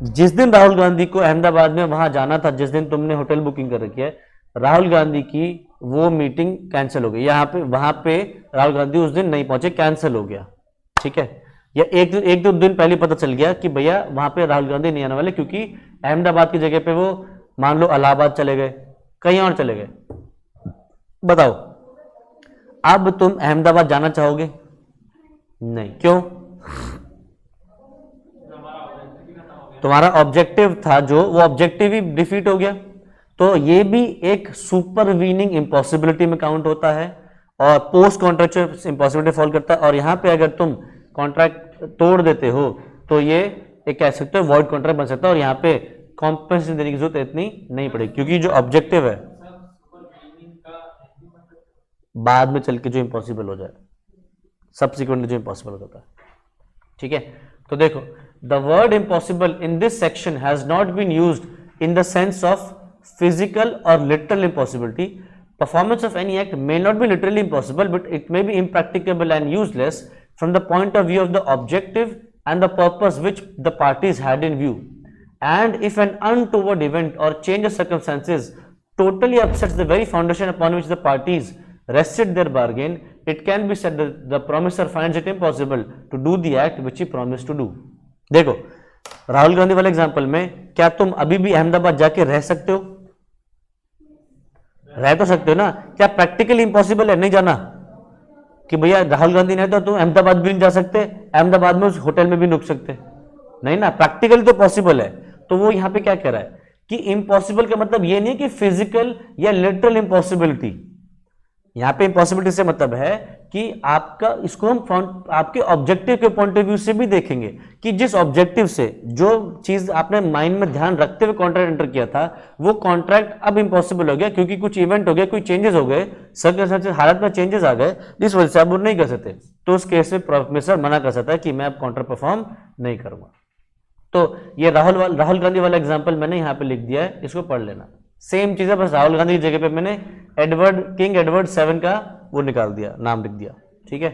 जिस दिन राहुल गांधी को अहमदाबाद में वहां जाना था, जिस दिन तुमने होटल बुकिंग कर रखी है, राहुल गांधी की वो मीटिंग कैंसिल हो गई। वहां पे राहुल गांधी उस दिन नहीं पहुंचे, कैंसिल हो गया, ठीक है। या एक दो दिन पहले पता चल गया कि भैया वहां पे राहुल गांधी नहीं आने वाले, क्योंकि अहमदाबाद की जगह पे वो मान लो इलाहाबाद चले गए, कहीं और चले गए। बताओ, अब तुम अहमदाबाद जाना चाहोगे? नहीं, क्यों? तुम्हारा ऑब्जेक्टिव था जो, वो ऑब्जेक्टिव ही डिफीट हो गया। तो ये भी एक सुपरवीनिंग इम्पॉसिबिलिटी में काउंट होता है और पोस्ट कॉन्ट्रैक्चुअल इम्पॉसिबिलिटी फॉल करता है। और यहां पे अगर तुम कॉन्ट्रैक्ट तोड़ देते हो तो ये एक कह सकते हो वॉइड कॉन्ट्रैक्ट बन सकता है और यहाँ पे कॉम्पेंसेशन देने की जरूरत इतनी नहीं पड़ेगी, क्योंकि जो ऑब्जेक्टिव है बाद में चल के जो इम्पॉसिबल हो जाए, सब्सिक्वेंटली जो इम्पॉसिबल हो जाता है, ठीक है। तो देखो, the word impossible in this section has not been used in the sense of physical or literal impossibility. Performance of any act may not be literally impossible, but it may be impracticable and useless from the point of view of the objective and the purpose which the parties had in view. And if an untoward event or change of circumstances totally upsets the very foundation upon which the parties rested their bargain, it can be said that the promiser finds it impossible to do the act which he promised to do. देखो, राहुल गांधी वाले एग्जाम्पल में क्या तुम अभी भी अहमदाबाद जाके रह सकते हो? रह तो सकते हो ना। क्या प्रैक्टिकली इंपॉसिबल है नहीं जाना? कि भैया राहुल गांधी नहीं तो तुम अहमदाबाद भी नहीं जा सकते, अहमदाबाद में उस होटल में भी रुक सकते नहीं ना, प्रैक्टिकली तो पॉसिबल है। तो वो यहां पे क्या कह रहा है कि इम्पॉसिबल का मतलब ये नहीं कि फिजिकल या लिटरल इम्पॉसिबिलिटी। यहां पे इम्पॉसिबिलिटी से मतलब है कि आपका, इसको हम आपके ऑब्जेक्टिव के पॉइंट ऑफ व्यू से भी देखेंगे कि जिस ऑब्जेक्टिव से, जो चीज आपने माइंड में ध्यान रखते हुए कॉन्ट्रैक्ट एंटर किया था, वो कॉन्ट्रैक्ट अब इम्पॉसिबल हो गया क्योंकि कुछ इवेंट हो गया, कोई चेंजेस हो गए, सर्कमस्टेंसेस हालत में चेंजेस आ गए, जिस वजह से आप वो नहीं कर सकते। तो उस केस में प्रोफेसर मना कर सकता है कि मैं अब कॉन्ट्रैक्ट परफॉर्म नहीं करूंगा। तो ये राहुल गांधी वाला एग्जाम्पल मैंने यहाँ पे लिख दिया है, इसको पढ़ लेना। सेम चीज है, बस राहुल गांधी की जगह पे मैंने किंग एडवर्ड 7 का वो निकाल दिया, नाम लिख दिया, ठीक है।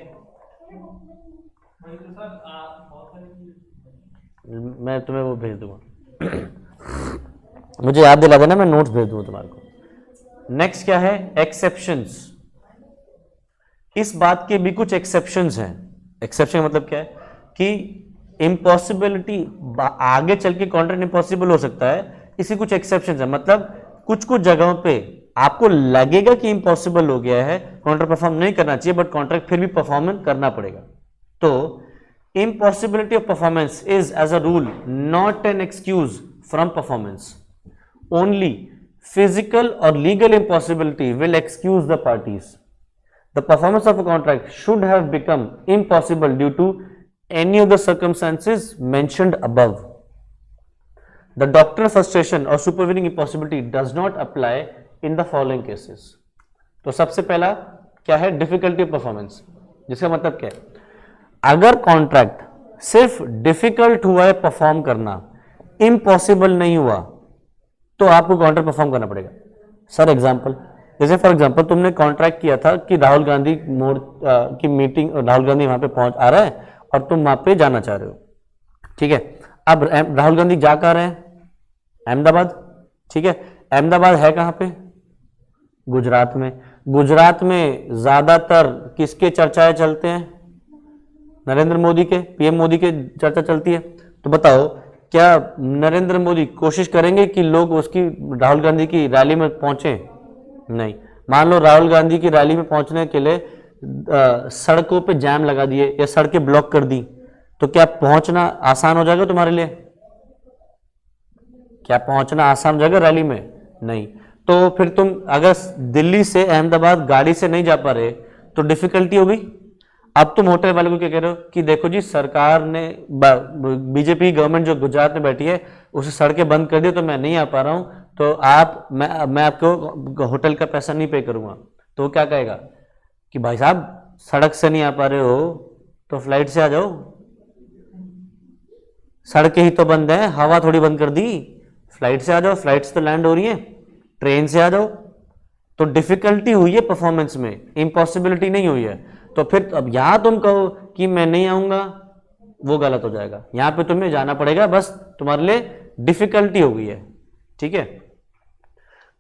मैं तुम्हें वो भेज दूंगा मुझे याद दिला देना, मैं नोट्स भेज दूंगा तुम्हारे को। नेक्स्ट क्या है? एक्सेप्शंस। इस बात के भी कुछ एक्सेप्शंस हैं। एक्सेप्शन मतलब क्या है कि इम्पॉसिबिलिटी आगे चल के कॉन्ट्रैक्ट इम्पॉसिबल हो सकता है, इसकी कुछ एक्सेप्शंस है। मतलब कुछ कुछ जगहों पे आपको लगेगा कि इम्पॉसिबल हो गया है, कॉन्ट्रैक्ट परफॉर्म नहीं करना चाहिए, बट कॉन्ट्रैक्ट फिर भी परफॉर्मेंस करना पड़ेगा। तो impossibility of performance is as a rule not an excuse from performance. Only physical or legal impossibility will excuse the parties. The performance of a contract should have become impossible due to any of the circumstances mentioned above. The doctrinal frustration or supervening impossibility does not apply in the following cases. तो सबसे पहला क्या है, डिफिकल्टी ऑफ परफॉर्मेंस, जिसका मतलब क्या है, अगर कॉन्ट्रैक्ट सिर्फ डिफिकल्ट हुआ है परफॉर्म करना, इम्पॉसिबल नहीं हुआ, तो आपको कॉन्ट्रैक्ट परफॉर्म करना पड़ेगा। सर एग्जांपल, जैसे फॉर एग्जांपल तुमने कॉन्ट्रैक्ट किया था कि राहुल गांधी की मीटिंग, राहुल गांधी वहां पे पहुंच आ रहा है और तुम वहां पे जाना चाह रहे हो, ठीक है। अब राहुल गांधी जा कहाँ रहे हैं, अहमदाबाद, ठीक है। अहमदाबाद है कहाँ पे, गुजरात में। गुजरात में ज्यादातर किसके चर्चाएं चलते हैं, नरेंद्र मोदी के, पीएम मोदी के चर्चा चलती है। तो बताओ क्या नरेंद्र मोदी कोशिश करेंगे कि लोग उसकी, राहुल गांधी की रैली में पहुंचे? नहीं। मान लो राहुल गांधी की रैली में पहुंचने के लिए सड़कों पे जाम लगा दिए या सड़कें ब्लॉक कर दी, तो क्या पहुंचना आसान हो जाएगा तुम्हारे लिए? क्या पहुंचना आसान हो जाएगा रैली में? नहीं। तो फिर तुम अगर दिल्ली से अहमदाबाद गाड़ी से नहीं जा पा रहे तो डिफिकल्टी होगी। अब तुम होटल वाले को क्या कह रहे हो कि देखो जी सरकार ने, बीजेपी गवर्नमेंट जो गुजरात में बैठी है उसे सड़कें बंद कर दी, तो मैं नहीं आ पा रहा हूं, तो मैं आपको होटल का पैसा नहीं पे करूंगा। तो वो क्या कहेगा कि भाई साहब सड़क से नहीं आ पा रहे हो तो फ्लाइट से आ जाओ, सड़कें ही तो बंद है, हवा थोड़ी बंद कर दी, फ्लाइट से आ जाओ, फ्लाइट से तो लैंड हो रही है, ट्रेन से आ जाओ। तो डिफिकल्टी हुई है परफॉर्मेंस में, इम्पॉसिबिलिटी नहीं हुई है। तो फिर अब यहां तुम कहो कि मैं नहीं आऊंगा, वो गलत हो जाएगा। यहां पे तुम्हें जाना पड़ेगा, बस तुम्हारे लिए डिफिकल्टी हो गई है, ठीक है।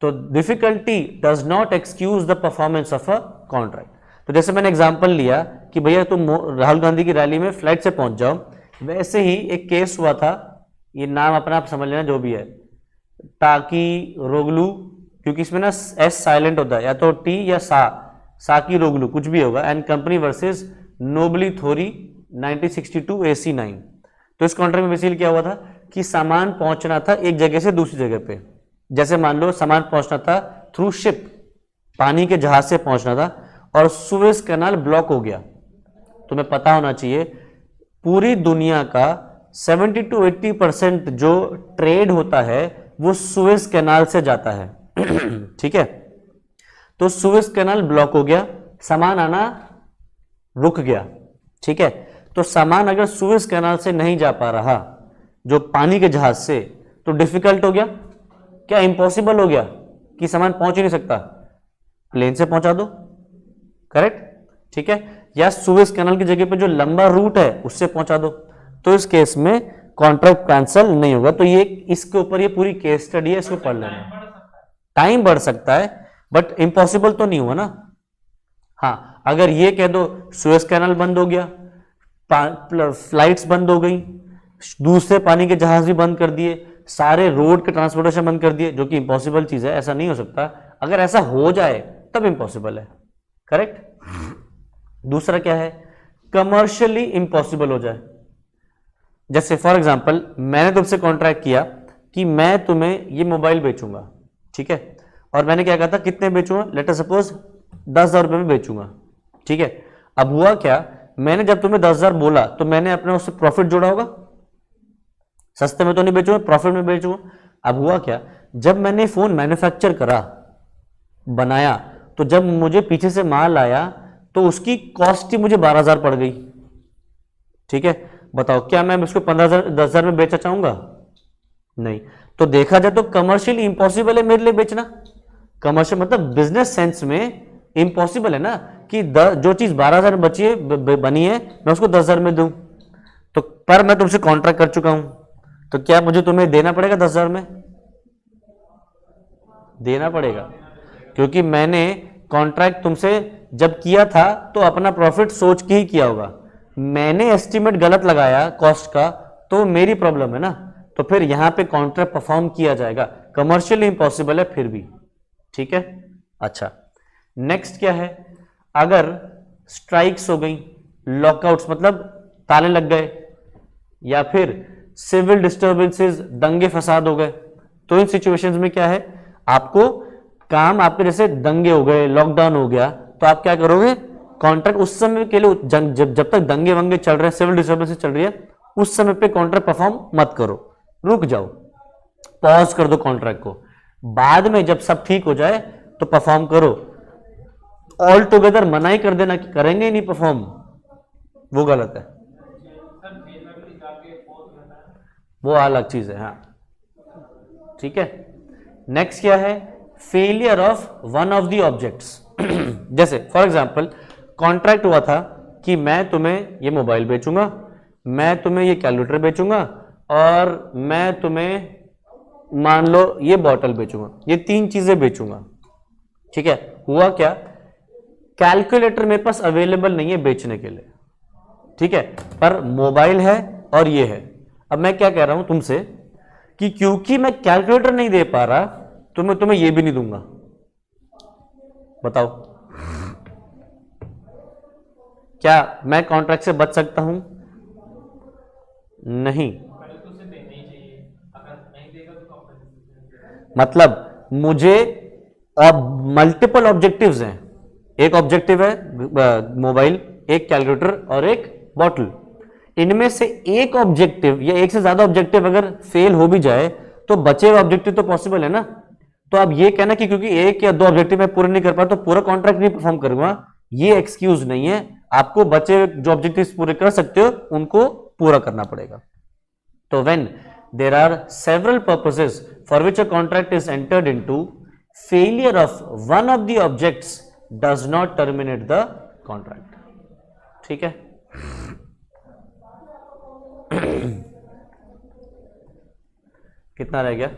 तो difficulty does not excuse the performance of a contract. तो जैसे मैंने एग्जांपल लिया कि भैया तुम राहुल गांधी की रैली में फ्लाइट से पहुंच जाओ, वैसे ही एक केस हुआ था, ये नाम अपना आप समझ लेना जो भी है, टाकी रोगलू, क्योंकि इसमें ना एस साइलेंट होता है, या तो टी या साकी रोगलू कुछ भी होगा, एंड कंपनी वर्सेस नोबली थोरी 1962 AC9। तो इस कॉन्ट्रैक्ट में बेसिकली क्या हुआ था कि सामान पहुंचना था एक जगह से दूसरी जगह पे। जैसे मान लो सामान पहुंचना था थ्रू शिप, पानी के जहाज से पहुंचना था, और सुएज कैनाल ब्लॉक हो गया। तुम्हें पता होना चाहिए पूरी दुनिया का 70 to 80% जो ट्रेड होता है वो सुएज कैनाल से जाता है ठीक है। तो सुएज कैनाल ब्लॉक हो गया, सामान आना रुक गया, ठीक है। तो सामान अगर सुएज कैनाल से नहीं जा पा रहा जो पानी के जहाज से, तो डिफिकल्ट हो गया, क्या इम्पॉसिबल हो गया कि सामान पहुंच ही नहीं सकता, प्लेन से पहुंचा दो, करेक्ट, ठीक है। या सुएज कैनाल की जगह पे जो लंबा रूट है उससे पहुंचा दो, तो इस केस में कॉन्ट्रैक्ट कैंसिल नहीं होगा। तो ये इसके ऊपर ये पूरी केस स्टडी है, इसको पढ़ लेना। टाइम बढ़ सकता है बट इम्पॉसिबल तो नहीं हुआ ना। हाँ, अगर ये कह दो सुएज कैनाल बंद हो गया, फ्लाइट्स बंद हो गई, दूसरे पानी के जहाज भी बंद कर दिए, सारे रोड के ट्रांसपोर्टेशन बंद कर दिए, जो कि इम्पॉसिबल चीज है, ऐसा नहीं हो सकता। अगर ऐसा हो जाए तब इम्पॉसिबल है, करेक्ट। दूसरा क्या है, कमर्शियली इम्पॉसिबल हो जाए। जैसे फॉर एग्जांपल मैंने तुमसे कॉन्ट्रैक्ट किया कि मैं तुम्हें ये मोबाइल बेचूंगा, ठीक है, और मैंने क्या कहा था कितने बेचूंगा, लेट अस सपोज 10,000 रुपए में बेचूंगा, ठीक है। अब हुआ क्या, मैंने जब तुम्हें 10,000 बोला तो मैंने अपने उससे प्रॉफिट जोड़ा होगा, सस्ते में तो नहीं बेचूंगा, प्रॉफिट में बेचूंगा। अब हुआ क्या, जब मैंने फोन मैन्युफैक्चर करा, बनाया, तो जब मुझे पीछे से माल आया तो उसकी कॉस्ट ही मुझे 12,000 पड़ गई, ठीक है। बताओ क्या मैं इसको 15,000 10,000 में बेचना चाहूंगा? नहीं। तो देखा जाए तो कमर्शियली इंपॉसिबल है मेरे लिए बेचना। कमर्शियल मतलब बिजनेस सेंस में इंपॉसिबल है ना कि जो चीज 12,000 में बची है, बनी है, मैं उसको 10,000 में दूं। तो पर मैं तुमसे कॉन्ट्रैक्ट कर चुका हूं, तो क्या मुझे तुम्हें देना पड़ेगा 10,000 में? देना पड़ेगा, क्योंकि मैंने कॉन्ट्रैक्ट तुमसे जब किया था तो अपना प्रॉफिट सोच के ही किया होगा, मैंने एस्टिमेट गलत लगाया कॉस्ट का तो मेरी प्रॉब्लम है ना, तो फिर यहां पे कॉन्ट्रैक्ट परफॉर्म किया जाएगा, कमर्शियली इम्पॉसिबल है फिर भी, ठीक है। अच्छा, नेक्स्ट क्या है, अगर स्ट्राइक्स हो गई, लॉकआउट्स मतलब ताले लग गए, या फिर सिविल डिस्टर्बेंसेस दंगे फसाद हो गए, तो इन सिचुएशंस में क्या है, आपको काम, आपके जैसे दंगे हो गए, लॉकडाउन हो गया, तो आप क्या करोगे, कॉन्ट्रैक्ट उस समय के लिए जब तक दंगे वंगे चल रहे हैं, सिविल डिस्टर्बेंसेस चल रही है, उस समय पे कॉन्ट्रैक्ट परफॉर्म मत करो, रुक जाओ, पॉज कर दो कॉन्ट्रैक्ट को, बाद में जब सब ठीक हो जाए तो परफॉर्म करो। ऑल टुगेदर मना ही कर देना कि करेंगे ही नहीं परफॉर्म, वो गलत है, सर जेल में भी जाके पोस्ट करना है। वो अलग चीज है। हाँ ठीक है। नेक्स्ट क्या है, failure of one of the objects. जैसे फॉर एग्जांपल कॉन्ट्रैक्ट हुआ था कि मैं तुम्हें ये मोबाइल बेचूंगा, मैं तुम्हें ये कैलकुलेटर बेचूंगा, और मैं तुम्हें मान लो ये बॉटल बेचूंगा, ये 3 चीजें बेचूंगा, ठीक है। हुआ क्या, कैलकुलेटर मेरे पास अवेलेबल नहीं है बेचने के लिए, ठीक है, पर मोबाइल है और ये है। अब मैं क्या कह रहा हूं तुमसे कि क्योंकि मैं कैलकुलेटर नहीं दे पा रहा तो मैं तुम्हें ये भी नहीं दूंगा, बताओ क्या मैं कॉन्ट्रैक्ट से बच सकता हूं? नहीं। पहले तो उसे देना ही चाहिए, अगर नहीं देगा तो कॉम्पेंसेशन। मतलब मुझे अब मल्टीपल ऑब्जेक्टिव्स हैं, एक ऑब्जेक्टिव है मोबाइल, एक कैलकुलेटर और एक बॉटल, इनमें से एक ऑब्जेक्टिव या एक से ज्यादा ऑब्जेक्टिव अगर फेल हो भी जाए तो बचे हुए ऑब्जेक्टिव तो पॉसिबल है ना। तो अब ये कहना कि क्योंकि एक या 2 ऑब्जेक्टिव मैं पूरे नहीं कर पाया तो पूरा कॉन्ट्रैक्ट नहीं परफॉर्म करूंगा, ये एक्सक्यूज नहीं है, आपको बचे हुए जो ऑब्जेक्टिव्स पूरे कर सकते हो उनको पूरा करना पड़ेगा। तो when there are several purposes for which a contract is entered into, failure of one of the objects does not terminate the contract, ठीक है। कितना रह गया?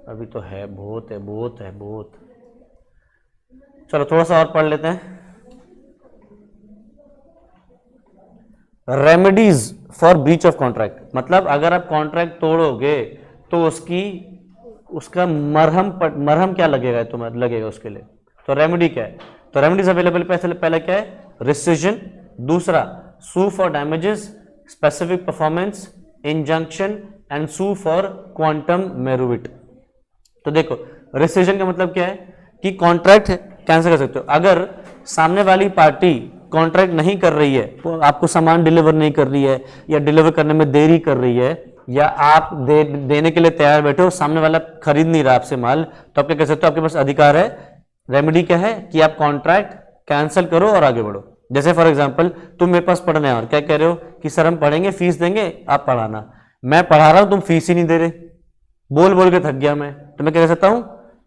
अभी तो है, बहुत है, बहुत है, बहुत। चलो थोड़ा सा और पढ़ लेते हैं। Remedies for breach of contract, मतलब अगर आप कॉन्ट्रैक्ट तोड़ोगे तो उसका मरहम क्या लगेगा तुम्हें, लगेगा उसके लिए, तो रेमेडी क्या है, तो रेमेडीज अवेलेबल पहले क्या है, रिसिजन, दूसरा sue for damages, specific performance, injunction and sue for quantum meruit. तो देखो रिसिजन का मतलब क्या है कि कॉन्ट्रैक्ट कैंसिल कर सकते हो, अगर सामने वाली पार्टी कॉन्ट्रैक्ट नहीं कर रही है, तो आपको सामान डिलीवर नहीं कर रही है, या डिलीवर करने में देरी कर रही है, या आप देने के लिए तैयार बैठे हो, सामने वाला खरीद नहीं रहा आपसे माल, तो आप क्या कह सकते हो, आपके पास अधिकार है, रेमेडी क्या है कि आप कॉन्ट्रैक्ट कैंसिल करो और आगे बढ़ो। जैसे फॉर एग्जाम्पल तुम मेरे पास पढ़ने और क्या कह रहे हो कि सर हम पढ़ेंगे, फीस देंगे, आप पढ़ाना, मैं पढ़ा रहा हूं, तुम फीस ही नहीं दे रहे, बोल बोल के थक गया मैं, तो मैं क्या कर सकता हूं,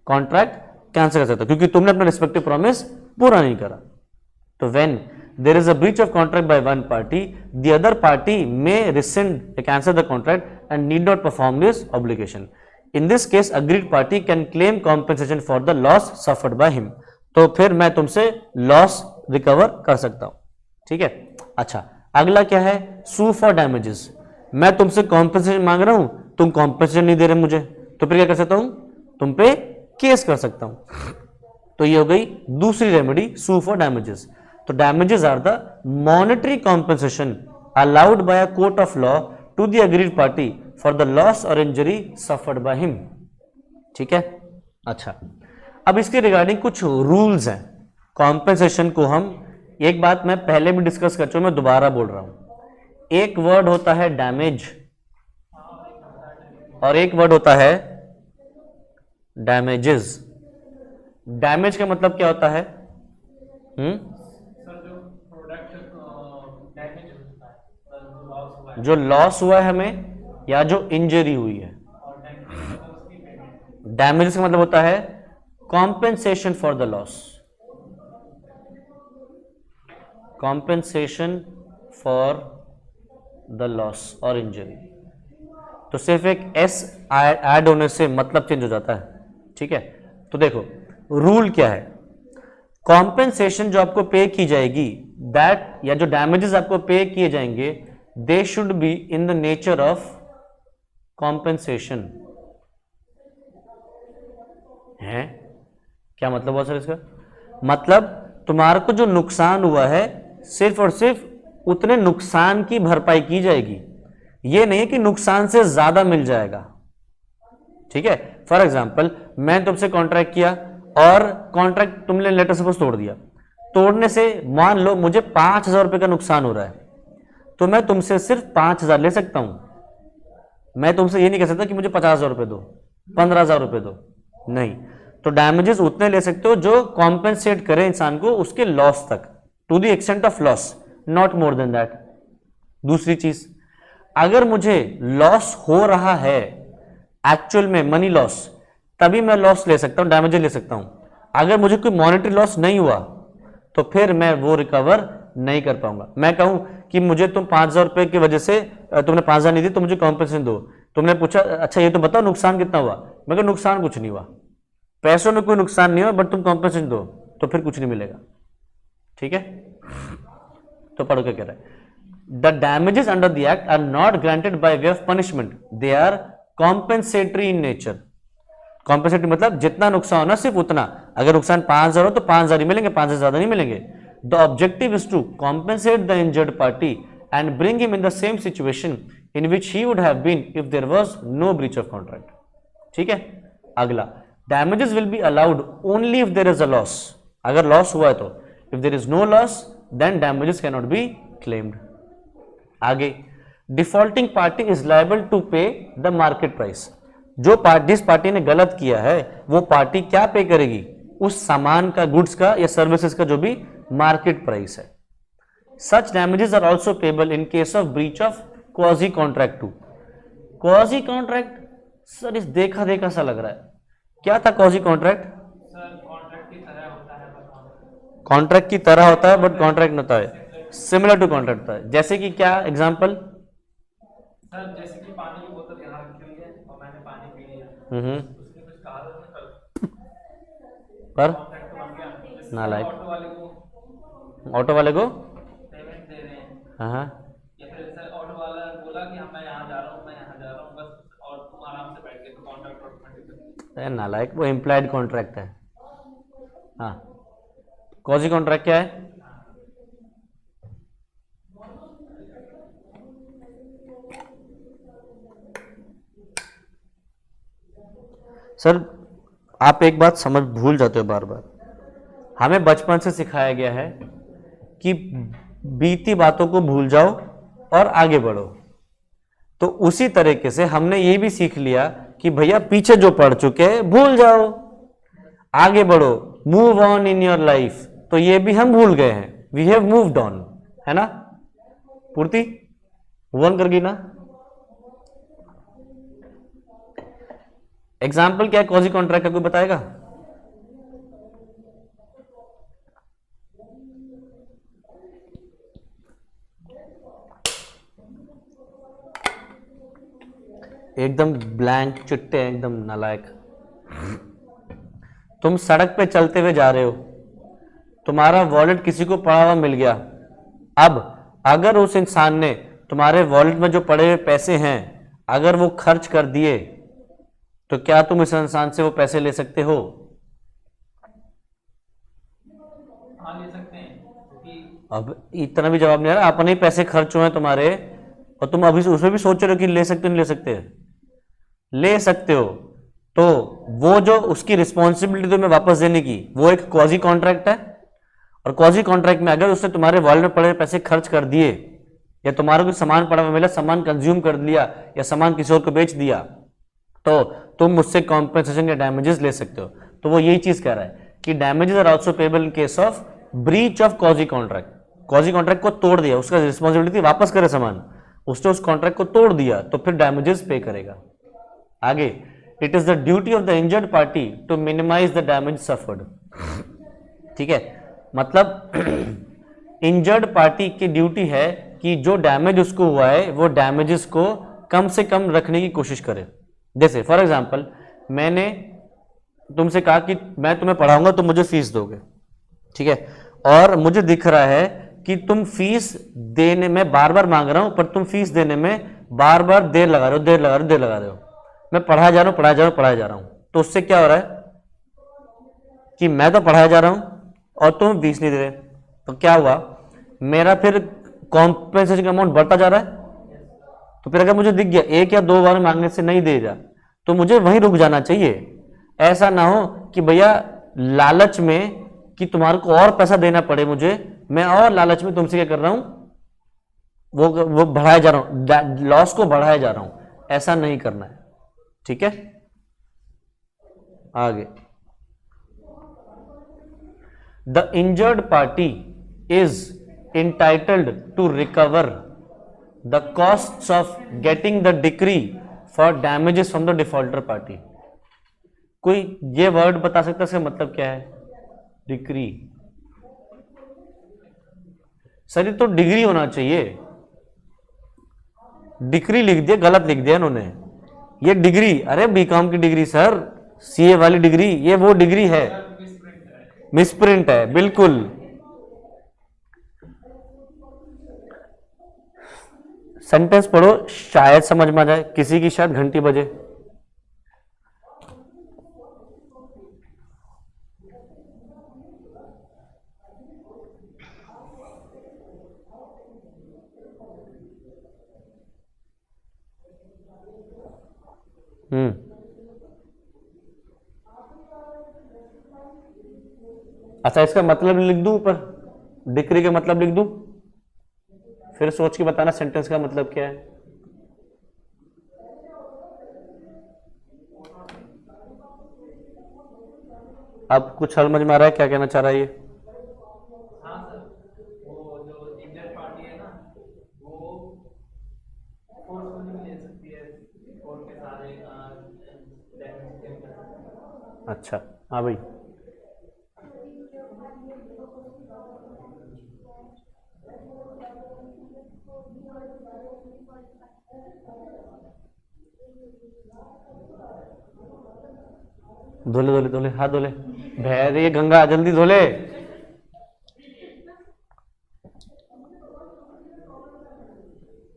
कॉन्ट्रैक्ट कैंसिल कर सकता हूं, क्योंकि तुमने अपना रिस्पेक्टिव प्रॉमिस पूरा नहीं करा। तो when there is a breach of contract by one party, the other party may rescind cancel the contract and need not perform this obligation. In this case aggrieved party can claim compensation for the loss suffered by him. तो फिर मैं तुमसे लॉस रिकवर कर सकता हूं, ठीक है। अच्छा, अगला क्या है, सू फॉर डैमेजेस, मैं तुमसे कॉम्पेंसेशन मांग रहा हूं, तुम कॉम्पेंसेशन नहीं दे रहे मुझे, तो फिर क्या कर सकता हूं, तुम पे केस कर सकता हूं। तो ये हो गई दूसरी रेमेडी, सू फॉर डैमेजेस। तो damages are the monetary compensation allowed by a court of law to the aggrieved party for the loss और इंजरी सफर्ड बाय हिम, ठीक है। अच्छा, अब इसके रिगार्डिंग कुछ रूल्स हैं कॉम्पेंसेशन को। हम एक बात मैं पहले भी डिस्कस कर चुका, मैं दोबारा बोल रहा हूं, एक वर्ड होता है डैमेज और एक वर्ड होता है डैमेजेस। डैमेज का मतलब क्या होता है, सर जो प्रोडक्ट डैमेज होता है, सर जो लॉस हुआ है, जो लॉस हुआ है हमें या जो इंजरी हुई है। और डैमेज मतलब उसकी पेमेंट। डैमेज का मतलब होता है compensation for the loss, compensation for the loss और इंजरी। तो सिर्फ एक एस ऐड होने से मतलब चेंज हो जाता है, ठीक है। तो देखो रूल क्या है, कॉम्पेंसेशन जो आपको पे की जाएगी, दैट या जो डैमेजेस आपको पे किए जाएंगे, they should be in the nature of compensation. है क्या मतलब हुआ सर इसका? मतलब तुम्हारे को जो नुकसान हुआ है सिर्फ और सिर्फ उतने नुकसान की भरपाई की जाएगी, ये नहीं कि नुकसान से ज्यादा मिल जाएगा। ठीक है, फॉर एग्जाम्पल मैं तुमसे कॉन्ट्रैक्ट किया और कॉन्ट्रैक्ट तुमने लेटर सपोज तोड़ दिया, तोड़ने से मान लो मुझे 5,000 रुपए का नुकसान हो रहा है, तो मैं तुमसे सिर्फ 5,000 ले सकता हूं। मैं तुमसे ये नहीं कह सकता कि मुझे 50,000 रुपए दो, 15,000 रुपए दो, नहीं। तो डैमेजेस उतने ले सकते हो जो कॉम्पेंसेट करे इंसान को उसके लॉस तक, to the extent of loss, not more than that. दूसरी चीज, अगर मुझे लॉस हो रहा है एक्चुअल में, मनी लॉस, तभी मैं लॉस ले सकता हूं, डैमेजेस ले सकता हूं। अगर मुझे कोई मॉनेटरी लॉस नहीं हुआ तो फिर मैं वो रिकवर नहीं कर पाऊंगा। मैं कहूं कि मुझे तुम 5,000 रुपए की वजह से तुमने 5,000 नहीं दी तो मुझे कॉम्पेंसेशन दो, तुमने पूछा अच्छा ये तो बताओ नुकसान कितना हुआ, मैं कहा नुकसान कुछ नहीं हुआ, पैसों में कोई नुकसान नहीं हुआ, बट तुम कॉम्पेंसेशन दो, तो फिर कुछ नहीं मिलेगा। ठीक है, तो पढ़ो क्या कह रहा है, the damages under the act are not granted by way of punishment, they are compensatory in nature. Compensatory मतलब जितना नुकसान होना सिर्फ उतना, अगर नुकसान 5,000 हो तो 5,000 ही मिलेंगे, 5,000 ज्यादा नहीं मिलेंगे। The objective is to compensate the injured party and bring him in the same situation in which he would have been if there was no breach of contract. ठीक है, अगला, damages will be allowed only if there is a loss, अगर लॉस हुआ है तो, if there is no loss then damages cannot be claimed। आगे, defaulting party is liable to pay the market price, जो जिस पार्टी ने गलत किया है वो पार्टी क्या पे करेगी, उस सामान का, गुड्स का या सर्विसेज का जो भी मार्केट प्राइस है। Such damages are also payable in case of breach of quasi contract too। quasi contract sir इस देखा देखा सा लग रहा है, क्या था quasi contract? सर कॉन्ट्रैक्ट की तरह होता है, बट कॉन्ट्रैक्ट की तरह होता है बट कॉन्ट्रैक्ट नहीं होता है, सिमिलर टू कॉन्ट्रैक्ट होता है। जैसे कि क्या एग्जांपल? सर जैसे कि पानी की बोतल यहाँ रखी हुई है और मैंने पानी पी लिया, उसने कुछ कहा था कल, पर कॉन्ट्रैक्ट तो बन गया। जैसे नालायक। ऑटो वाले को पेमेंट दे रहे हैं, हाँ, या फिर सर ऑटो वाला बोला कि मैं यहाँ जा रहा हूँ, मैं यहाँ जा रहा हूँ बस, और तुम आराम से बैठ गए, तो कॉन्ट्रैक्ट ऑटोमेटिक। नालायक, वो इम्प्लाइड कॉन्ट्रैक्ट है। हाँ, कॉजी कॉन्ट्रैक्ट क्या है? सर आप एक बात समझ भूल जाते हो बार बार, हमें बचपन से सिखाया गया है कि बीती बातों को भूल जाओ और आगे बढ़ो, तो उसी तरीके से हमने ये भी सीख लिया कि भैया पीछे जो पढ़ चुके हैं भूल जाओ, आगे बढ़ो, move on in your life. तो ये भी हम भूल गए हैं, वी हैव मूव्ड ऑन, है ना? पूर्ति मूव ऑन कर गई ना? एग्जाम्पल क्या है कॉजी कॉन्ट्रैक्ट का, कोई बताएगा? एकदम ब्लैंक चिट्टे, एकदम नालायक। तुम सड़क पे चलते हुए जा रहे हो, तुम्हारा वॉलेट किसी को पड़ा हुआ मिल गया। अब अगर उस इंसान ने तुम्हारे वॉलेट में जो पड़े हुए पैसे हैं अगर वो खर्च कर दिए, तो क्या तुम इस इंसान से वो पैसे ले सकते हो? हाँ ले सकते हैं, क्योंकि अब इतना भी जवाब नहीं आ रहा, अपने ही पैसे खर्च हुए हैं तुम्हारे और तुम अभी उसमें भी सोच रहे हो कि ले सकते हो नहीं ले सकते? ले सकते हो। तो वो जो उसकी रिस्पॉन्सिबिलिटी तुम्हें वापस देने की, वो एक क्वाजी कॉन्ट्रैक्ट है। और क्वाजी कॉन्ट्रैक्ट में अगर उसने तुम्हारे वॉलेट में पड़े पैसे खर्च कर दिए, या तुम्हारा कोई सामान पड़ा हुआ मिला, सामान कंज्यूम कर लिया, या सामान किसी और को बेच दिया, तो तुम मुझसे कॉम्पेंसेशन या डैमेजेस ले सकते हो। तो वो यही चीज कह रहा है कि damages are also payable in case of breach of quasi contract. Quasi contract को तोड़ दिया, उसका रिस्पॉन्सिबिलिटी वापस करे सामान, उसने उस कॉन्ट्रैक्ट को तोड़ दिया तो फिर डैमेजेस पे करेगा। आगे, it is the duty of the injured party to minimise the damage suffered. ठीक है, मतलब इंजर्ड पार्टी की ड्यूटी है कि जो डैमेज उसको हुआ है वो डैमेजेस को कम से कम रखने की कोशिश करे। जैसे फॉर एग्जांपल, मैंने तुमसे कहा कि मैं तुम्हें पढ़ाऊंगा, तुम मुझे फीस दोगे, ठीक है, और मुझे दिख रहा है कि तुम फीस देने में बार बार मांग रहा हूं, पर तुम फीस देने में बार बार देर लगा रहे हो, देर लगा रहे हो, देर लगा रहे हो, मैं पढ़ाया जा रहा हूं, पढ़ाया जा रहा हूं, पढ़ाया जा रहा हूं, तो उससे क्या हो रहा है कि मैं तो पढ़ाया जा रहा हूं और तुम फीस नहीं दे रहे, तो क्या हुआ, मेरा फिर कॉम्पेंसेशन का अमाउंट बढ़ता जा रहा है। तो फिर अगर मुझे दिख गया एक या दो बार मांगने से नहीं दे रहा, तो मुझे वहीं रुक जाना चाहिए। ऐसा ना हो कि भैया लालच में कि तुम्हारे को और पैसा देना पड़े मुझे, मैं और लालच में तुमसे क्या कर रहा हूं, वो बढ़ाया जा रहा हूं, लॉस को बढ़ाया जा रहा हूं, ऐसा नहीं करना है, ठीक है। आगे, the injured party is entitled to recover the costs of getting the decree for damages from the defaulter party. कोई ये वर्ड बता सकता है इसका मतलब क्या है, डिक्री। सर ये तो डिग्री होना चाहिए, डिग्री लिख दिया, गलत लिख दिया इन्होंने, ये डिग्री, अरे बीकॉम की डिग्री सर, सीए वाली डिग्री, ये वो डिग्री है, मिसप्रिंट है बिल्कुल। सेंटेंस पढ़ो, शायद समझ में आ जाए, किसी की शायद घंटी बजे। अच्छा, इसका मतलब लिख दूं ऊपर, डिक्री का मतलब लिख दूं, फिर सोच के बताना सेंटेंस का मतलब क्या है। अब कुछ समझ में आ रहा है क्या कहना चाह रहा है ये? हाँ सर, वो जो इंजर्ड पार्टी है ना, वो फोर्सफुली भी ले सकती है कोर्ट के सारे डैमेज क्लेम कर सकती है। अच्छा, हाँ भाई, धोले धोले धोले, हाथ धोले, बह रही है गंगा, जल्दी धोले।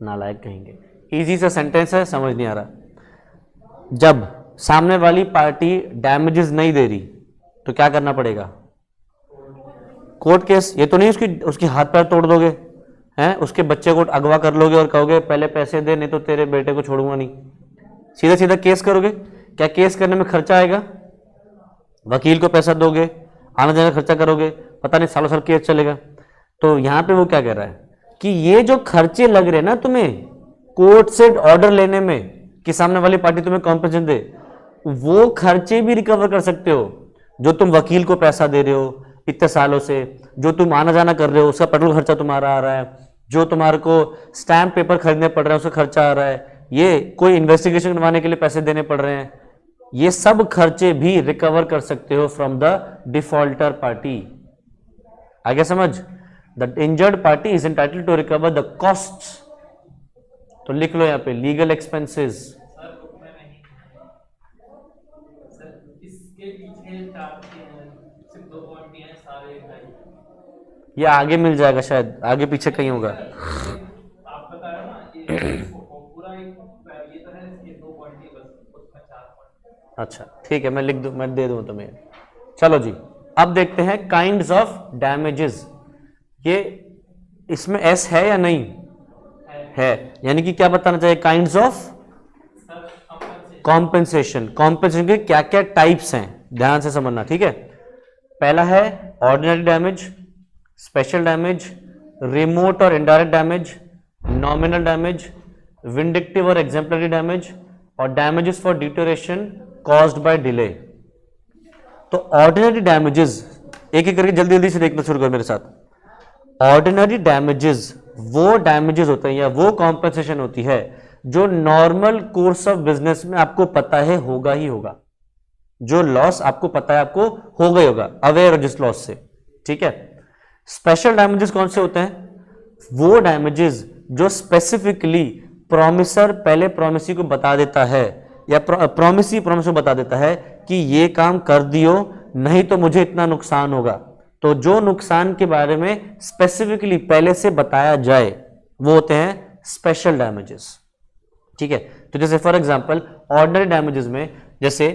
नालायक कहेंगे, इजी सा सेंटेंस है, समझ नहीं आ रहा। जब सामने वाली पार्टी डैमेजेस नहीं दे रही तो क्या करना पड़ेगा, कोर्ट केस। ये तो नहीं उसकी हाथ पैर तोड़ दोगे, हैं, उसके बच्चे को अगवा कर लोगे और कहोगे पहले पैसे दे, नहीं तो तेरे बेटे को छोड़ूंगा नहीं, सीधा सीधा केस करोगे। क्या केस करने में खर्चा आएगा, वकील को पैसा दोगे, आने जाने खर्चा करोगे, पता नहीं सालों साल केस चलेगा। तो यहां पे वो क्या कह रहा है कि ये जो खर्चे लग रहे हैं ना तुम्हें कोर्ट से ऑर्डर लेने में कि सामने वाली पार्टी तुम्हें कॉम्पेंसेशन दे, वो खर्चे भी रिकवर कर सकते हो। जो तुम वकील को पैसा दे रहे हो इतने सालों से, जो तुम आना जाना कर रहे हो उसका पेट्रोल खर्चा तुम्हारा आ रहा है, जो तुम्हारे को स्टैम्प पेपर खरीदने पड़ रहे हैं उसका खर्चा आ रहा है, ये कोई इन्वेस्टिगेशन करवाने के लिए पैसे देने पड़ रहे हैं, ये सब खर्चे भी रिकवर कर सकते हो फ्रॉम द डिफॉल्टर पार्टी। आगे समझ, the injured party is entitled to recover the costs, तो लिख लो यहाँ पे लीगल एक्सपेंसेस। सर बुक में नहीं, सर इसके पीछे सिर्फ दो पॉइंट हैं, सारे एक है। ये आगे मिल जाएगा शायद, आगे पीछे कहीं होगा। आप बता रहे हो ना, ये पूरा एक ये तो है, इसके दो पॉइंट ही बस, उसमें 4 पॉइंट। अच्छा ठीक है, मैं लिख दूं, मैं दे दूं तुम्हें। चलो जी, अब देखते हैं काइंड्स ऑफ डैमेजेस। ये इसमें एस है या नहीं है, यानी कि क्या बताना चाहिए, काइंड्स ऑफ कॉम्पेंसेशन। कॉम्पेंसेशन के क्या क्या टाइप्स हैं, ध्यान से समझना, ठीक है। पहला है ordinary damage, special damage, remote or indirect damage, nominal damage, vindictive और एग्जेम्पलरी डैमेज, और damages for deterioration caused by delay. तो ऑर्डिनरी डैमेजेस एक एक करके जल्दी जल्दी से देखना शुरू करो मेरे साथ। ऑर्डिनरी डैमेजेस वो डैमेजेस होते हैं या वो कॉम्पेंसेशन होती है जो नॉर्मल कोर्स ऑफ बिजनेस में आपको पता है होगा ही होगा, जो लॉस आपको पता है आपको होगा ही होगा, अवेयर हो जिस लॉस से, ठीक है। स्पेशल डैमेजेस कौन से होते हैं, वो डैमेजेस जो स्पेसिफिकली प्रॉमिसर पहले प्रॉमिसी को बता देता है या प्रॉमिस ही प्रॉमिस में बता देता है कि ये काम कर दियो नहीं तो मुझे इतना नुकसान होगा। तो जो नुकसान के बारे में स्पेसिफिकली पहले से बताया जाए वो होते हैं स्पेशल डैमेजेस। ठीक है, तो जैसे फॉर एग्जांपल ऑर्डिनरी डैमेजेस में, जैसे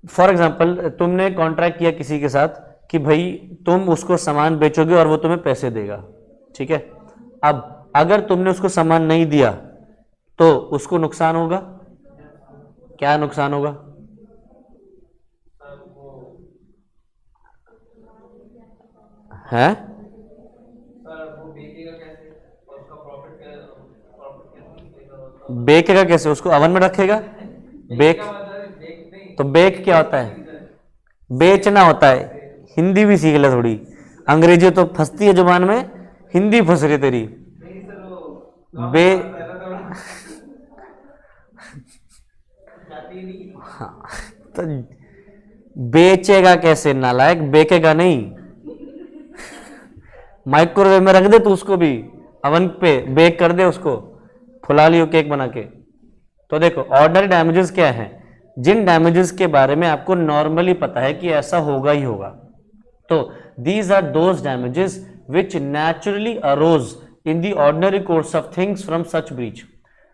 फॉर एग्जांपल तुमने कॉन्ट्रैक्ट किया किसी के साथ कि भाई तुम उसको सामान बेचोगे और वो तुम्हें पैसे देगा। ठीक है, अब अगर तुमने उसको सामान नहीं दिया तो उसको नुकसान होगा। क्या नुकसान होगा? है बेकेगा कैसे? उसको अवन में रखेगा? बेक तो बेक क्या होता है? बेचना होता है। हिंदी भी सीख ले थोड़ी, अंग्रेजी तो फंसती है जुबान में, हिंदी फंस रही तेरी। बे हाँ, तो बेचेगा कैसे नालायक? बेकेगा नहीं। माइक्रोवेव में रख दे तू उसको भी, अवन पे बेक कर दे उसको, फुला लियो केक बना के। तो देखो ऑर्डिनरी डैमेजेस क्या है? जिन डैमेजेस के बारे में आपको नॉर्मली पता है कि ऐसा होगा ही होगा। तो these are those damages which naturally arose in the ordinary course of things from such breach.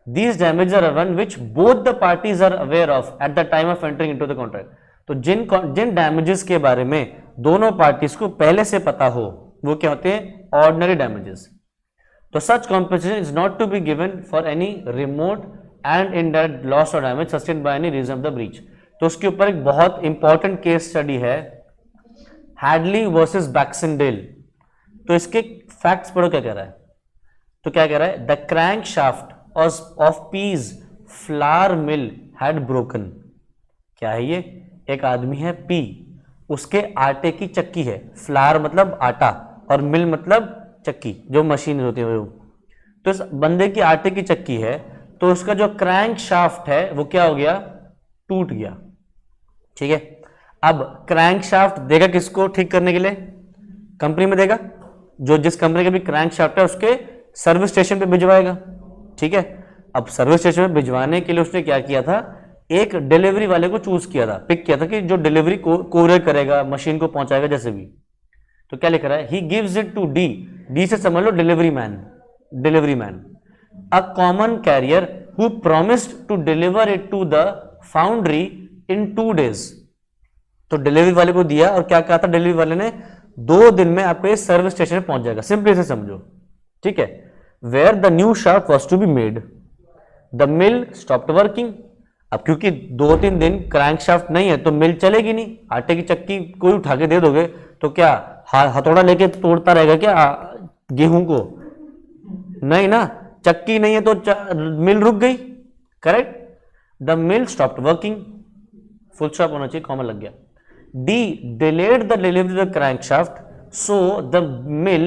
These damages are one which both the parties are aware of at the time of entering into the contract. तो जिन डैमेजेस के बारे में दोनों पार्टीज को पहले से पता हो वो क्या होते हैं? Ordinary damages. तो such compensation is not to be given for any remote and indirect loss or damage sustained by any reason of the breach. तो उसके ऊपर एक बहुत इंपॉर्टेंट केस स्टडी है, हैडली वर्सेस बैक्सनडेल। तो इसके फैक्ट्स पढ़ो क्या कह रहा है। तो क्या कह रहा है? The crankshaft of P's flour mill had broken. क्या है ये? एक आदमी है पी, उसके आटे की चक्की है, फ्लावर मतलब आटा और मिल मतलब चक्की, जो मशीन होती है वो। तो इस बंदे की आटे की चक्की है, तो उसका जो क्रैंक शाफ्ट है वो क्या हो गया? टूट गया। ठीक है, अब क्रैंक शाफ्ट देगा किसको ठीक करने के लिए? कंपनी में देगा, जो जिस कंपनी का भी क्रैंक शाफ्ट है उसके सर्विस स्टेशन पे भिजवाएगा। ठीक है, अब सर्विस स्टेशन पे भिजवाने के लिए उसने क्या किया था? एक डिलीवरी वाले को चूज किया था, पिक किया था कि जो डिलीवरी कोरियर करेगा, मशीन को पहुंचाएगा, जैसे भी। तो क्या लिख रहा है? He gives it to D, D से समझ लो delivery man, delivery man, a common carrier who promised to deliver it to the foundry in 2 days। तो डिलीवरी वाले को दिया और क्या कहा था डिलीवरी वाले ने? 2 दिन में आपके सर्विस स्टेशन में पहुंच जाएगा। सिंपली से समझो। ठीक है, where the new shaft was to be made, the mill stopped working. अब क्योंकि 2-3 दिन क्रैंक शाफ्ट नहीं है तो मिल चलेगी नहीं। आटे की चक्की कोई उठा के दे दोगे तो क्या हथौड़ा लेके तोड़ता रहेगा क्या गेहूं को? नहीं ना, चक्की नहीं है तो मिल रुक गई। Correct, the mill stopped working, full stop होना चाहिए, कॉमा लग गया। D delayed the delivery of the crankshaft, so the mill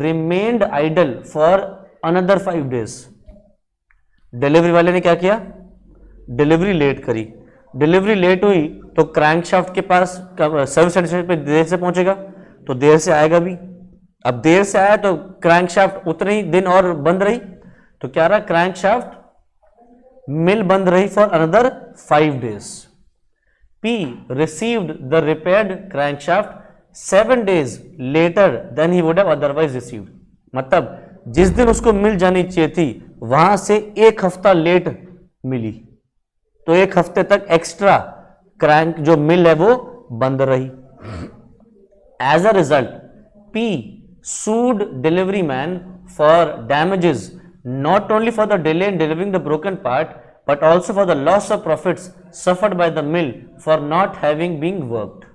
remained idle for another 5 days. Delivery वाले ने क्या किया? डिलीवरी लेट करी। डिलीवरी लेट हुई तो क्रैंकशाफ्ट के पास सर्विस स्टेशन पे देर से पहुंचेगा, तो देर से आएगा भी। अब देर से आया तो क्रैंकशाफ्ट उतने ही दिन और बंद रही। तो क्या रहा? क्रैंकशाफ्ट मिल बंद रही for another 5 days. P received the repaired crankshaft 7 days later than he would have otherwise received. मतलब जिस दिन उसको मिल जानी चाहिए थी वहां से 1 हफ्ता लेट मिली, तो 1 हफ्ते तक एक्स्ट्रा क्रैंक जो मिल है वो बंद रही। As a result P sued delivery man for damages not only for the delay in delivering the broken part but also for the loss of profits suffered by the mill for not having been worked.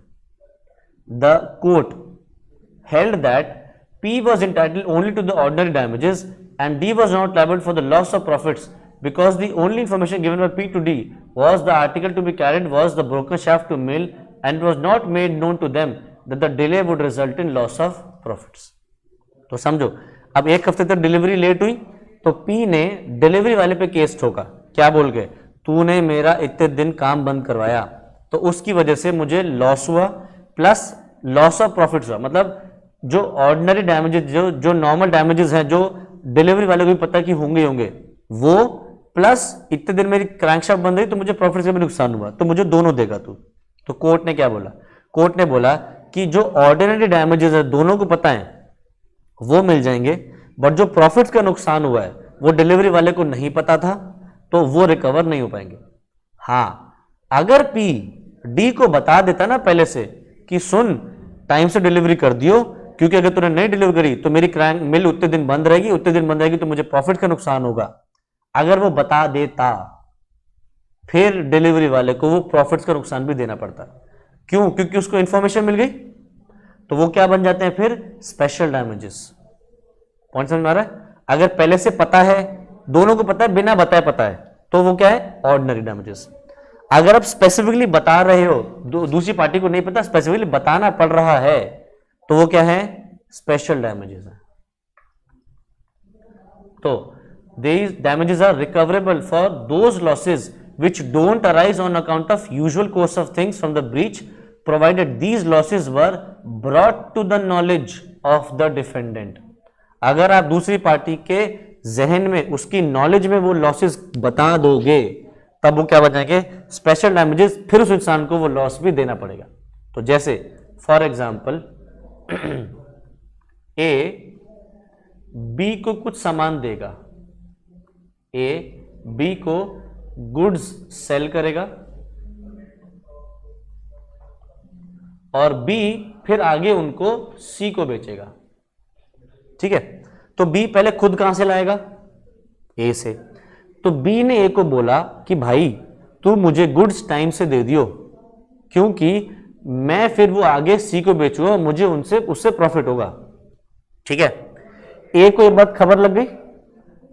The court held that P was entitled only to the ordinary damages and D was not liable for the loss of profits because the only information given by P to D was the article to be carried was the broken shaft to mill and it was not made known to them that the delay would result in loss of profits. तो समझो, अब 1 हफ्ते तक डिलीवरी लेट हुई तो P ने डिलीवरी वाले पे केस ठोका। क्या बोल के? तूने मेरा इतने दिन काम बंद करवाया तो उसकी वजह से मुझे लॉस हुआ प्लस लॉस ऑफ प्रॉफिट्स हुआ। मतलब जो ऑर्डिनरी डैमेजेस, जो नॉर्मल डैमेजेस हैं, जो डिलीवरी वाले को भी पता कि होंगे वो, प्लस इतने दिन मेरी क्रैंकशाफ्ट बंद रही तो मुझे प्रॉफिट से भी नुकसान हुआ, तो मुझे दोनों देगा तू। तो कोर्ट ने क्या बोला? कोर्ट ने बोला कि जो ऑर्डिनरी डैमेजेस है दोनों को पता है वो मिल जाएंगे, बट जो प्रॉफिट का नुकसान हुआ है वो डिलीवरी वाले को नहीं पता था, तो वो रिकवर नहीं हो पाएंगे। हाँ, अगर पी डी को बता देता ना पहले से कि सुन टाइम से डिलीवरी कर दियो, क्योंकि अगर तूने नहीं डिलीवर करी तो मेरी क्रैंक मिल उतने दिन बंद रहेगी, उतने दिन बंद रहेगी तो मुझे प्रॉफिट का नुकसान होगा। अगर वो बता देता फिर डिलीवरी वाले को वो प्रॉफिट्स का नुकसान भी देना पड़ता। क्यों? क्योंकि उसको इंफॉर्मेशन मिल गई, तो वो क्या बन जाते हैं फिर? Special damages. पॉइंट समझ में आ रहा है? अगर पहले से पता है, दोनों को पता है, बिना बताए पता है, तो वो क्या है? Ordinary damages. अगर आप स्पेसिफिकली बता रहे हो, दूसरी पार्टी को नहीं पता, स्पेसिफिकली बताना पड़ रहा है, तो वो क्या है? स्पेशल डैमेजेस है। तो these damages are recoverable for those losses which don't arise on account of usual course of things from the breach, provided these losses were brought to the knowledge of the defendant। अगर आप दूसरी पार्टी के जहन में, उसकी नॉलेज में वो लॉसेस बता दोगे, तब वो क्या बन जाएंगे? Special damages. फिर उस इंसान को वो लॉस भी देना पड़ेगा। तो जैसे फॉर एग्जाम्पल ए बी को कुछ सामान देगा, ए बी को गुड्स सेल करेगा और बी फिर आगे उनको सी को बेचेगा। ठीक है, तो बी पहले खुद कहां से लाएगा? ए से। तो बी ने ए को बोला कि भाई तू मुझे गुड्स टाइम से दे दियो, क्योंकि मैं फिर वो आगे सी को बेचूंगा, मुझे उससे प्रॉफिट होगा। ठीक है, ए को ये बात खबर लग गई।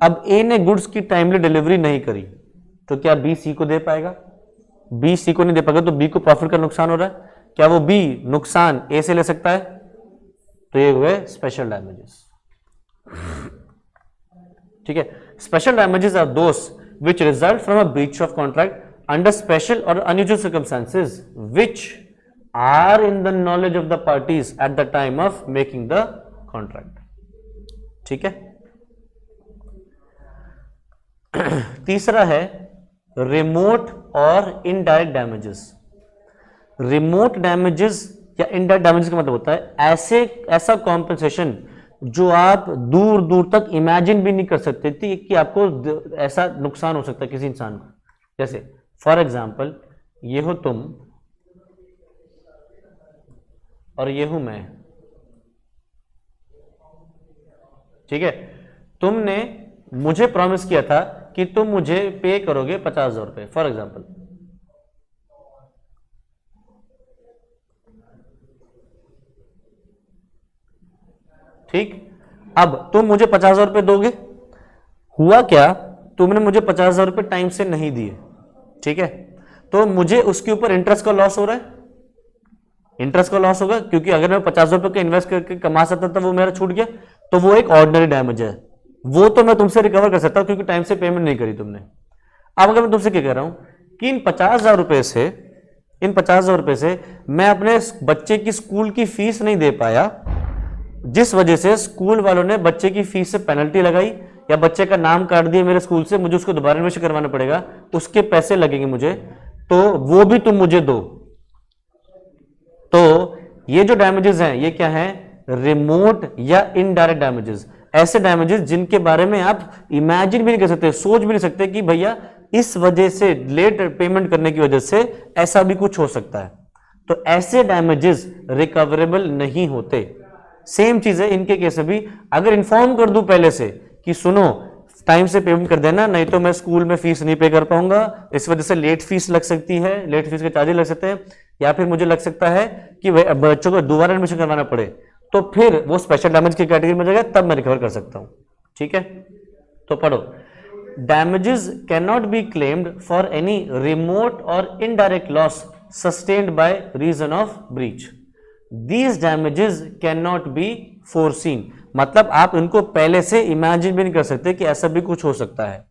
अब ए ने गुड्स की टाइमली डिलीवरी नहीं करी, तो क्या बी सी को दे पाएगा? बी सी को नहीं दे पाएगा, तो बी को प्रॉफिट का नुकसान हो रहा है। क्या वो बी नुकसान ए से ले सकता है? तो ये हुए स्पेशल डैमेजेस। ठीक है, special damages are those which result from a breach of contract under special or unusual circumstances which are in the knowledge of the parties at the time of making the contract. ठीक है, तीसरा है remote or indirect damages. Remote damages या इनडायरेक्ट डैमेजेस का मतलब होता है ऐसा कॉम्पेंसेशन जो आप दूर दूर तक इमेजिन भी नहीं कर सकते थे कि आपको ऐसा नुकसान हो सकता है किसी इंसान को। जैसे फॉर एग्जाम्पल, ये हो तुम और ये हूं मैं। ठीक है, तुमने मुझे प्रॉमिस किया था कि तुम मुझे पे करोगे 50,000 रुपए फॉर एग्जाम्पल। ठीक, अब तुम मुझे 50,000 रुपए दोगे। हुआ क्या? तुमने मुझे 50,000 रुपए टाइम से नहीं दिए। ठीक है, तो मुझे उसके ऊपर इंटरेस्ट का लॉस हो रहा है। इंटरेस्ट का लॉस होगा, क्योंकि अगर मैं 50,000 रुपए का इन्वेस्ट करके कमा सकता था, वो मेरा छूट गया, तो वो एक ऑर्डिनरी डैमेज है। वो तो मैं तुमसे रिकवर कर सकता हूं क्योंकि टाइम से पेमेंट नहीं करी तुमने। अब अगर मैं तुमसे क्या कह रहा हूं कि इन 50,000 रुपए से मैं अपने बच्चे की स्कूल की फीस नहीं दे पाया, जिस वजह से स्कूल वालों ने बच्चे की फीस से पेनल्टी लगाई या बच्चे का नाम काट दिया मेरे स्कूल से, मुझे उसको दोबारा एडमिशन करवाना पड़ेगा, उसके पैसे लगेंगे मुझे, तो वो भी तुम मुझे दो। तो ये जो डैमेजेस हैं ये क्या है? रिमोट या इनडायरेक्ट डैमेजेस। ऐसे डैमेजेस जिनके बारे में आप इमेजिन भी नहीं कर सकते, सोच भी नहीं सकते कि भैया इस वजह से, लेट पेमेंट करने की वजह से ऐसा भी कुछ हो सकता है। तो ऐसे डैमेजेस रिकवरेबल नहीं होते। सेम चीज है इनके केस में भी। अगर इन्फॉर्म कर दूं पहले से कि सुनो टाइम से पेमेंट कर देना, नहीं तो मैं स्कूल में फीस नहीं पे कर पाऊंगा, इस वजह से लेट फीस लग सकती है, लेट फीस के चार्जेस लग सकते हैं, या फिर मुझे लग सकता है कि बच्चों को दोबारा एडमिशन करवाना पड़े, तो फिर वो स्पेशल डैमेज की कैटेगरी में जाएगा, तब मैं रिकवर कर सकता हूं। ठीक है, तो पढ़ो। Damages can not be claimed for any remote or indirect loss sustained by reason of breach. These damages can not be foreseen, मतलब आप इनको पहले से इमेजिन भी नहीं कर सकते कि ऐसा भी कुछ हो सकता है।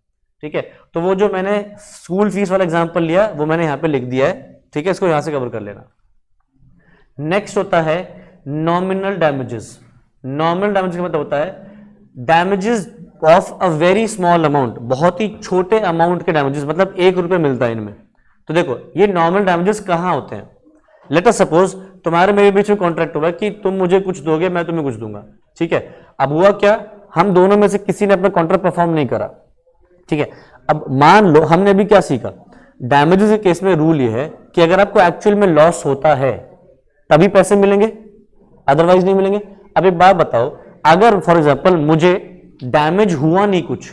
ठीक है, तो वो जो मैंने स्कूल फीस वाला एग्जांपल लिया वो मैंने यहां पे लिख दिया है। ठीक है, इसको यहां से कवर कर लेना। नेक्स्ट होता है नॉमिनल डैमेजेस। नॉमिनल डैमेज का मतलब होता है damages of a very small amount, बहुत ही छोटे अमाउंट के डैमेजेस, मतलब 1 रुपए मिलता है इनमें। तो देखो ये नॉर्मल डैमेजेस कहाँ होते हैं? लेट अस सपोज तुम्हारे मेरे बीच में कॉन्ट्रैक्ट हुआ कि तुम मुझे कुछ दोगे, मैं तुम्हें कुछ दूंगा, ठीक है। अब हुआ क्या, हम दोनों में से किसी ने अपना कॉन्ट्रैक्ट परफॉर्म नहीं करा, ठीक है। अब मान लो हमने अभी क्या सीखा, डैमेजेस के केस में रूल ये है कि अगर आपको एक्चुअल में लॉस होता है तभी पैसे मिलेंगे, अदरवाइज नहीं मिलेंगे। अब एक बात बताओ, अगर फॉर एग्जांपल मुझे डैमेज हुआ नहीं कुछ,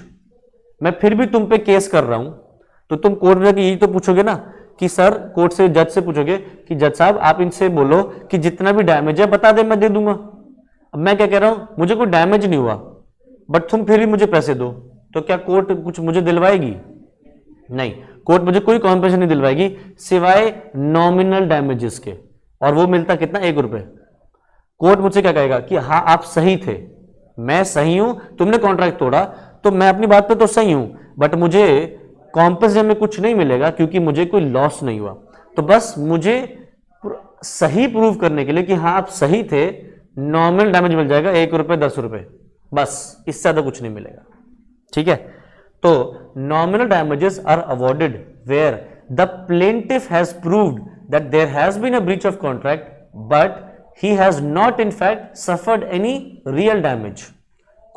मैं फिर भी तुम पे केस कर रहा हूं, तो तुम कोर्ट में जाके यही तो पूछोगे ना कि सर, कोर्ट से जज से पूछोगे कि जज साहब आप इनसे बोलो कि जितना भी डैमेज है बता दे, मैं दे दूंगा। अब मैं क्या कह रहा हूं, मुझे कोई डैमेज नहीं हुआ बट तुम फिर भी मुझे पैसे दो, तो क्या कोर्ट कुछ मुझे दिलवाएगी? नहीं, कोर्ट मुझे कोई कॉम्पेंसेशन नहीं दिलवाएगी सिवाय नॉमिनल डैमेजेस के, और वो मिलता कितना, 1 रुपए। कोर्ट मुझसे क्या कहेगा कि हाँ आप सही थे, मैं सही हूं, तुमने कॉन्ट्रैक्ट तोड़ा तो मैं अपनी बात पे तो सही हूं, बट मुझे कॉम्पेंसेशन में कुछ नहीं मिलेगा क्योंकि मुझे कोई लॉस नहीं हुआ। तो बस मुझे सही प्रूव करने के लिए कि हाँ आप सही थे, नॉमिनल डैमेज मिल जाएगा 1 रुपए 10 रुपए, बस इससे ज्यादा कुछ नहीं मिलेगा, ठीक है। तो nominal damages are awarded where the plaintiff has proved that there has been a breach of contract but he has not in fact suffered any real damage.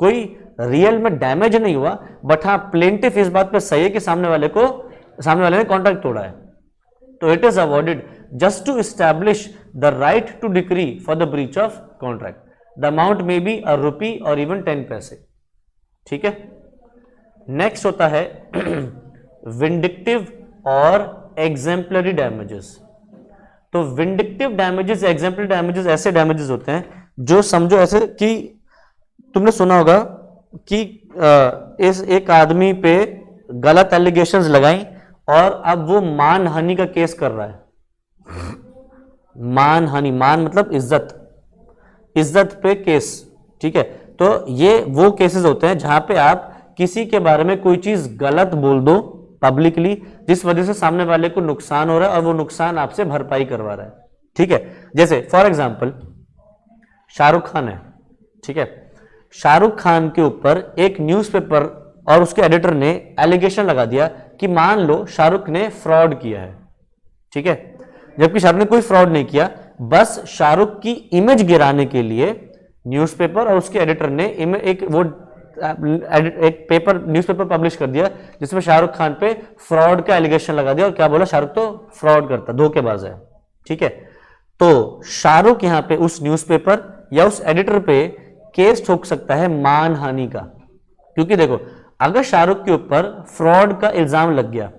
कोई रियल में डैमेज नहीं हुआ, बट हाँ प्लेंटिफ इस बात पे सही है कि सामने वाले ने कॉन्ट्रैक्ट तोड़ा है। तो it is awarded just to establish the right to decree for the breach of contract. The amount may be a rupee और इवन 10 पैसे, ठीक है। नेक्स्ट होता है विंडिक्टिव और एग्जेम्पलरी डैमेजेस। तो विंडिक्टिव डैमेजेस, एग्जेम्पलरी डैमेजेस ऐसे डैमेजेस होते हैं जो समझो ऐसे कि तुमने सुना होगा कि इस एक आदमी पे गलत एलिगेशंस लगाई और अब वो मानहानि का केस कर रहा है। मानहानि, मान मतलब इज्जत, इज्जत पे केस, ठीक है। तो ये वो केसेस होते हैं जहां पे आप किसी के बारे में कोई चीज गलत बोल दो पब्लिकली, जिस वजह से सामने वाले को नुकसान हो रहा है और वो नुकसान आपसे भरपाई करवा रहा है, ठीक है। जैसे फॉर एग्जांपल शाहरुख खान है, ठीक है। शाहरुख खान के ऊपर एक न्यूज़पेपर और उसके एडिटर ने एलिगेशन लगा दिया कि मान लो शाहरुख ने फ्रॉड किया है, ठीक है। जबकि शाहरुख ने कोई फ्रॉड नहीं किया, बस शाहरुख की इमेज गिराने के लिए न्यूज़पेपर और उसके एडिटर ने एक न्यूज़पेपर पब्लिश कर दिया जिसमें शाहरुख खान पे फ्रॉड का एलिगेशन लगा दिया और क्या बोला, शाहरुख तो फ्रॉड करता, धोखेबाज है, ठीक है। तो शाहरुख यहां पे उस न्यूज़पेपर या उस एडिटर पे केस ठोक सकता है मानहानि का, क्योंकि देखो अगर शाहरुख के ऊपर फ्रॉड का इल्जाम लग गया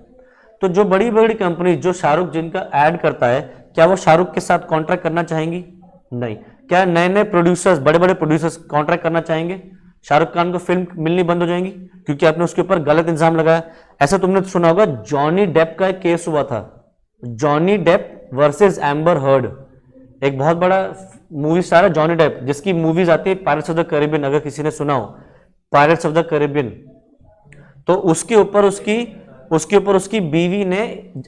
तो जो बड़ी बड़ी कंपनी जो शाहरुख जिनका ऐड करता है, क्या वो शाहरुख के साथ कॉन्ट्रैक्ट करना चाहेंगी? नहीं। क्या नए नए प्रोड्यूसर्स, बड़े बड़े प्रोड्यूसर्स कॉन्ट्रैक्ट करना चाहेंगे? शाहरुख खान को फिल्म मिलनी बंद हो जाएंगी क्योंकि आपने उसके ऊपर गलत इल्जाम लगाया। ऐसा तुमने सुना होगा, जॉनी डेप का एक केस हुआ था, Johnny Depp versus Amber Heard. एक बहुत बड़ा मूवी स्टार है जॉनी डेप, जिसकी मूवीज आती है पायरेट्स ऑफ द कैरिबियन, अगर किसी ने सुना हो पायरेट्स ऑफ द कैरिबियन, तो उसके ऊपर उसकी बीवी ने,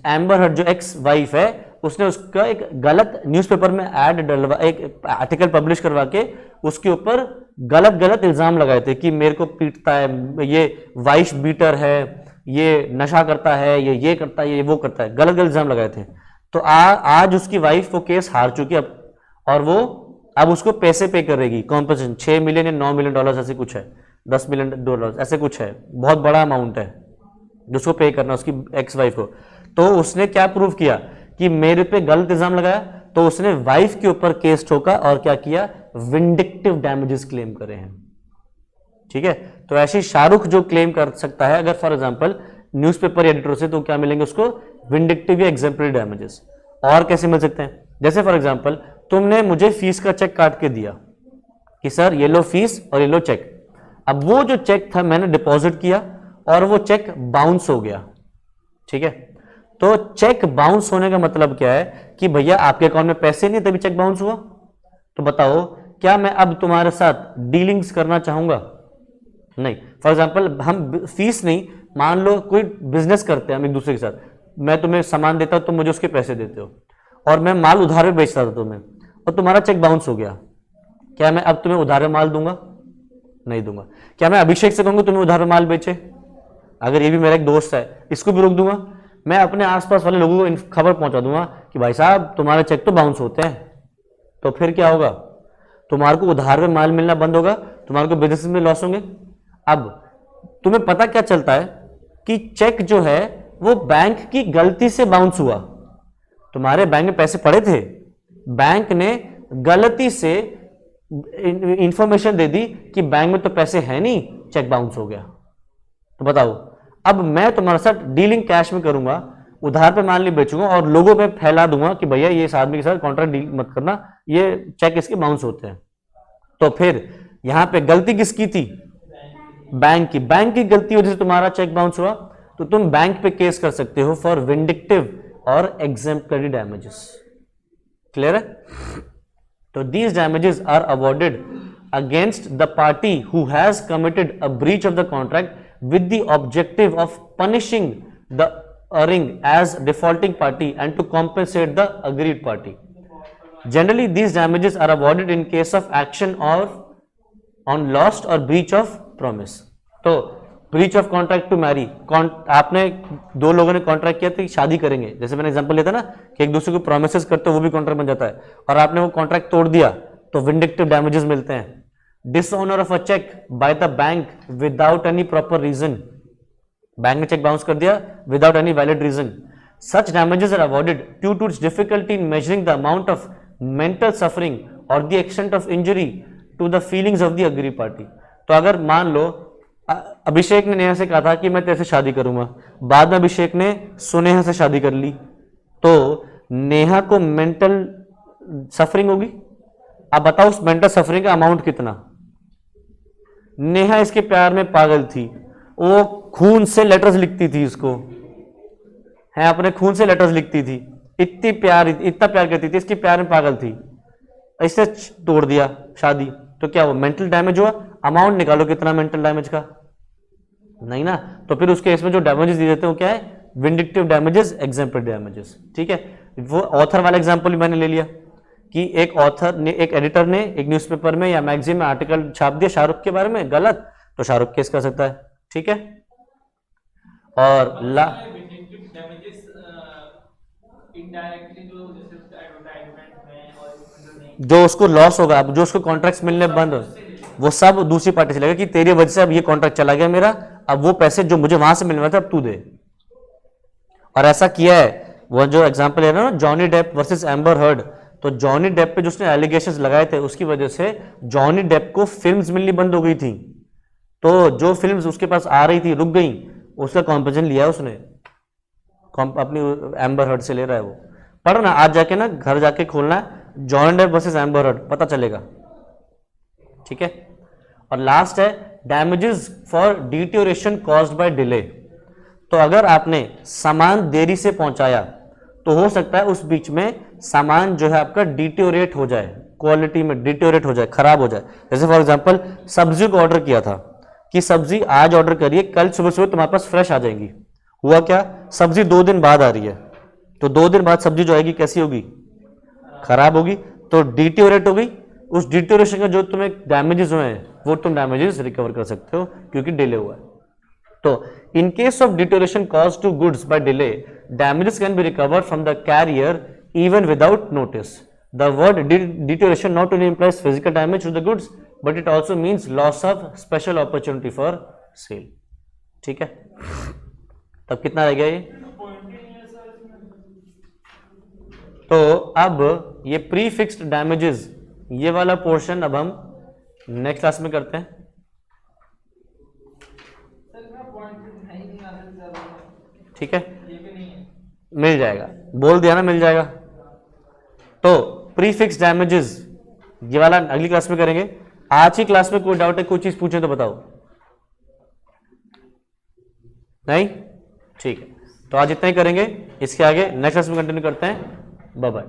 एम्बर हर्ड जो एक्स वाइफ है, उसने उसका एक गलत न्यूज़पेपर में ऐड डलवा, एक आर्टिकल पब्लिश करवा के उसके ऊपर गलत इल्जाम लगाए थे कि मेरे को पीटता है, ये वाइफ बीटर है, ये नशा करता है, ये करता है, ये वो करता है, गलत इल्जाम लगाए थे। तो आज उसकी वाइफ वो केस हार चुकी है और वो अब उसको पैसे पे करेगी, कॉम्पेंसेशन 6 मिलियन या 9 मिलियन डॉलर ऐसे कुछ है, 10 मिलियन डॉलर ऐसे कुछ है, बहुत बड़ा अमाउंट है जिसको पे करना उसकी एक्स वाइफ को। तो उसने क्या प्रूव किया कि मेरे पे गलत इल्जाम लगाया, तो उसने वाइफ के ऊपर केस ठोका और क्या किया, विंडिक्टिव डैमेजेस क्लेम करे हैं, ठीक है। तो ऐसे शाहरुख जो क्लेम कर सकता है अगर फॉर एग्जांपल न्यूज़पेपर एडिटर से, तो क्या मिलेंगे उसको, विंडिक्टिव या एग्जेम्पलरी डैमेजेस। और कैसे मिल सकते हैं, जैसे फॉर एग्जांपल तुमने मुझे फीस का चेक काट के दिया कि सर ये लो फीस और ये लो चेक। अब वो जो चेक था मैंने डिपॉजिट किया और वो चेक बाउंस हो गया, ठीक है। तो चेक बाउंस होने का मतलब क्या है कि भैया आपके अकाउंट में पैसे नहीं तभी चेक बाउंस हुआ। तो बताओ क्या मैं अब तुम्हारे साथ डीलिंग्स करना चाहूंगा? नहीं। फॉर एग्जांपल हम फीस नहीं, मान लो कोई बिजनेस करते हैं हम एक दूसरे के साथ, मैं तुम्हें सामान देता हूं, तुम मुझे उसके पैसे देते हो और मैं माल उधार में बेचता था तुम्हें और तुम्हारा चेक बाउंस हो गया, क्या मैं अब तुम्हें उधार में माल दूंगा? नहीं दूंगा। क्या मैं अभिषेक से कहूंगा तुम्हें उधार में माल बेचे? अगर ये भी मेरा एक दोस्त है, इसको भी रोक दूंगा। मैं अपने आसपास वाले लोगों को खबर पहुंचा दूंगा कि भाई साहब तुम्हारे चेक तो बाउंस होते हैं। तो फिर क्या होगा? तुम्हारे को उधार में माल मिलना बंद होगा, तुम्हारे को बिजनेस में लॉस होंगे। अब तुम्हें पता क्या चलता है कि चेक जो है वो बैंक की गलती से बाउंस हुआ। तुम्हारे बैंक में पैसे पड़े थे, बैंक ने गलती से इंफॉर्मेशन दे दी कि बैंक में तो पैसे है नहीं, चेक बाउंस हो गया। तो बताओ, अब मैं तुम्हारे साथ डीलिंग कैश में करूंगा, उधार पे माल नहीं बेचूंगा और लोगों पे फैला दूंगा कि भैया ये इस आदमी के साथ कॉन्ट्रैक्ट डील मत करना, ये चेक इसके बाउंस होते हैं। तो फिर यहां पे गलती किसकी थी? बैंक की। बैंक की गलती वजह से तुम्हारा चेक बाउंस हुआ, तो तुम बैंक पे केस कर सकते हो फॉर विंडिक्टिव और एग्जेम्पलरी डैमेजेस। क्लियर है? तो these damages are awarded against the party who has committed a breach of the contract with the objective of punishing the erring as defaulting party and to compensate the aggrieved party. Generally, these damages are awarded in case of action or on lost or breach of promise. तो breach of contract to marry, आपने दो लोगों ने कॉन्ट्रैक्ट किया था शादी करेंगे, जैसे मैंने एग्जांपल लिया था ना कि एक दूसरे को प्रोमिसेस करते हो वो भी कॉन्ट्रैक्ट बन जाता है, और आपने वो कॉन्ट्रैक्ट तोड़ दिया तो विंडिक्टिव डैमेजेस मिलते हैं। Dishonour of a cheque by the bank without any proper reason, bank ने चेक बाउंस कर दिया without any valid reason, such damages are awarded due to its difficulty in measuring the amount of mental suffering और the extent of injury to the feelings of the aggrieved party. तो अगर मान लो अभिषेक ने नेहा से कहा था कि मैं तेरे से शादी करूंगा, बाद में अभिषेक ने सुनेहा से शादी कर ली, तो नेहा को मेंटल सफरिंग होगी। अब बताओ उस मेंटल सफरिंग का अमाउंट कितना? नेहा इसके प्यार में पागल थी, वो खून से लेटर्स लिखती थी, इसको है अपने खून से लेटर्स लिखती थी, इतना प्यार करती थी, इसके प्यार में पागल थी, इससे तोड़ दिया शादी, तो क्या वो मेंटल डैमेज हुआ? अमाउंट निकालो कितना मेंटल डैमेज का, नहीं ना। तो फिर उसके इसमें जो डैमेजेस दिए जाते हैं वो क्या है? Vindictive damages, example damages. ठीक है, वो ऑथर वाला एग्जाम्पल भी मैंने ले लिया कि एक ऑथर ने, एक एडिटर ने एक न्यूज़पेपर में या मैगजीन में आर्टिकल छाप दिया शाहरुख के बारे में गलत, तो शाहरुख केस कर सकता है। ठीक है, और जो उसको लॉस होगा, जो उसको कॉन्ट्रैक्ट्स मिलने बंद हो, वो सब दूसरी पार्टी से लगेगा कि तेरी वजह से अब ये कॉन्ट्रैक्ट चला गया मेरा, अब वो पैसे जो मुझे वहां से मिलना था अब तू दे। और ऐसा किया है, वो जो एग्जांपल है ना Johnny Depp versus Amber Heard, तो जॉनी डेप पे जो उसने एलिगेशंस लगाए थे उसकी वजह से जॉनी डेप को फिल्म्स मिलनी बंद हो गई थी, तो जो फिल्म्स उसके पास आ रही थी रुक गई, उसका कॉम्पेंसेशन लिया उसने, अपनी एम्बर हर्ड से ले रहा है वो। पढ़ो ना, आज जाके ना घर जाके खोलना है Johnny Depp versus Amber Heard, पता चलेगा। ठीक है, और लास्ट है damages for deterioration caused by delay. तो अगर आपने सामान देरी से पहुंचाया तो हो सकता है उस बीच में सामान जो है आपका डिटोरेट हो जाए, क्वालिटी में डिटोरेट हो जाए, खराब हो जाए। जैसे फॉर एग्जांपल सब्जी को ऑर्डर किया था कि सब्जी आज ऑर्डर करिए, कल सुबह सुबह तुम्हारे पास फ्रेश आ जाएंगी। हुआ क्या? सब्जी 2 दिन बाद आ रही है, तो 2 दिन बाद सब्जी जो आएगी कैसी होगी? खराब होगी, तो डिटोरेट हो गई। उस डिटोरेशन का जो तुम्हें डैमेजेस हुए हैं वो तुम डैमेजेस रिकवर कर सकते हो क्योंकि डिले हुआ है। तो in case of deterioration caused to goods by delay, damages can be recovered from the carrier even without notice. The word deterioration not only implies physical damage to the goods, but it also means loss of special opportunity for sale. ठीक है, तब कितना रह गया ये? तो अब ये प्री फिक्स्ड डैमेजेस, ये वाला पोर्शन अब हम नेक्स्ट क्लास में करते हैं। ठीक है, मिल जाएगा, बोल दिया ना मिल जाएगा। तो प्रीफिक्स डैमेजेस ये वाला अगली क्लास में करेंगे। आज की क्लास में कोई डाउट है, कोई चीज पूछे तो बताओ। नहीं? ठीक है, तो आज इतना ही करेंगे, इसके आगे नेक्स्ट क्लास में कंटिन्यू करते हैं। Bye bye.